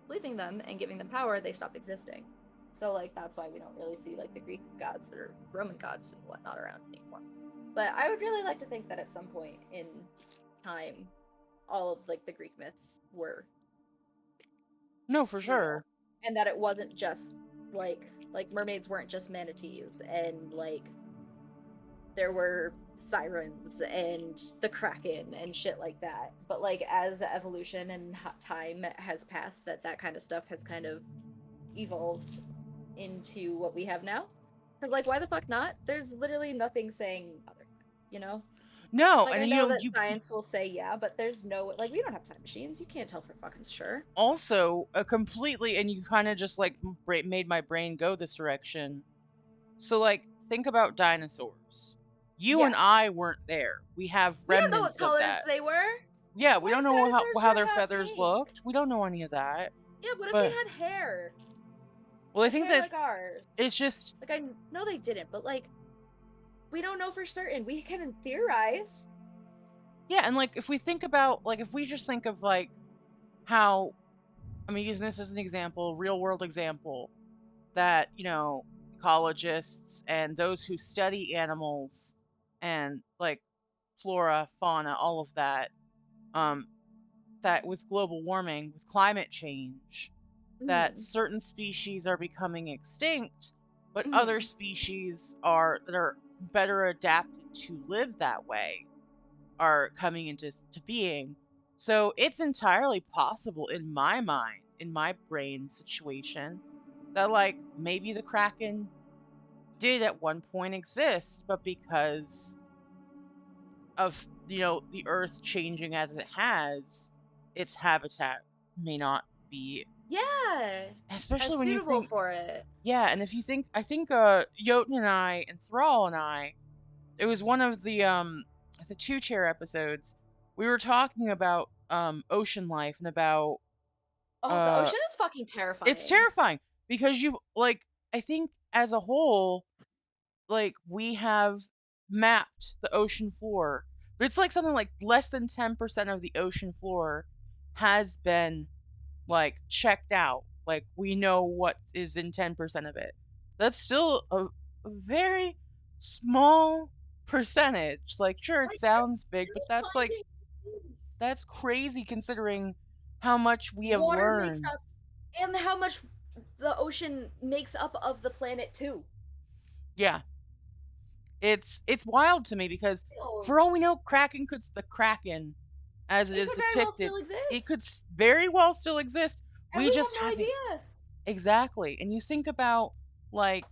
S2: leaving them and giving them power, they stop existing. So like that's why we don't really see like the Greek gods or Roman gods and whatnot around anymore. But I would really like to think that at some point in time, all of like the Greek myths were
S1: No, for
S2: real,
S1: sure.
S2: and that it wasn't just like mermaids weren't just manatees, and like there were sirens and the kraken and shit like that. But like as evolution and time has passed, that kind of stuff has kind of evolved into what we have now. Because like why the fuck not? There's literally nothing saying other, you know?
S1: No,
S2: Like
S1: and
S2: I
S1: you
S2: know
S1: know,
S2: that science will say yeah, but there's no like we don't have time machines. You can't tell for fucking sure.
S1: also a completely, and you kind of just like made my brain go this direction. So, like, think about dinosaurs. You and
S2: Yeah.
S1: I weren't there. We have
S2: We don't know what
S1: remnants of
S2: colors
S1: that.
S2: they were.
S1: Yeah, we
S2: What
S1: don't
S2: if
S1: know
S2: dinosaurs
S1: how
S2: were
S1: their
S2: half
S1: feathers
S2: pink?
S1: looked. We don't know any of that.
S2: Yeah, what if they
S1: But
S2: had hair?
S1: well, I
S2: Like
S1: think
S2: hair
S1: that
S2: like ours?
S1: it's just
S2: Like I know they didn't, but like we don't know for certain. We can theorize.
S1: yeah, and like if we think about like if we just think of like how I mean using this as an example, real world example, that, you know, ecologists and those who study animals and like flora, fauna, all of that, um, that with global warming, with climate change, that
S2: Mm.
S1: certain species are becoming extinct, but other
S2: Mm.
S1: species are that are better adapted to live that way are coming into to being. So it's entirely possible in my mind, in my brain situation, that like maybe the Kraken did at one point exist, but because of, you know, the earth changing as it has, its habitat may not be,
S2: Yeah. As
S1: especially when you
S2: suitable
S1: think,
S2: for it.
S1: yeah, and if you think, I think Jotun and I and Thrall and I, it was one of the two chair episodes, we were talking about ocean life and about
S2: Oh, the
S1: uh
S2: ocean is fucking
S1: it's
S2: terrifying.
S1: terrifying because you've like I think as a whole, like we have mapped the ocean floor, but it's like something like less than 10% of the ocean floor has been like checked out. Like we know what is in 10% of it. That's still a very small percentage. Like sure it
S2: Like they're
S1: sounds big, but
S2: still finding things.
S1: that's crazy considering how much we have
S2: Water makes
S1: learned.
S2: up and how much the ocean makes up of the planet too.
S1: Yeah, it's wild to me because
S2: Still,
S1: for all we know, the Kraken, as it
S2: it
S1: is
S2: could very well
S1: depicted,
S2: still
S1: it could
S2: exist.
S1: very well still exist.
S2: And
S1: We
S2: we have
S1: just
S2: no
S1: haven't
S2: idea.
S1: exactly. And you think about like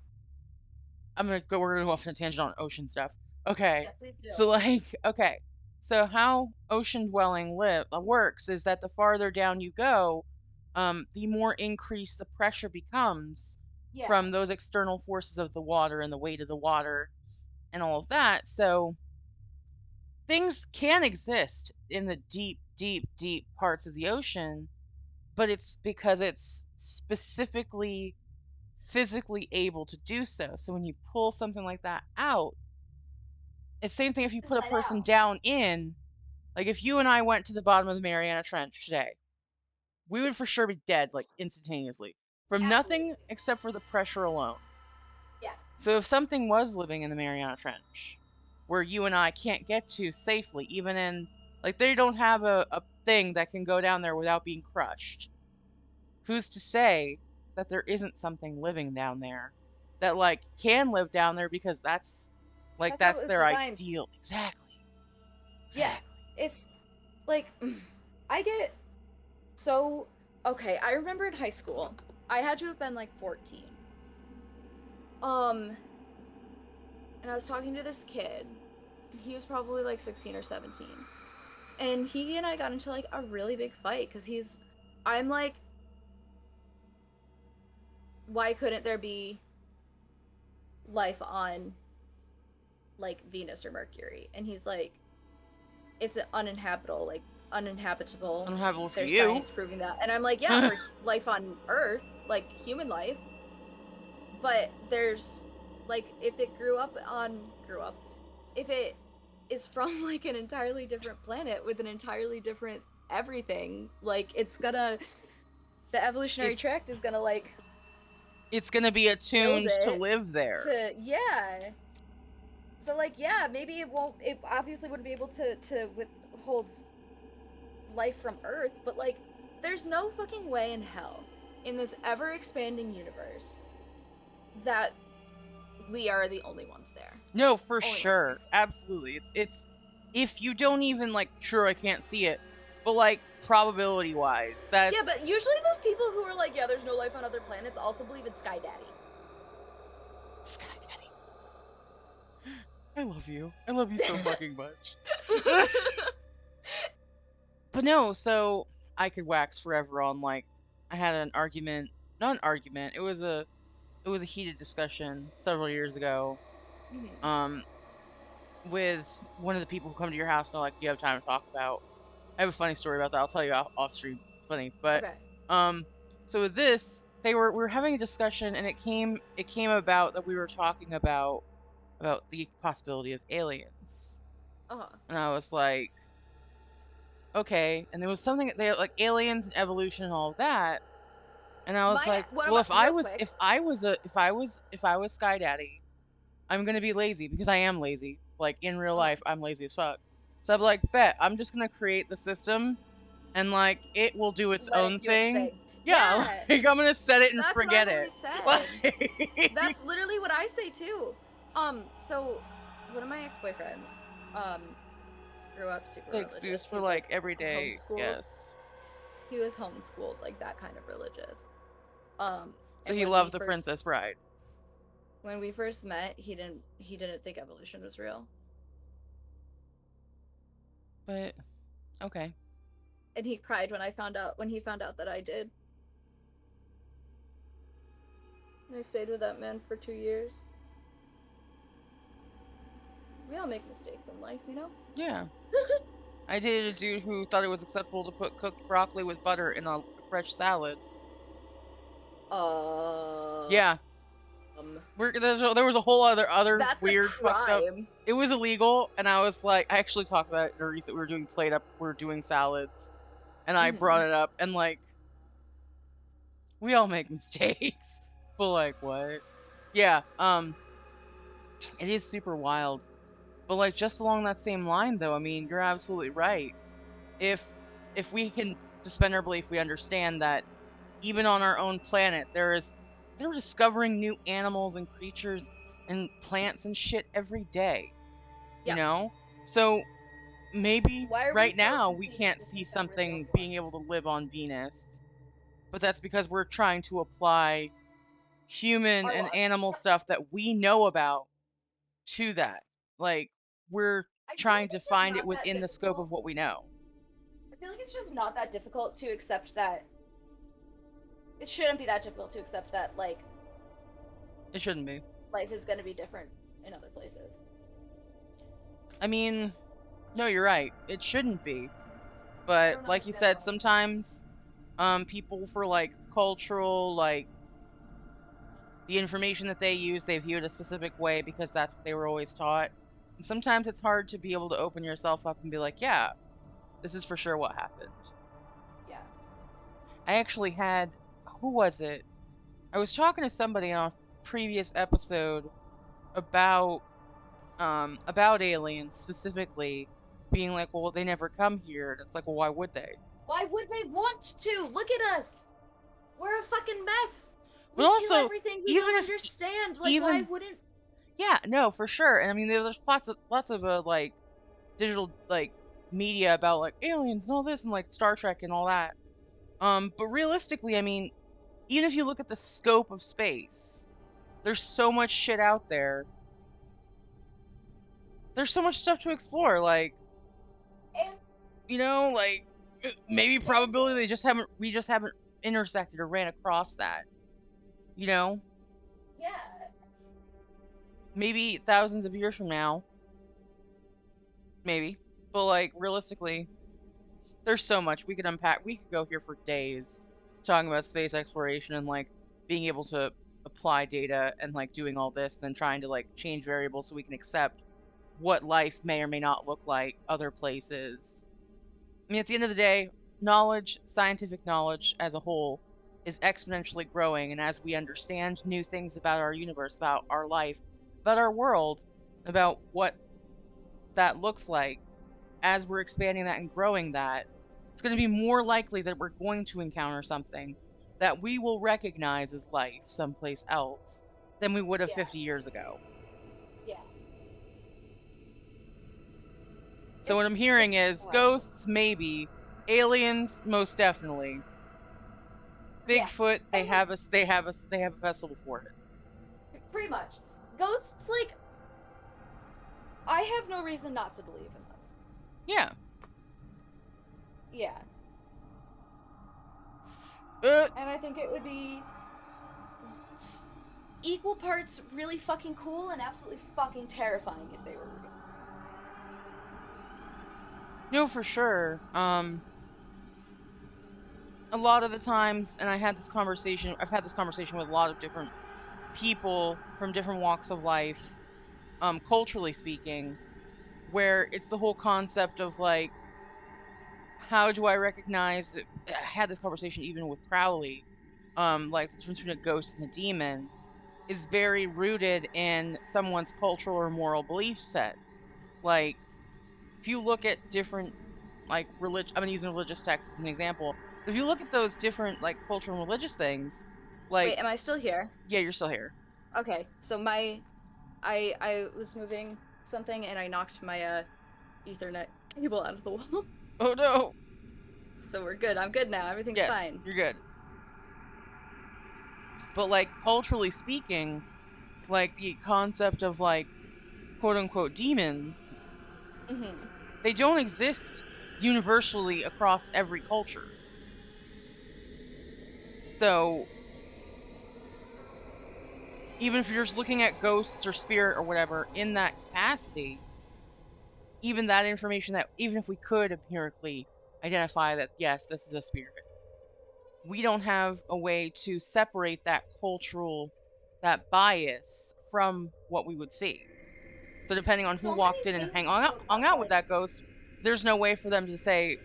S1: we're gonna go off on a tangent on ocean stuff. Okay,
S2: Yeah, please do.
S1: so like okay, so how ocean dwelling live works is that the farther down you go, the more increased the pressure becomes
S2: Yeah.
S1: from those external forces of the water and the weight of the water and all of that. So things can exist in the deep, deep, deep parts of the ocean, but it's because it's specifically physically able to do so. So when you pull something like that out, it's the same thing if you
S2: To
S1: put a
S2: find
S1: person
S2: out.
S1: down in, like if you and I went to the bottom of the Mariana Trench today, we would for sure be dead like instantaneously from nothing
S2: Absolutely.
S1: except for the pressure alone.
S2: Yeah.
S1: So if something was living in the Mariana Trench, where you and I can't get to safely, even in like they don't have a thing that can go down there without being crushed. Who's to say that there isn't something living down there that like can live down there because
S2: That's how it
S1: that's
S2: was
S1: their
S2: designed.
S1: ideal. Exactly.
S2: Yeah.
S1: Exactly.
S2: It's like I get so Okay, I remember in high school, I had to have been like 14. And I was talking to this kid, and he was probably like 16 or 17. And he and I got into like a really big fight because I'm like, why couldn't there be life on like Venus or Mercury? And he's like, it's uninhabitable.
S1: Unhabitable for
S2: There's
S1: you.
S2: science proving that. And I'm like, yeah, for life on Earth, like human life. But there's like, if it if it is from like an entirely different planet with an entirely different everything, like the evolutionary
S1: It's
S2: tract is gonna like
S1: it's gonna be
S2: build
S1: attuned to
S2: it
S1: live there.
S2: yeah. So like yeah, maybe it obviously wouldn't be able to withhold life from Earth, but like there's no fucking way in hell in this ever expanding universe that we are the only ones there.
S1: No, for
S2: Only ones that
S1: sure.
S2: makes sense.
S1: Absolutely. It's if you don't even like sure I can't see it, but like probability wise,
S2: Yeah,
S1: that's
S2: but usually those people who are like, yeah, there's no life on other planets also believe in Sky Daddy.
S1: Sky Daddy. I love you. I love you so fucking much. But no, so I could wax forever on like I had an argument, not an argument. It was a heated discussion several years ago.
S2: Mhm.
S1: Um, with one of the people who come to your house and they're like, "Do you have time to talk about?" I have a funny story about that. I'll tell you off stream. It's funny, but
S2: Okay.
S1: um, so with this, we were having a discussion, and it came about that we were talking about the possibility of aliens,
S2: Uh-huh.
S1: and I was like, okay, and there was something they like aliens and evolution and all that, and I was like,
S2: One of
S1: well,
S2: my
S1: if I
S2: real
S1: was
S2: quick.
S1: if I was a if I was Sky Daddy, I'm gonna be lazy because I am lazy. Like in real
S2: Uh-huh.
S1: life, I'm lazy as fuck. So I'd be like, bet I'm just gonna create the system and like it will do its
S2: Let
S1: own
S2: it do its
S1: thing.
S2: thing.
S1: Yeah,
S2: Yeah.
S1: like I'm gonna set it and
S2: That's what I've
S1: forget it.
S2: always said.
S1: Like,
S2: That's literally what I say too. So one of my ex-boyfriends, um, grew up super
S1: thanks, dude,
S2: religious.
S1: for
S2: He was
S1: like
S2: like
S1: everyday.
S2: homeschooled.
S1: Yes.
S2: He was homeschooled, like that kind of religious.
S1: So
S2: And
S1: he loved the Princess Bride.
S2: when we first met, he didn't think evolution was real.
S1: But okay.
S2: And he cried when he found out that I did. And I stayed with that man for 2 years. We all make mistakes in life, you know?
S1: Yeah. I dated a dude who thought it was acceptable to put cooked broccoli with butter in a fresh salad.
S2: Um,
S1: Yeah. There was a whole other
S2: that's a
S1: weird fucked up.
S2: crime.
S1: It was illegal, and I was like, I actually talked about it in a recent. We were doing we were doing salads, and I
S2: Mm-hmm.
S1: brought it up, and like, we all make mistakes. But like, what? Yeah. It is super wild. But like, just along that same line, though, I mean, you're absolutely right. If we can suspend our belief, we understand that even on our own planet, they're discovering new animals and creatures and plants and shit every day, you
S2: Yep.
S1: know? So maybe
S2: Why are we
S1: right
S2: so
S1: now we
S2: conceited
S1: can't
S2: to
S1: see
S2: think that we're the
S1: something
S2: only
S1: being
S2: ones?
S1: able to live on Venus, but that's because we're trying to apply human
S2: Our
S1: and
S2: laws.
S1: animal
S2: Yep.
S1: stuff that we know about to that. Like, we're
S2: I feel
S1: trying
S2: like
S1: to
S2: it's just
S1: find it
S2: not that
S1: within the scope
S2: difficult.
S1: of what we know.
S2: I feel like it's just not that difficult to accept that. It shouldn't be that difficult to accept that, like,
S1: It shouldn't be.
S2: life is gonna be different in other places.
S1: I mean, no, you're right. It shouldn't be.
S2: I
S1: But
S2: don't
S1: like you
S2: understand
S1: said,
S2: why.
S1: sometimes people for like cultural like the information that they use, they view it a specific way because that's what they were always taught. And sometimes it's hard to be able to open yourself up and be like, yeah, this is for sure what happened.
S2: Yeah.
S1: I actually had, who was it? I was talking to somebody on a previous episode about about aliens specifically being like, well, they never come here. And it's like, well, why would they?
S2: Why would they want to? Look at us. We're a fucking mess.
S1: But
S2: We do
S1: also,
S2: everything. We
S1: even
S2: don't
S1: if
S2: understand. Like, why
S1: even
S2: wouldn't?
S1: yeah, no, for sure. And I mean, there's lots of like digital like media about like aliens and all this and like Star Trek and all that. But realistically, I mean, even if you look at the scope of space, there's so much shit out there. There's so much stuff to explore. Like,
S2: And
S1: like maybe probability
S2: expanding.
S1: we just haven't intersected or ran across that. You know,
S2: Yeah.
S1: maybe thousands of years from now, maybe. But like realistically, there's so much we could unpack. We could go here for days talking about space exploration and like being able to apply data and like doing all this, then trying to like change variables so we can accept what life may or may not look like other places. I mean, at the end of the day, knowledge, scientific knowledge as a whole, is exponentially growing. And as we understand new things about our universe, about our life, about our world, about what that looks like, as we're expanding that and growing that, it's going to be more likely that we're going to encounter something that we will recognize as life someplace else than we would have
S2: Yeah.
S1: 50 years ago.
S2: Yeah.
S1: So what I'm hearing
S2: It's
S1: is
S2: wild.
S1: ghosts, maybe. Aliens, most definitely.
S2: Yeah.
S1: Bigfoot, they
S2: And like
S1: have us. They have us. They have a vessel for it.
S2: pretty much. Ghosts, like, I have no reason not to believe in them.
S1: Yeah.
S2: Yeah.
S1: Uh,
S2: And I think it would be equal parts really fucking cool and absolutely fucking terrifying if they were real.
S1: no, for sure. A lot of the times, and I've had this conversation with a lot of different people from different walks of life, culturally speaking, where it's the whole concept of like, how do I recognize? I had this conversation even with Crowley, like the difference between a ghost and a demon is very rooted in someone's cultural or moral belief set. Like, if you look at different, like, I'm using religious texts as an example. If you look at those different, like, cultural and religious things, like,
S2: Wait, am I still here?
S1: yeah, you're still here.
S2: Okay, so I was moving something and I knocked my Ethernet cable out of the wall.
S1: Oh no.
S2: So we're good. I'm good now. Everything's
S1: Yes,
S2: fine.
S1: you're good. But, like, culturally speaking, like, the concept of, like, quote unquote demons,
S2: Mm-hmm.
S1: they don't exist universally across every culture. So, even if you're just looking at ghosts or spirit or whatever in that capacity, even that information, that even if we could empirically identify that, yes, this is a spirit, we don't have a way to separate that cultural, that bias from what we would see. So depending on who
S2: So many
S1: walked in and
S2: things
S1: hung
S2: about
S1: out with
S2: like,
S1: that ghost, there's no way for them to say,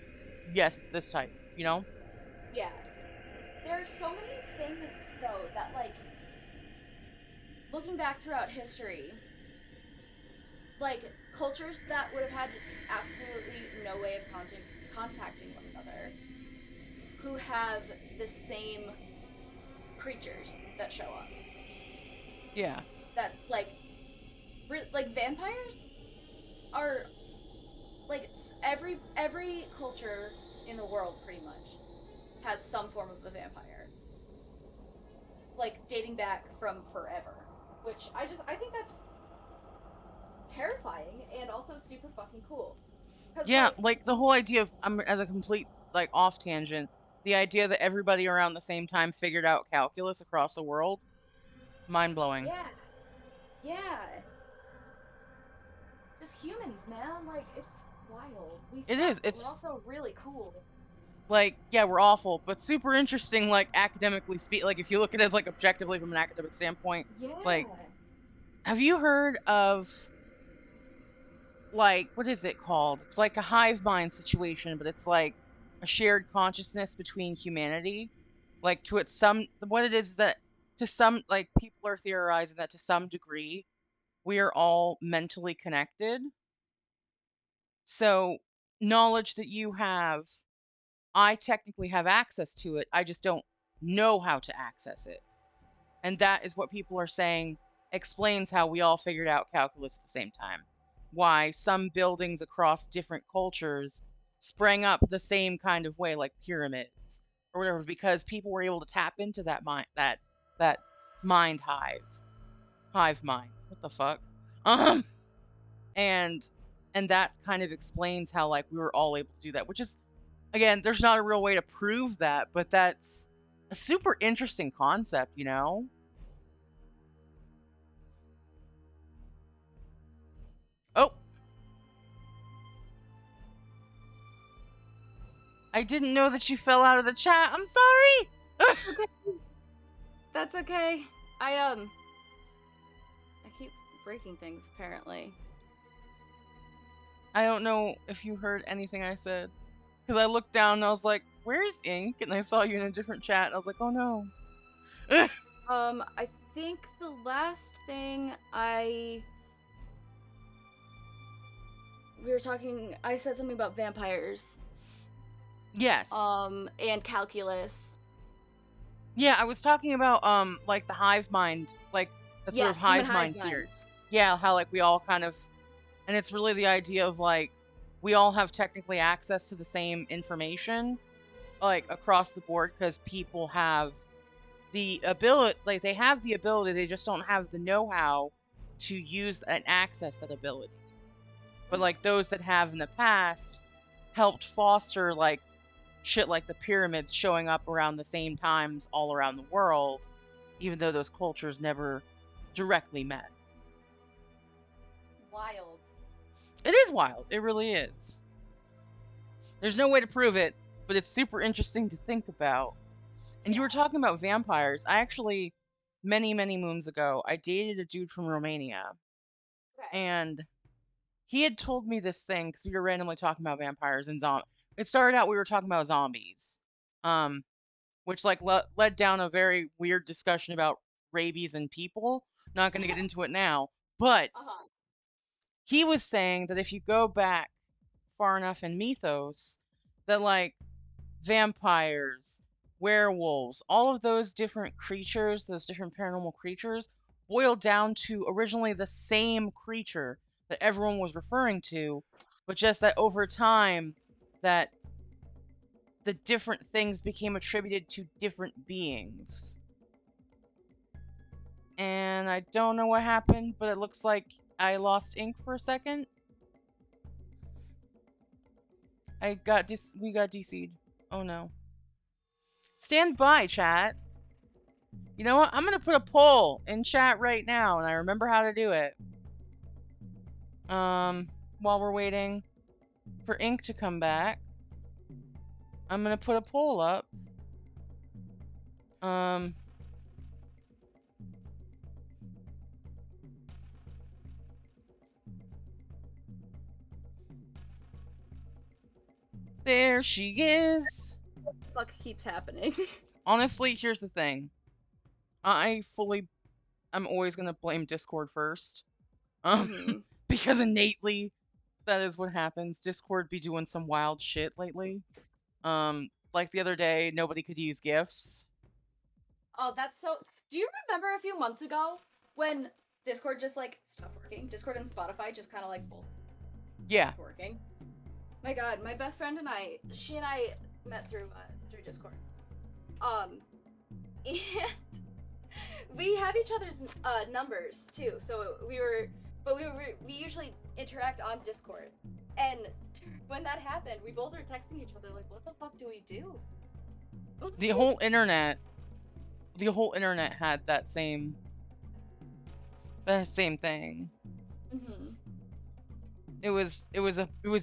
S1: yes, it's this type, you know?
S2: yeah. There are so many things though that like looking back throughout history, like cultures that would have had absolutely no way of contacting one another, who have the same creatures that show up.
S1: Yeah.
S2: That's like vampires are like every culture in the world pretty much has some form of a vampire, like dating back from forever. Which I think that's terrifying and also super fucking cool. Cause
S1: Yeah,
S2: like
S1: like the whole idea of, as a complete, like, off tangent, the idea that everybody around the same time figured out calculus across the world, mind blowing.
S2: yeah, yeah, just humans, man. Like it's wild. We
S1: It
S2: suck,
S1: is.
S2: but we're
S1: It's
S2: also really cool.
S1: like, yeah, we're awful, but super interesting, like, academically like, if you look at it, like, objectively from an academic standpoint.
S2: Yeah.
S1: Like, have you heard of, like, what is it called? It's like a hive mind situation, but it's like a shared consciousness between humanity. Like, to it, what it is that, to some, like, people are theorizing that to some degree, we are all mentally connected. So, knowledge that you have, I technically have access to it. I just don't know how to access it. And that is what people are saying explains how we all figured out calculus at the same time. Why some buildings across different cultures sprang up the same kind of way, like pyramids. or whatever, because people were able to tap into that mind hive mind. What the fuck? Um, and that kind of explains how like we were all able to do that, which is, again, there's not a real way to prove that, but that's a super interesting concept, you know? Oh, I didn't know that you fell out of the chat. I'm sorry.
S2: Okay. That's okay. I keep breaking things apparently.
S1: I don't know if you heard anything I said, because I looked down and I was like, "Where's Ink?" And I saw you in a different chat. And I was like, "Oh no."
S2: I think the last thing we were talking, I said something about vampires.
S1: Yes.
S2: And calculus.
S1: Yeah, I was talking about like the hive mind, like that sort of
S2: Yes, human
S1: hive
S2: hive
S1: mind
S2: mind.
S1: theory. Yeah, how like we all kind of, and it's really the idea of like we all have technically access to the same information, like across the board, because people have the ability, like they have the ability, they just don't have the know-how to use and access that ability. But like those that have in the past helped foster like shit like the pyramids showing up around the same times all around the world, even though those cultures never directly met.
S2: Wild.
S1: It is wild. It really is. There's no way to prove it, but it's super interesting to think about. And you were talking about vampires. I actually, many, many moons ago, I dated a dude from Romania.
S2: Okay.
S1: And he had told me this thing because we were randomly talking about vampires and zombies. It started out we were talking about zombies. Um, which like led down a very weird discussion about rabies and people. Not going to get into it now, but
S2: Uh-huh.
S1: he was saying that if you go back far enough in mythos, that like vampires, werewolves, all of those different creatures, those different paranormal creatures, boiled down to originally the same creature that everyone was referring to, but just that over time, that the different things became attributed to different beings. And I don't know what happened, but it looks like I lost ink for a second. We got DC'd. Oh no. Stand by, chat. You know what? I'm gonna put a poll in chat right now, and I remember how to do it. While we're waiting for ink to come back, I'm gonna put a poll up. Um, there she is.
S2: What the fuck keeps happening?
S1: Honestly, here's the thing. I'm always gonna blame Discord first. Um,
S2: Mm-hmm.
S1: because innately that is what happens. Discord be doing some wild shit lately. Like the other day, nobody could use GIFs.
S2: Oh, that's so. Do you remember a few months ago when Discord just like stopped working? Discord and Spotify just kind of like both
S1: Yeah.
S2: stopped working. My God, my best friend and she and I met through Discord. And we have each other's numbers too. So we usually interact on Discord. And when that happened, we both were texting each other like, "What the fuck do we do?"
S1: The whole internet had that same thing.
S2: Mm-hmm.
S1: It was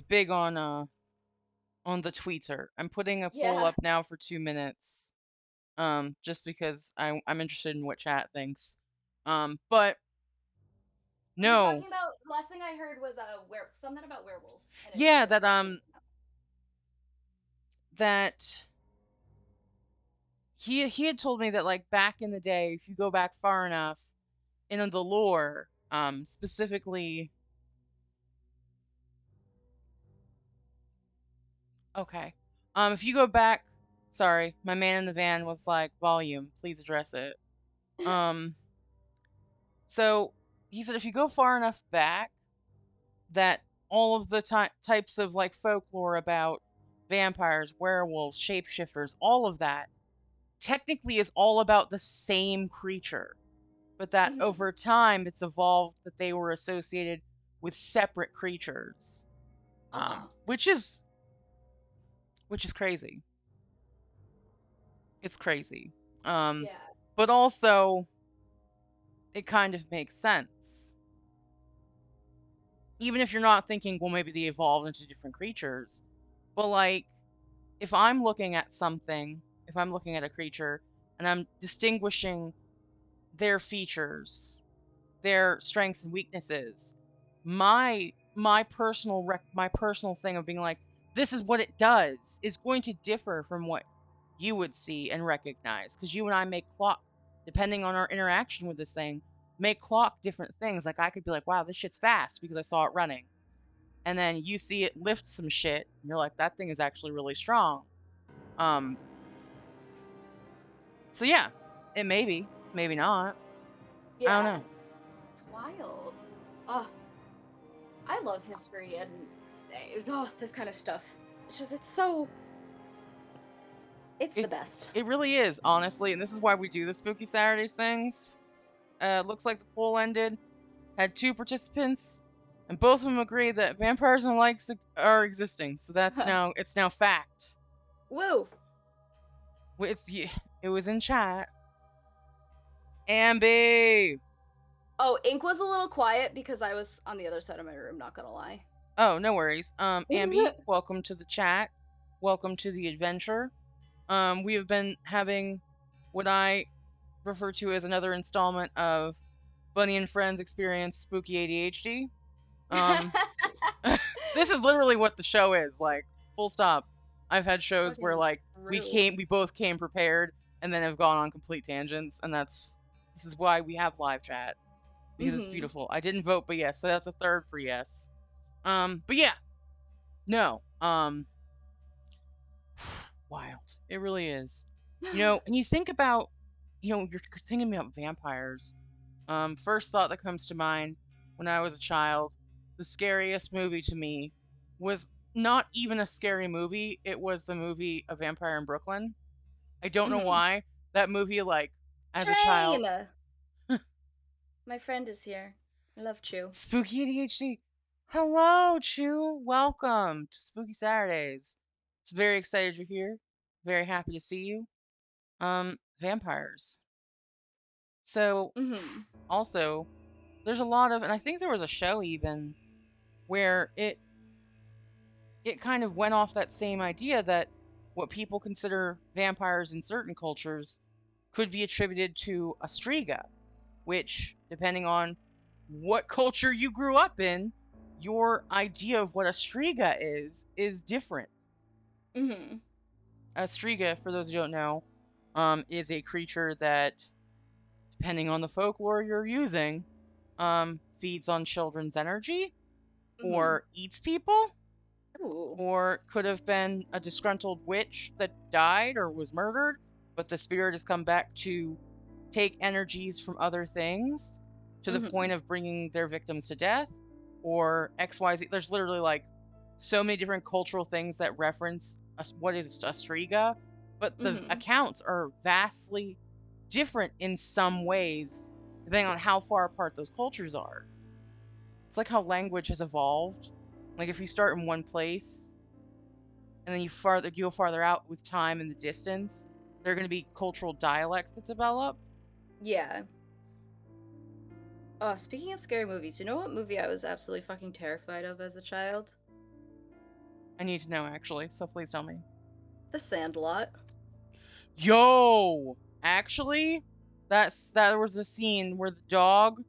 S1: big on the tweeter. I'm putting a poll
S2: Yeah.
S1: up now for 2 minutes. Just because I'm interested in what chat thinks. But
S2: We were
S1: no.
S2: talking about the last thing I heard was something about werewolves. And it
S1: Yeah,
S2: just
S1: that
S2: started.
S1: that he had told me that like back in the day, if you go back far enough in the lore, specifically. Okay. If you go back, sorry, my man in the van was like, volume, please address it. Um, so he said if you go far enough back, that all of the types of like folklore about vampires, werewolves, shapeshifters, all of that technically is all about the same creature, but that
S2: Mhm.
S1: over time it's evolved that they were associated with separate creatures,
S2: Uh-huh.
S1: which is crazy. It's crazy. Um,
S2: Yeah.
S1: but also it kind of makes sense. Even if you're not thinking, well, maybe they evolved into different creatures. But like, if I'm looking at something, if I'm looking at a creature and I'm distinguishing their features, their strengths and weaknesses, my personal thing of being like, this is what it does is going to differ from what you would see and recognize, because you and I may clock, depending on our interaction with this thing, may clock different things. Like I could be like, wow, this shit's fast because I saw it running, and then you see it lift some shit and you're like, that thing is actually really strong. um so yeah, it may be, maybe not. I don't
S2: Yeah.
S1: know.
S2: It's wild. Oh, I love history and this kind of stuff. It's just it's the
S1: It
S2: best.
S1: it really is, honestly, and this is why we do the Spooky Saturdays things. Looks like the poll ended, had two participants, and both of them agree that vampires and the likes are existing. So it's now fact.
S2: Woo!
S1: It was in chat. Ambi.
S2: Oh, Ink was a little quiet because I was on the other side of my room, not gonna lie.
S1: Oh, no worries. Ambi, welcome to the chat. Welcome to the adventure. We have been having what I refer to as another installment of Bunny and Friends Experience Spooky ADHD. Um, this is literally what the show is, like, full stop. I've had shows where
S2: Fucking
S1: like
S2: true.
S1: we both came prepared and then have gone on complete tangents, and this is why we have live chat, because it's
S2: Mhm.
S1: beautiful. I didn't vote, but yes, so that's a third for yes. But yeah, no. Wild. It really is. And you think about, you're thinking about vampires. First thought that comes to mind when I was a child, the scariest movie to me was not even a scary movie. It was the movie A Vampire in Brooklyn. I don't know
S2: Mhm.
S1: why. That movie, like, as a child,
S2: Train! My friend is here. I love Chew.
S1: Spooky ADHD. Hello, Chew. Welcome to Spooky Saturdays. It's very excited you're here. Very happy to see you. Vampires. So,
S2: Mhm.
S1: also, there's a lot of, and I think there was a show even where it kind of went off that same idea that what people consider vampires in certain cultures could be attributed to a striga, which, depending on what culture you grew up in, your idea of what a striga is different.
S2: Mhm.
S1: A striga, for those who don't know, is a creature that, depending on the folklore you're using, feeds on children's energy
S2: Mhm.
S1: or eats people,
S2: Ooh.
S1: or could have been a disgruntled witch that died or was murdered, but the spirit has come back to take energies from other things to the
S2: Mhm.
S1: point of bringing their victims to death, or XYZ. There's literally like so many different cultural things that reference what is a striga, but the
S2: Mhm.
S1: accounts are vastly different in some ways depending on how far apart those cultures are. It's like how language has evolved. Like if you start in one place and then you go farther out with time and the distance, there are going to be cultural dialects that develop.
S2: Yeah. Oh, speaking of scary movies, you know what movie I was absolutely fucking terrified of as a child?
S1: I need to know actually, so please tell me.
S2: The Sandlot.
S1: Yo, actually, that was the scene where the dog,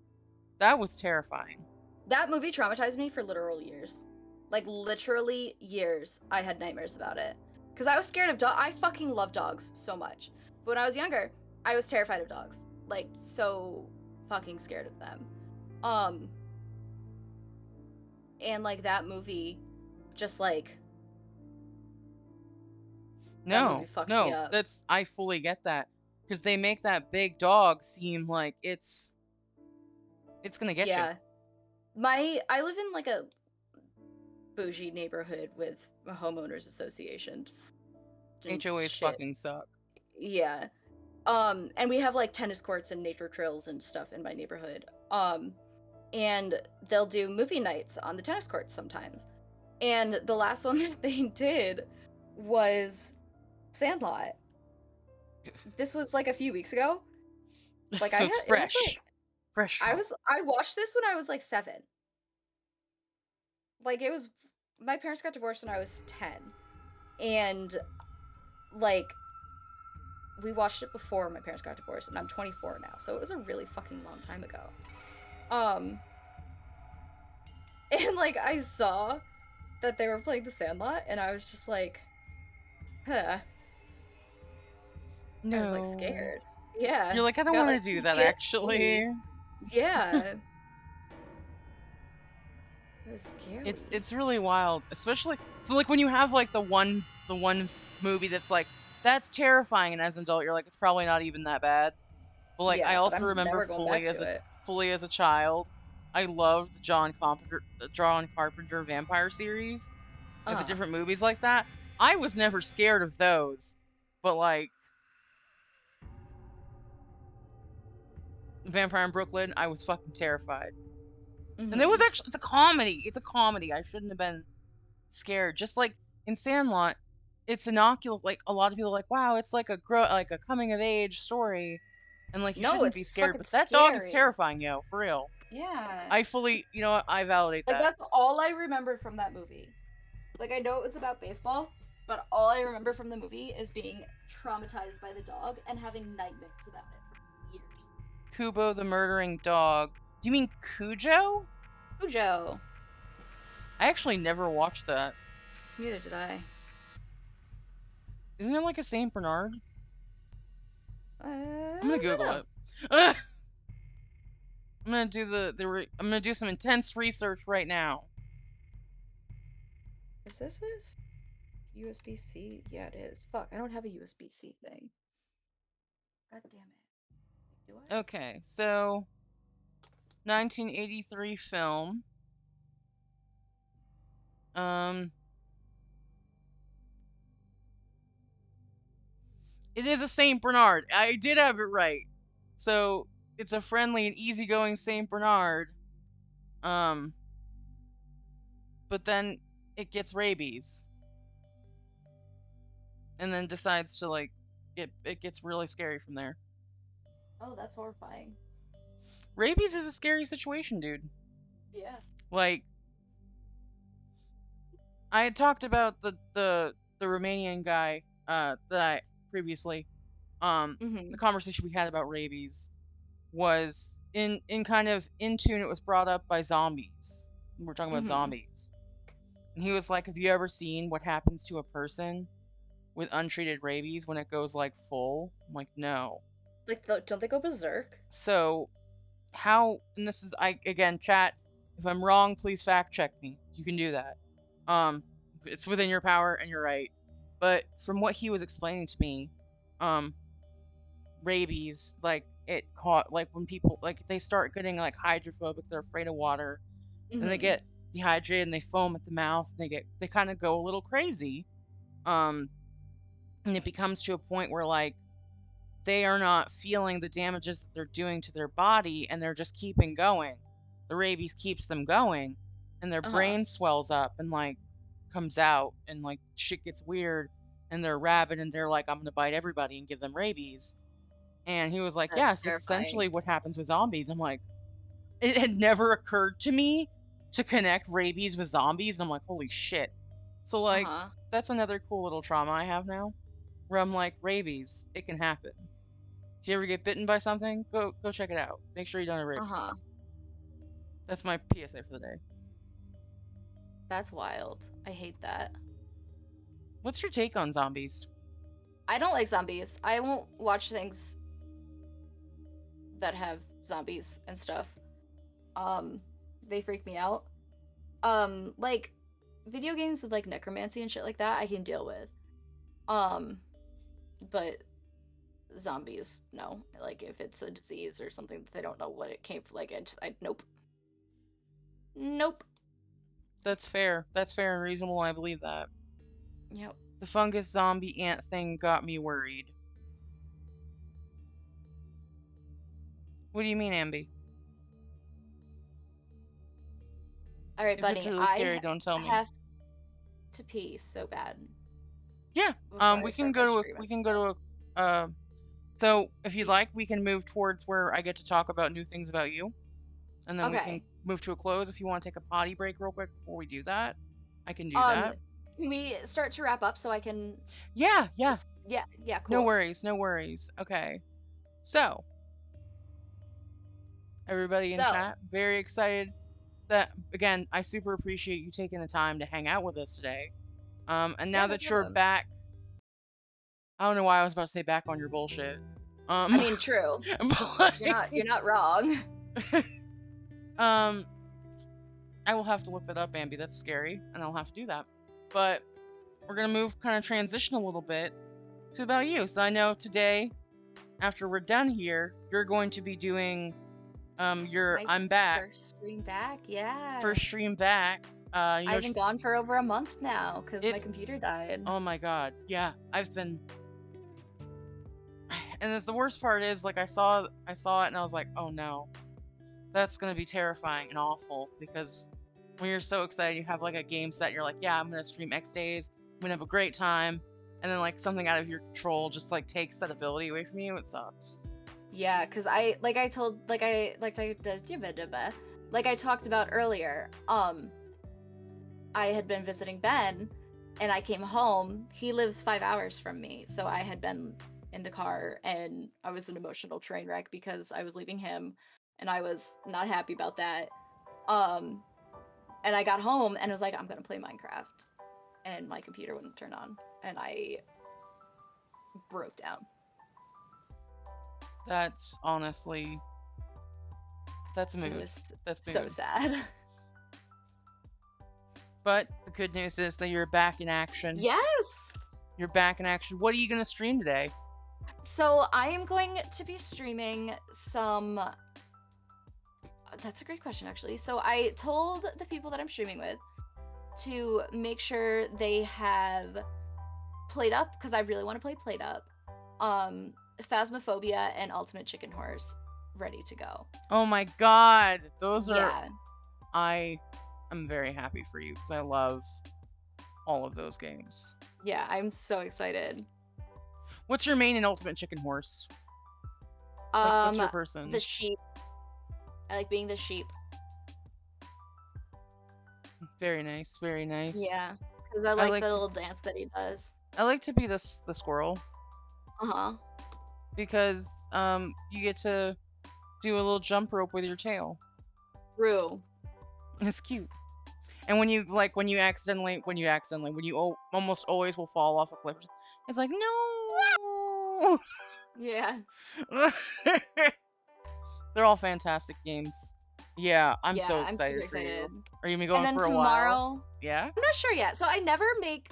S1: that was terrifying.
S2: That movie traumatized me for literal years. Like literally years. I had nightmares about it. Cuz I was scared of dogs. I fucking love dogs so much. But when I was younger, I was terrified of dogs. Like so fucking scared of them. Um and like that movie just like that movie
S1: No,
S2: fucked me
S1: no,
S2: up.
S1: that's I fully get that because they make that big dog seem like it's gonna get you.
S2: Yeah. I live in like a bougie neighborhood with homeowners associations and
S1: HOAs
S2: shit.
S1: fucking suck.
S2: Yeah. And we have like tennis courts and nature trails and stuff in my neighborhood. And they'll do movie nights on the tennis courts sometimes. And the last one that they did was Sandlot. This was like a few weeks ago. Like
S1: So it's
S2: it was
S1: fresh.
S2: like
S1: Fresh drama.
S2: I watched this when I was like 7. Like it was my parents got divorced when I was 10. And like we watched it before my parents got divorced and I'm 24 now. So it was a really fucking long time ago. Um and like I saw that they were playing The Sandlot and I was just like, huh. I was like
S1: No.
S2: scared. Yeah.
S1: You're like, I
S2: I
S1: don't
S2: got
S1: want
S2: like
S1: to do that
S2: PTSD.
S1: actually.
S2: Yeah. It was scary.
S1: It's really wild, especially so like when you have like the one movie that's like that's terrifying, and as an adult you're like it's probably not even that bad. But like I
S2: Yeah, but
S1: also
S2: I'm
S1: remember
S2: never going back to it.
S1: fully as a child, I loved John Carpenter vampire series, like the
S2: Uh-huh.
S1: different movies like that. I was never scared of those, but like Vampire in Brooklyn, I was fucking terrified. And there was
S2: Mhm.
S1: actually it's a comedy. It's a comedy. I shouldn't have been scared. Just like in Sandlot, it's innocuous. Like a lot of people are like, wow, it's like like a coming of age story, and like you
S2: No,
S1: shouldn't be
S2: it's
S1: scared.
S2: fucking
S1: But that dog is
S2: scary.
S1: terrifying, yo, for real.
S2: Yeah.
S1: I fully, you know what, I validate
S2: Like
S1: that.
S2: that's all I remembered from that movie. Like I know it was about baseball, but all I remember from the movie is being traumatized by the dog and having nightmares about it for years.
S1: Kubo the murdering dog. Do you mean Cujo?
S2: Cujo.
S1: I actually never watched that.
S2: Neither did I.
S1: Isn't it like a Saint Bernard? I'm gonna
S2: I don't
S1: Google
S2: know.
S1: it. I'm gonna do I'm gonna do some intense research right now.
S2: Is this this? USB-C? Yeah, it is. Fuck, I don't have a USB-C thing. God damn it. Do I?
S1: Okay, so 1983 film. Um, it is a Saint Bernard. I did have it right. So it's a friendly and easygoing Saint Bernard. Um, but then it gets rabies, and then decides to like it gets really scary from there.
S2: Oh, that's horrifying.
S1: Rabies is a scary situation, dude.
S2: Yeah.
S1: Like I had talked about the Romanian guy that I previously the
S2: Mm-hmm.
S1: conversation we had about rabies was in kind of in tune. It was brought up by zombies. We're talking about
S2: Mm-hmm.
S1: zombies, and he was like, have you ever seen what happens to a person with untreated rabies when it goes like full? I'm like, no.
S2: Like, don't they go berserk?
S1: So how, and this is, I again, chat, if I'm wrong please fact check me, you can do that. um it's within your power and you're right, but from what he was explaining to me, um rabies, like it caught, like when people like they start getting like hydrophobic, they're afraid of water, and they
S2: Mm-hmm.
S1: get dehydrated and they foam at the mouth and they kind of go a little crazy. um and it becomes to a point where like they are not feeling the damages that they're doing to their body and they're just keeping going. The rabies keeps them going, and their
S2: Uh-huh.
S1: brain swells up and like comes out and like shit gets weird, and they're rabid and they're like, I'm gonna bite everybody and give them rabies. And he was like,
S2: That's
S1: yes, that's
S2: terrifying.
S1: essentially what happens with zombies. I'm like, it had never occurred to me to connect rabies with zombies, and I'm like, holy shit. So like
S2: Uh-huh.
S1: that's another cool little trauma I have now, where I'm like, rabies, it can happen. If you ever get bitten by something, go check it out. Make sure you don't have
S2: Uh-huh.
S1: rabies. That's my PSA for the day.
S2: That's wild. I hate that.
S1: What's your take on zombies?
S2: I don't like zombies. I won't watch things that have zombies and stuff. Um, they freak me out. Like video games with like necromancy and shit like that, I can deal with. Um, but zombies, no. Like if it's a disease or something that they don't know what it came from, like I nope, nope.
S1: That's fair. That's fair and reasonable. I believe that.
S2: Yep.
S1: The fungus zombie ant thing got me worried. What do you mean, Ambi?
S2: All right,
S1: If it's
S2: buddy.
S1: really scary,
S2: I
S1: don't tell me.
S2: have to pee so bad
S1: Yeah.
S2: before I
S1: We can
S2: start my
S1: go to
S2: stream
S1: we
S2: and
S1: can go
S2: stuff.
S1: to so if you'd
S2: Do-
S1: like, we can move towards where I get to talk about new things about you, and then we can
S2: Okay.
S1: move to a close. If you want to take a potty break real quick before we do that, I can do
S2: Um,
S1: that.
S2: can we start to wrap up so I can?
S1: Yeah, yeah.
S2: Yeah. Yeah.
S1: No
S2: Cool.
S1: worries, no worries. Okay. So, everybody in
S2: So.
S1: chat, very excited that again, I super appreciate you taking the time to hang out with us today. And
S2: Yeah.
S1: now
S2: No
S1: that you're
S2: problem.
S1: back, I don't know why I was about to say back on your bullshit.
S2: I
S1: Um,
S2: mean, true.
S1: but
S2: You're not wrong.
S1: um, I will have to look that up, Ambi. That's scary, and I'll have to do that. But we're gonna move, kind of transition a little bit to about you. So I know today, after we're done here, you're going to be doing your
S2: My
S1: I'm back
S2: first stream back. Yeah.
S1: first stream back.
S2: I've been gone for over a month now because my
S1: it's
S2: computer died.
S1: oh my god, yeah, I've been. And the worst part is, like, I saw it and I was like, oh no, that's gonna be terrifying and awful, because when you're so excited, you have like a game set, you're like, yeah, I'm gonna stream X days, I'm gonna have a great time, and then like something out of your control just like takes that ability away from you. It sucks.
S2: Yeah, because I talked about earlier. I had been visiting Ben, and I came home. He lives 5 hours from me, so I had been in the car, and I was an emotional train wreck because I was leaving him, and I was not happy about that. Um, and I got home and was like, I'm gonna play Minecraft, and my computer wouldn't turn on, and I broke down.
S1: That's honestly, that's a
S2: It
S1: mood.
S2: was
S1: That's
S2: so
S1: mood.
S2: sad.
S1: But the good news is that you're back in action.
S2: Yes!
S1: You're back in action. What are you gonna stream today?
S2: So I am going to be streaming some. That's a great question, actually. So I told the people that I'm streaming with to make sure they have Played Up, because I really want to play Played Up, Phasmophobia, and Ultimate Chicken Horse ready to go.
S1: Oh my god, those are.
S2: Yeah.
S1: I'm very happy for you because I love all of those games.
S2: Yeah, I'm so excited.
S1: What's your main and ultimate chicken horse? Like, what's your person?
S2: The sheep. I like being the sheep.
S1: Very nice, very nice.
S2: Yeah, because I like the little dance that he does.
S1: I like to be the squirrel.
S2: Uh-huh.
S1: Because you get to do a little jump rope with your tail.
S2: True.
S1: It's cute. And when you almost always will fall off a cliff, it's like, no.
S2: Yeah.
S1: They're all fantastic games. Yeah, I'm so
S2: I'm super
S1: excited for you.
S2: excited.
S1: Are you gonna be going
S2: And then
S1: for a
S2: tomorrow,
S1: while? Yeah.
S2: I'm not sure yet. So I never make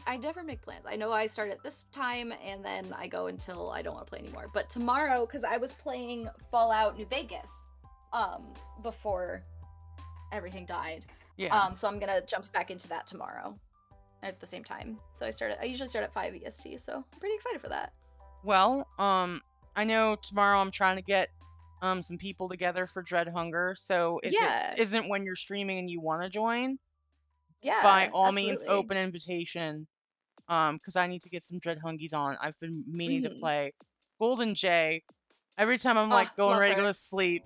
S2: plans. I know I start at this time and then I go until I don't want to play anymore. But tomorrow, because I was playing Fallout New Vegas, before everything died.
S1: Yeah.
S2: So I'm gonna jump back into that tomorrow at the same time. So I usually start at 5 EST, so I'm pretty excited for that.
S1: Well, I know tomorrow I'm trying to get some people together for Dread Hunger. So if it isn't when you're streaming and you want to join, by all means, open invitation. Because I need to get some Dread Hungies on. I've been meaning to play Golden Jay. Every time I'm like going ready to go to sleep,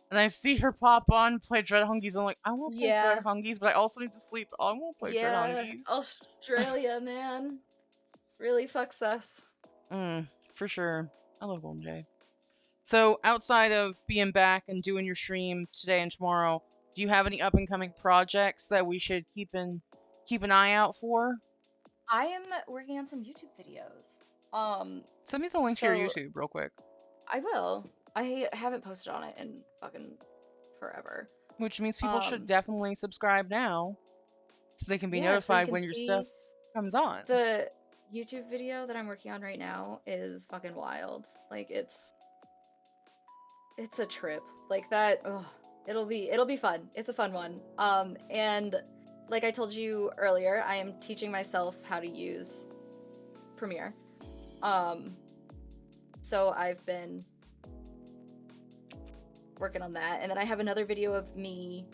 S1: and I see her pop on play Dread Hungies, I'm like, I want to play Dread Hungies, but I also need to sleep. I won't play Dread Hungies.
S2: Australia, man, really fucks us.
S1: For sure. I love Golden Jay. So outside of being back and doing your stream today and tomorrow, do you have any up and coming projects that we should keep an eye out for?
S2: I am working on some YouTube videos.
S1: Send me the link to your YouTube real quick.
S2: I will. I haven't posted on it in fucking forever.
S1: Which means people should definitely subscribe now, so they can be notified when your stuff comes on.
S2: The YouTube video that I'm working on right now is fucking wild. Like, it's a trip. Like that. Oh, it'll be fun. It's a fun one. And like I told you earlier, I am teaching myself how to use premiere. Um, so I've been working on that, and then I have another video of me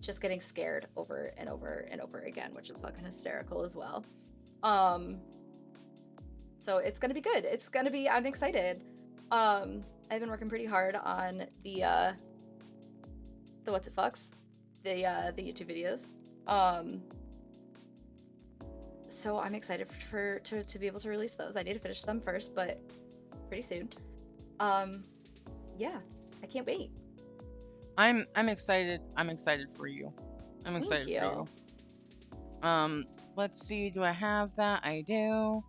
S2: just getting scared over and over and over again, which is fucking hysterical as well. So it's gonna be good. It's gonna be. I'm excited. I've been working pretty hard on the what's it fucks, the YouTube videos. So I'm excited to be able to release those. I need to finish them first, but pretty soon. Yeah, I can't wait.
S1: I'm excited. I'm excited for you. I'm excited
S2: Thank
S1: for
S2: you.
S1: you. Let's see. Do I have that? I do.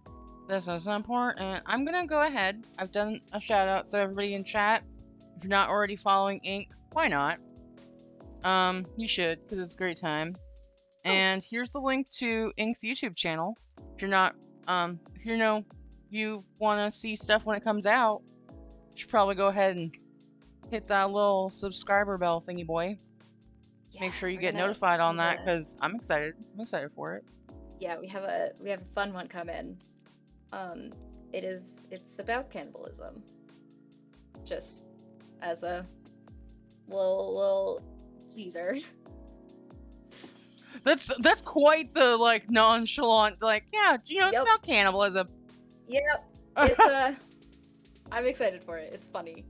S1: This is important. I'm gonna go ahead. I've done a shout out, so everybody in chat, if you're not already following Ink, why not? You should, because it's a great time. And here's the link to Ink's YouTube channel. If you're not, if you want to see stuff when it comes out, you should probably go ahead and hit that little subscriber bell thingy boy.
S2: Yeah,
S1: Make sure you
S2: we're
S1: get
S2: gonna
S1: notified on
S2: have
S1: that, because I'm excited. I'm excited for it.
S2: Yeah, we have a fun one coming. It's about cannibalism. Just as a little teaser.
S1: That's quite the like nonchalant, like, yeah, you know, it's
S2: Yep.
S1: about cannibalism.
S2: Yep. It's I'm excited for it. It's funny.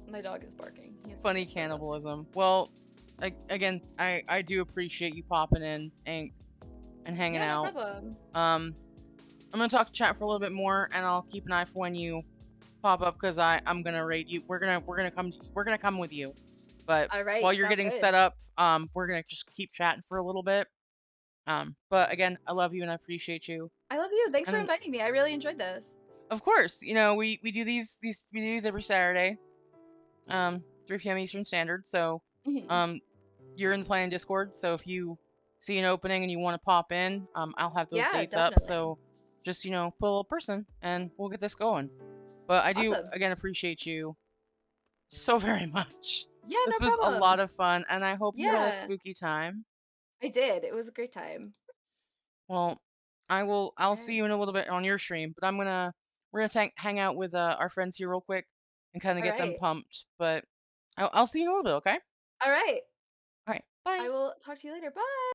S2: My dog is barking.
S1: Funny cannibalism. Well, again, I do appreciate you popping in, Ink, and hanging
S2: Yeah, no
S1: out.
S2: problem.
S1: I'm gonna talk to chat for a little bit more, and I'll keep an eye for when you pop up, because I'm gonna raid you. We're gonna come with you. But
S2: All right,
S1: while you're
S2: sounds
S1: getting
S2: good.
S1: set up, we're gonna just keep chatting for a little bit. But again, I love you and I appreciate you.
S2: I love you. Thanks for
S1: And
S2: inviting me. I really enjoyed this.
S1: of course, you know, we do these every Saturday, 3 p.m. Eastern Standard. So,
S2: Mhm.
S1: um, you're in the Plan Discord. So if you see an opening and you want to pop in, I'll have those
S2: Yeah,
S1: dates up.
S2: definitely.
S1: So just, you know, put a little person and we'll get this going. But I do
S2: Awesome.
S1: again appreciate you so very much.
S2: Yeah, no
S1: This was a lot
S2: problem.
S1: of fun, and I hope you had a
S2: Yeah,
S1: spooky time.
S2: I did. It was a great time.
S1: Well,
S2: All
S1: I'll see
S2: right.
S1: you in a little bit on your stream, but we're gonna hang out with our friends here real quick and kind of
S2: All
S1: get them
S2: right.
S1: pumped. But I'll see you in a little bit, okay?
S2: All right.
S1: All right, bye.
S2: I will talk to you later. Bye.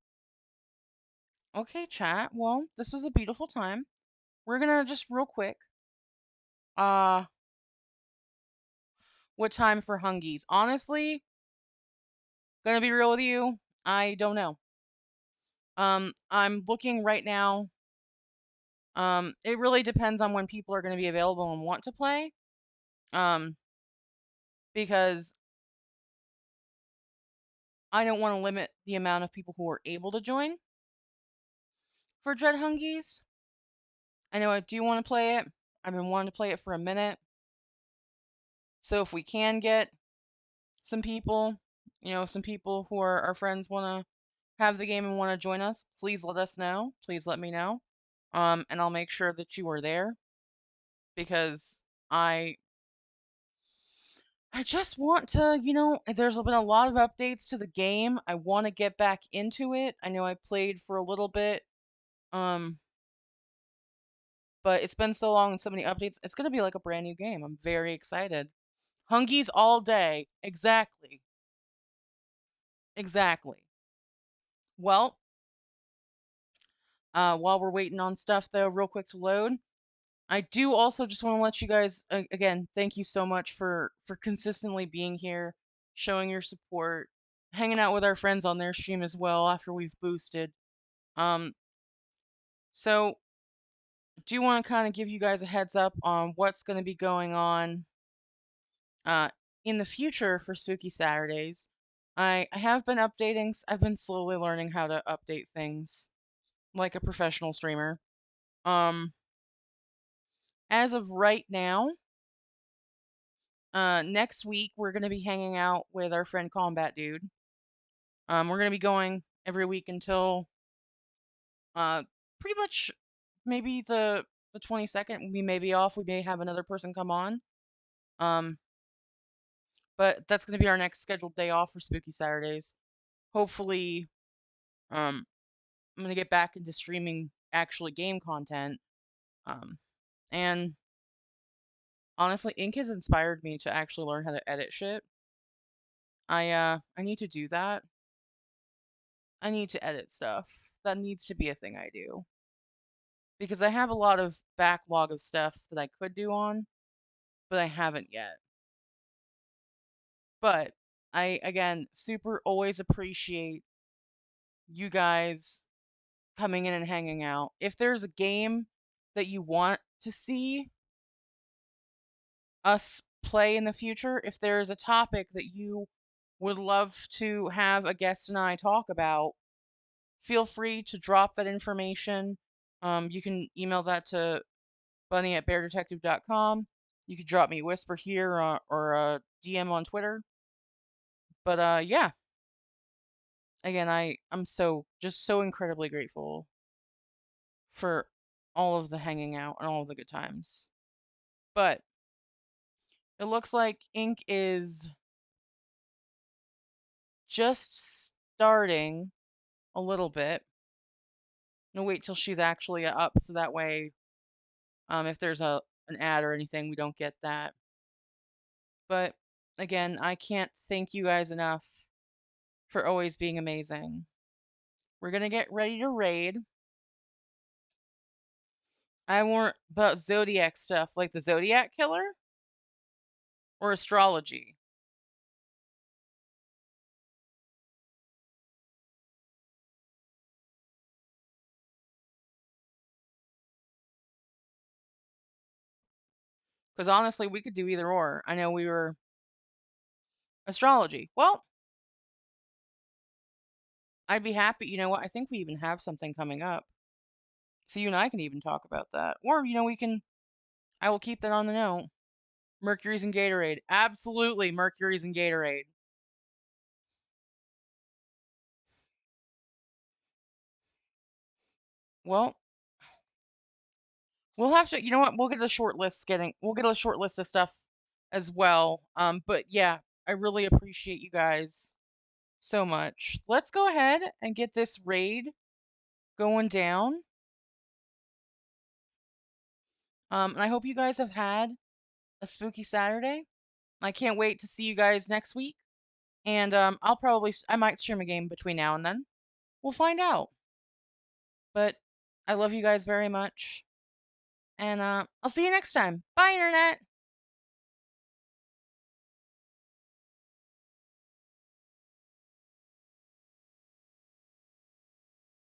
S1: Okay, chat. Well, this was a beautiful time. We're gonna just real quick. Uh, what time for Hungies? Honestly, gonna be real with you, I don't know. I'm looking right now. It really depends on when people are gonna be available and want to play. Um, because I don't want to limit the amount of people who are able to join for Dread Hungies. I know I do want to play it. I've been wanting to play it for a minute. So if we can get some people, you know, some people who are our friends want to have the game and want to join us, please let us know. Please let me know. And I'll make sure that you are there, because I just want to, you know, there's been a lot of updates to the game. I want to get back into it. I know I played for a little bit. Um, but it's been so long and so many updates. It's going to be like a brand new game. I'm very excited. Hungies all day. Exactly. Exactly. Well, while we're waiting on stuff though, real quick to load, I do also just want to let you guys again, thank you so much for consistently being here, showing your support, hanging out with our friends on their stream as well after we've boosted. Um, so do want to kind of give you guys a heads up on what's going to be going on uh in the future for Spooky Saturdays. I have been updating. I've been slowly learning how to update things like a professional streamer. Um, as of right now, next week we're gonna be hanging out with our friend Combat Dude. We're gonna be going every week until uh pretty much maybe the 22nd. We may be off. We may have another person come on. Um, but that's gonna be our next scheduled day off for Spooky Saturdays. Hopefully, I'm gonna get back into streaming actually game content. Um, and honestly, ink has inspired me to actually learn how to edit shit. I need to do that. I need to edit stuff. That needs to be a thing I do. Because I have a lot of backlog of stuff that I could do on, but I haven't yet. But I, again, super always appreciate you guys coming in and hanging out. If there's a game that you want to see us play in the future, if there's a topic that you would love to have a guest and I talk about, feel free to drop that information. You can email that to bunny@beardetective.com. You could drop me a whisper here or a DM on Twitter. But yeah, again, I'm just so incredibly grateful for all of the hanging out and all of the good times. But it looks like Ink is just starting a little bit. No, wait till she's actually up, so that way, if there's an ad or anything, we don't get that. But again, I can't thank you guys enough for always being amazing. We're gonna get ready to raid. I want about zodiac stuff, like the Zodiac Killer or astrology. Because honestly, we could do either or. I know we were astrology. Well, I'd be happy. You know what? I think we even have something coming up. So you and I can even talk about that. Or, we can. I will keep that on the note. Mercury's and Gatorade. Absolutely, Mercury's and Gatorade. Well, we'll have to. You know what? We'll get a short list. We'll get a short list of stuff as well. But yeah, I really appreciate you guys so much. Let's go ahead and get this raid going down. And I hope you guys have had a spooky Saturday. I can't wait to see you guys next week. And I might stream a game between now and then. We'll find out. But I love you guys very much. And I'll see you next time. Bye, Internet!